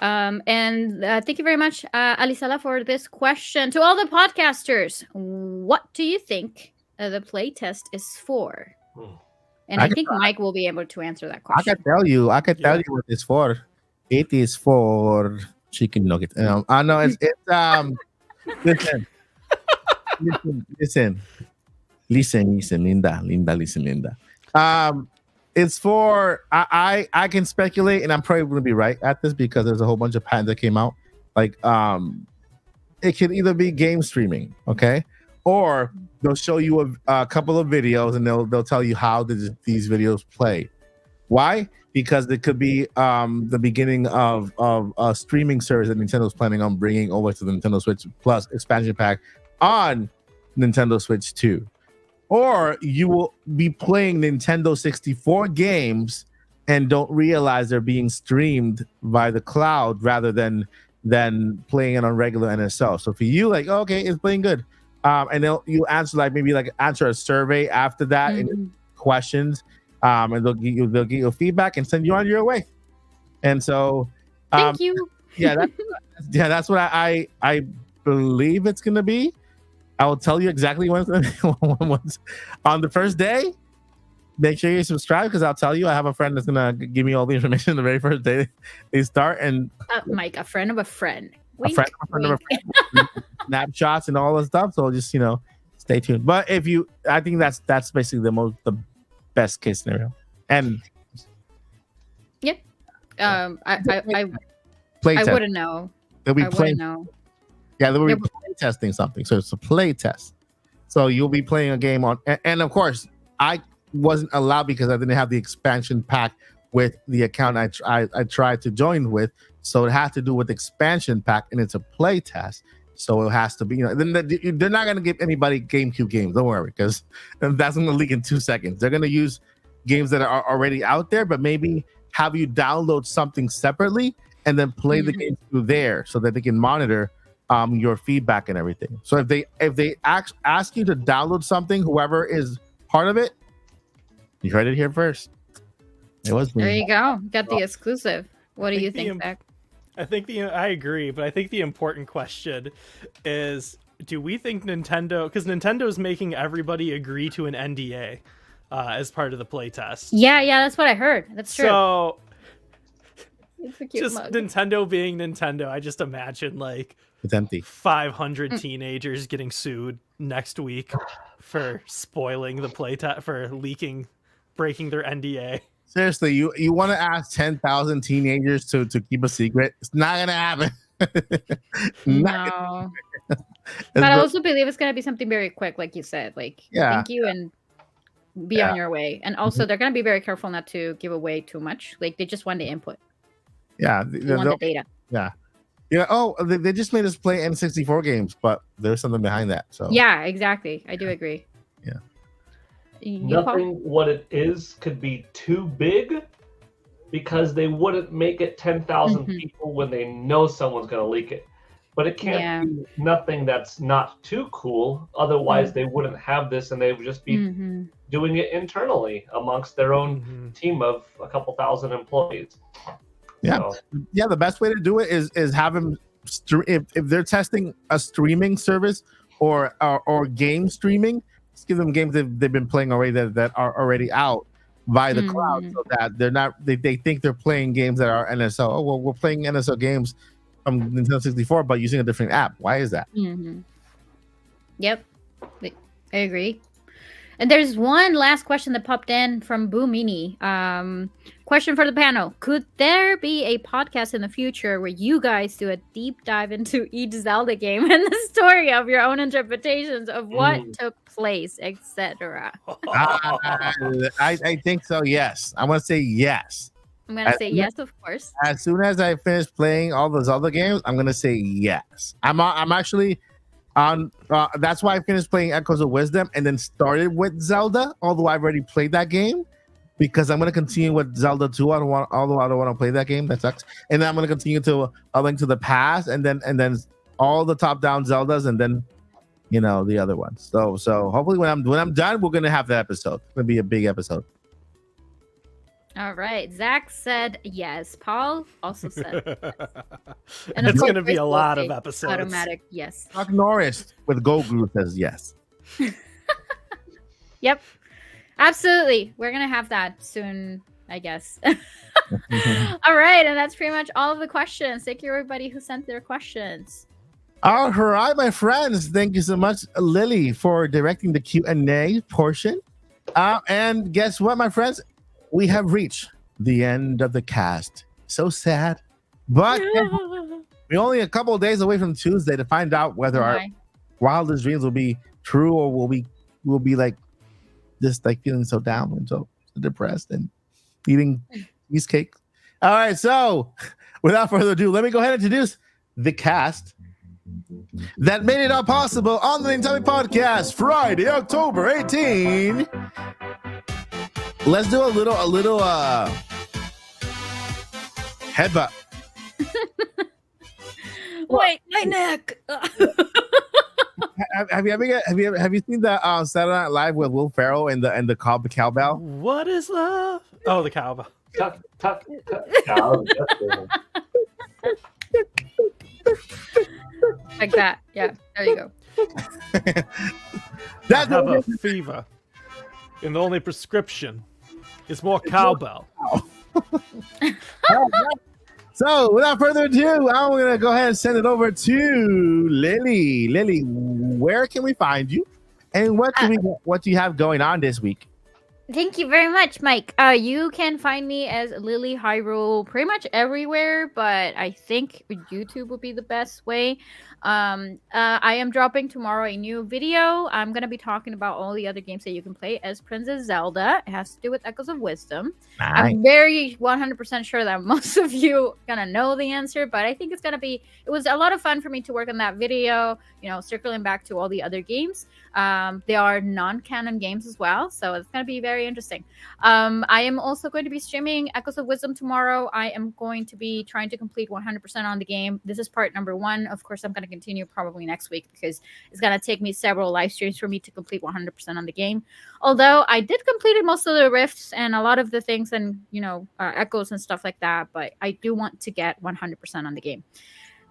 And thank you very much, Alisala, for this question. To all the podcasters, what do you think the playtest is for? And I think Mike will be able to answer that question.
I can tell you what it's for. It is for chicken nugget. I know it's listen, Linda. It's for I can speculate, and I'm probably going to be right at this because there's a whole bunch of patents that came out. Like it can either be game streaming, okay, or they'll show you a couple of videos and they'll tell you how these videos play. Why? Because it could be the beginning of a streaming service that Nintendo's planning on bringing over to the Nintendo Switch Plus expansion pack on Nintendo Switch 2. Or you will be playing Nintendo 64 games and don't realize they're being streamed by the cloud rather than playing it on regular NSL. So for you, like, okay, it's playing good. And you answer answer a survey after that and questions. And they'll get you feedback and send you on your way. And so
thank you.
That's what I believe it's gonna be. I will tell you exactly when on the first day. Make sure you subscribe because I'll tell you. I have a friend that's gonna give me all the information the very first day they start. And
Mike, a friend of a friend.
Wink, a friend of a friend. Snapshots and all that stuff. So just stay tuned. But I think that's basically the best case scenario. And
yep. I wouldn't know.
They'll be
wouldn't know.
Yeah, they will be play testing something. So it's a play test. So you'll be playing a game on, and of course, I wasn't allowed because I didn't have the expansion pack with the account I tried to join with. So it has to do with expansion pack, and it's a play test. So it has to be, they're not going to give anybody GameCube games. Don't worry, because that's going to leak in 2 seconds. They're going to use games that are already out there, but maybe have you download something separately and then play the game through there so that they can monitor your feedback and everything. So if they ask you to download something, whoever is part of it, you heard it here first. It was me.
There you go. Got the exclusive. What do you think, Zach?
I agree, but I think the important question is, do we think Nintendo, because Nintendo is making everybody agree to an NDA as part of the playtest.
Yeah, that's what I heard. That's true.
So
it's a cute
just
mug.
Nintendo being Nintendo, I just imagine like
it's empty.
500 teenagers getting sued next week for spoiling the playtest, for breaking their NDA.
Seriously, you want to ask 10,000 teenagers to keep a secret? It's not gonna happen.
No. But I also believe it's gonna be something very quick, like you said. Like, thank you and be on your way. And also, they're gonna be very careful not to give away too much. Like, they just want the input.
Yeah,
they want the data.
Yeah. Oh, they just made us play N64 games, but there's something behind that. So
yeah, exactly. I do agree.
Yeah.
Nothing what it is could be too big, because they wouldn't make it 10,000 people when they know someone's going to leak it. But it can't be nothing that's not too cool. Otherwise, they wouldn't have this, and they would just be doing it internally amongst their own team of a couple thousand employees.
Yeah, yeah. The best way to do it is have them if they're testing a streaming service or game streaming. Just give them games they've been playing already that are already out via the cloud, so that they're not they think they're playing games that are NSO. Oh well, we're playing NSO games from Nintendo 64, but using a different app. Why is that?
Yep, I agree. And there's one last question that popped in from Boo Mini. Question for the panel: could there be a podcast in the future where you guys do a deep dive into each Zelda game and the story of your own interpretations of what took place, etc.?
I think so. Yes, I want to say yes.
I'm gonna say yes, of course.
As soon as I finish playing all those other games, I'm gonna say yes. I'm actually on. That's why I finished playing Echoes of Wisdom and then started with Zelda. Although I've already played that game, because I'm gonna continue with Zelda 2. Although I don't want to play that game. That sucks. And then I'm gonna continue to A Link to the Past, and then all the top-down Zeldas, and then the other ones. So hopefully when I'm done, we're gonna have that episode. It's gonna be a big episode.
All right. Zach said yes. Paul also said yes.
And it's going to be a lot of episodes.
Automatic yes.
Chuck Norris with Goguru says yes.
Yep. Absolutely. We're going to have that soon, I guess. All right. And that's pretty much all of the questions. Thank you, everybody who sent their questions.
All right, my friends. Thank you so much, Lily, for directing the Q&A portion. And guess what, my friends? We have reached the end of the cast. So sad, but we're only a couple of days away from Tuesday to find out whether our wildest dreams will be true, or will be like just like feeling so down and so depressed and eating cheesecake. All right, so without further ado, let me go ahead and introduce the cast that made it all possible on the Nintopics Podcast, Friday, October 18. Let's do a little headbutt.
Wait, my neck.
Have you seen the Saturday Night Live with Will Ferrell and the cowbell?
What is love? Oh, the cowbell.
Tuck.
Like that. Yeah. There you go.
I have a fever, and the only prescription is more cowbell.
So, without further ado, I'm going to go ahead and send it over to Lily. Lily, where can we find you? And what do you have going on this week?
Thank you very much, Mike. You can find me as Lilly Hyrule pretty much everywhere, but I think YouTube would be the best way. I am dropping tomorrow a new video. I'm going to be talking about all the other games that you can play as Princess Zelda. It has to do with Echoes of Wisdom. Nice. I'm very 100% sure that most of you are going to know the answer, but I think it was a lot of fun for me to work on that video, circling back to all the other games. They are non-canon games as well, so it's going to be very very interesting. I am also going to be streaming Echoes of Wisdom tomorrow. I am going to be trying to complete 100% on the game. This is part number 1. Of course, I'm going to continue probably next week because it's going to take me several live streams for me to complete 100% on the game. Although I did complete most of the rifts and a lot of the things and, echoes and stuff like that, but I do want to get 100% on the game.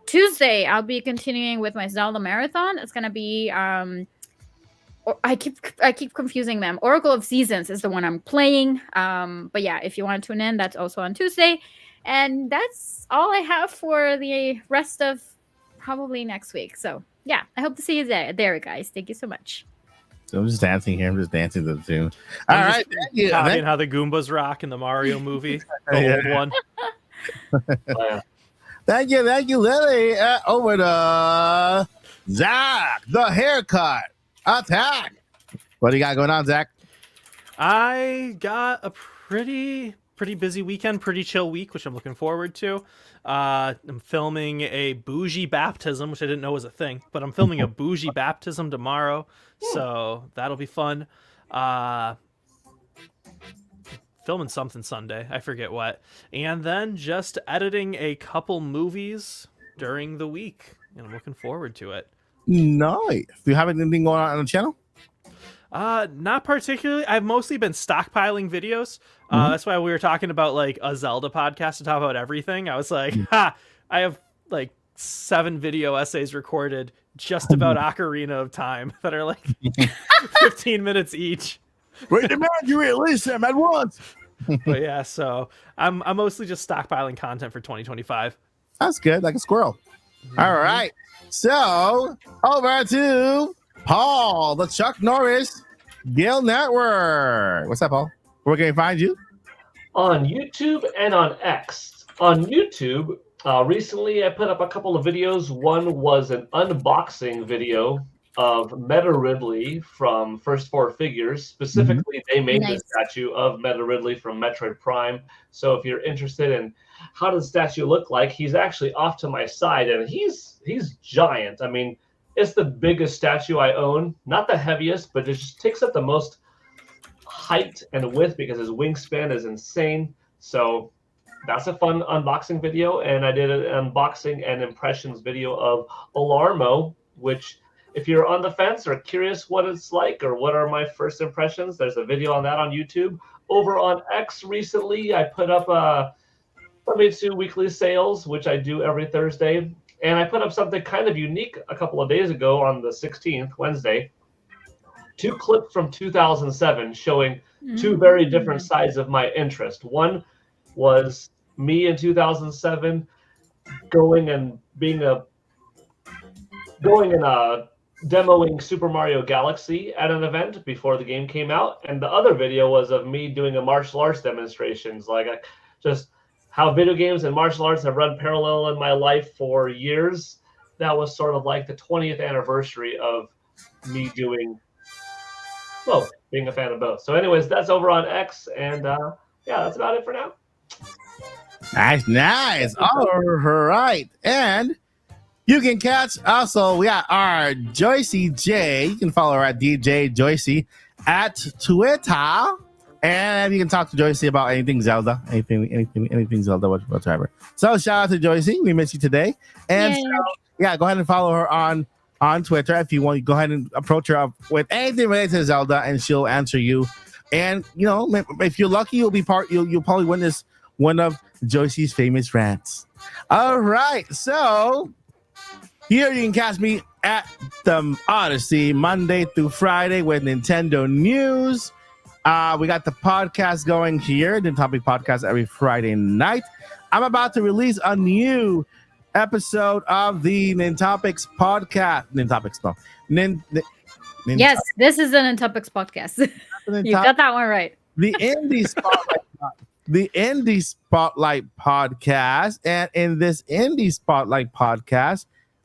Tuesday, I'll be continuing with my Zelda marathon. It's going to be... I keep confusing them. Oracle of Seasons is the one I'm playing. But yeah, if you want to tune in, that's also on Tuesday. And that's all I have for the rest of probably next week. So yeah, I hope to see you there, guys. Thank you so much.
So I'm just dancing here. I'm just dancing to the tune. All right. Thank you.
Copying how the Goombas rock in the Mario movie. The old one.
Thank you, Lily. Over to Zach, the haircut. Attack. What do you got going on, Zach?
I got a pretty busy weekend, pretty chill week, which I'm looking forward to. I'm filming a bougie baptism, which I didn't know was a thing, but I'm filming a bougie baptism tomorrow, so that'll be fun. Filming something Sunday, I forget what, and then just editing a couple movies during the week, and I'm looking forward to it.
Nice. Do you have anything going on the channel?
Not particularly. I've mostly been stockpiling videos. That's why we were talking about like a Zelda podcast to talk about everything. I was like, I have like 7 video essays recorded just about Ocarina of Time that are like 15 minutes each.
Wait a minute, you release them at once.
But yeah, so I'm mostly just stockpiling content for 2025.
That's good, like a squirrel. All right. So, over to Paul, the Chuck Norris Guild Network. What's up, Paul? Where can we find you?
On YouTube and on X. On YouTube, recently I put up a couple of videos. One was an unboxing video of Meta Ridley from First Four Figures. Specifically, they made the statue of Meta Ridley from Metroid Prime. So if you're interested in how does the statue look like, he's actually off to my side, and he's giant. I mean, it's the biggest statue I own. Not the heaviest, but it just takes up the most height and width because his wingspan is insane. So that's a fun unboxing video. And I did an unboxing and impressions video of Alarmo, which if you're on the fence or curious what it's like or what are my first impressions, there's a video on that on YouTube. Over on X recently, I put up Famitsu weekly sales, which I do every Thursday. And I put up something kind of unique a couple of days ago on the 16th, Wednesday. 2 clips from 2007 showing 2 very different sides of my interest. One was me in 2007 going and demoing Super Mario Galaxy at an event before the game came out. And the other video was of me doing a martial arts demonstrations, just how video games and martial arts have run parallel in my life for years. That was sort of like the 20th anniversary of me doing both, being a fan of both. So anyways, that's over on X. And yeah, that's about it for now.
Nice. All right. And you can catch also, we got our Joycey J. You can follow her at DJ Joycey at Twitter. And you can talk to Joycey about anything Zelda, anything Zelda whatsoever. So shout out to Joycey. We miss you today. And so, yeah, go ahead and follow her on Twitter. If you want, go ahead and approach her with anything related to Zelda, and she'll answer you. And if you're lucky, you'll probably win this one of Joycey's famous rants. All right, so here you can catch me at the Odyssey Monday through Friday with Nintendo news. We got the podcast going here, the Nintopics podcast every Friday night. I'm about to release a new episode of the Nintopics podcast.
Yes, this is the Nintopics podcast. You got that one right.
The Indie Spotlight podcast. And in this Indie Spotlight podcast,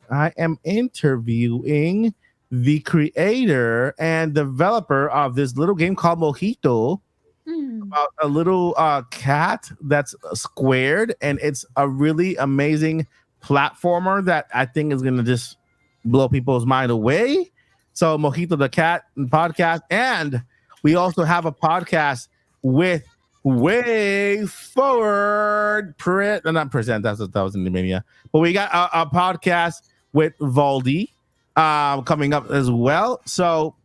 I am interviewing the creator and developer of this little game called Mojito, about a little cat that's squared, and it's a really amazing platformer that I think is going to just blow people's mind away. So Mojito the cat podcast, and We also have a podcast with Way Forward not present. That was in the mania. But we got a podcast with Valdi coming up as well. So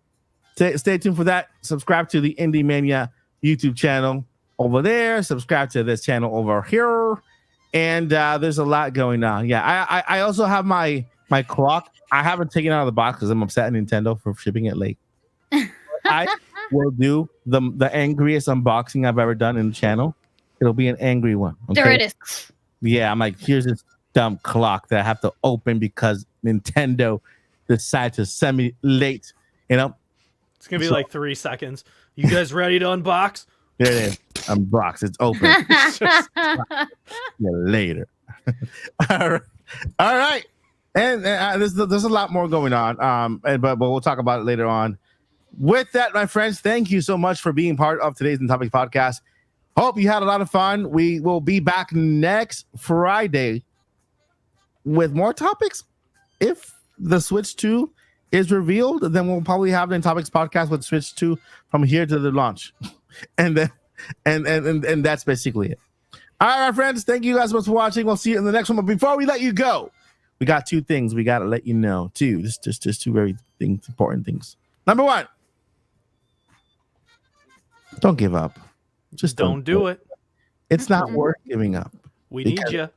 stay tuned for that. Subscribe to the Indie Mania YouTube channel over there. Subscribe to this channel over here. And there's a lot going on. Yeah, I also have my clock. I haven't taken it out of the box because I'm upset at Nintendo for shipping it late. I will do the angriest unboxing I've ever done in the channel. It'll be an angry one. Okay?
There it is.
Yeah, I'm like, here's this dumb clock that I have to open because Nintendo decided to send me late. You know,
it's gonna be like 3 seconds. You guys ready to unbox?
There it is. Unbox. It's open. Yeah, later. All right. And there's a lot more going on. But we'll talk about it later on. With that, my friends, thank you so much for being part of today's Nintopics podcast. Hope you had a lot of fun. We will be back next Friday with more topics. If the Switch 2 is revealed, then we'll probably have the Nintopics podcast with Switch 2 from here to the launch. And then and that's basically it. All right, my friends, thank you guys so much for watching. We'll see you in the next one. But before we let you go, we got 2 things we got to let you know too. Just 2 very important things. Number 1, don't give up. Just don't do it. It's not worth giving up.
We need you.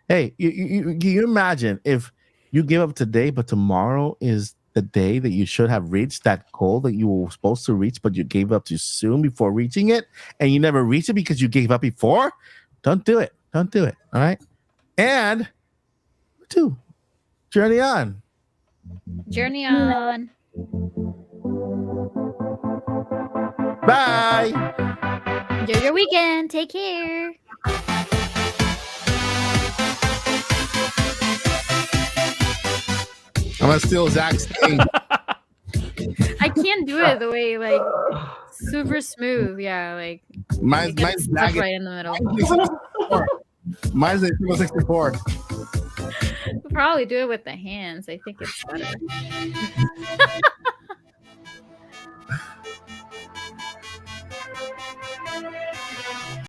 Hey, you imagine if you give up today, but tomorrow is the day that you should have reached that goal that you were supposed to reach, but you gave up too soon before reaching it, and you never reached it because you gave up before. Don't do it. Don't do it. All right. And 2, journey on.
Journey on.
Bye.
Enjoy your weekend. Take care.
I'm gonna steal Zach's thing.
I can't do it the way like super smooth. Yeah, like
mine's
stuck right in the middle.
Mine's a 64.
We'll probably do it with the hands. I think it's better.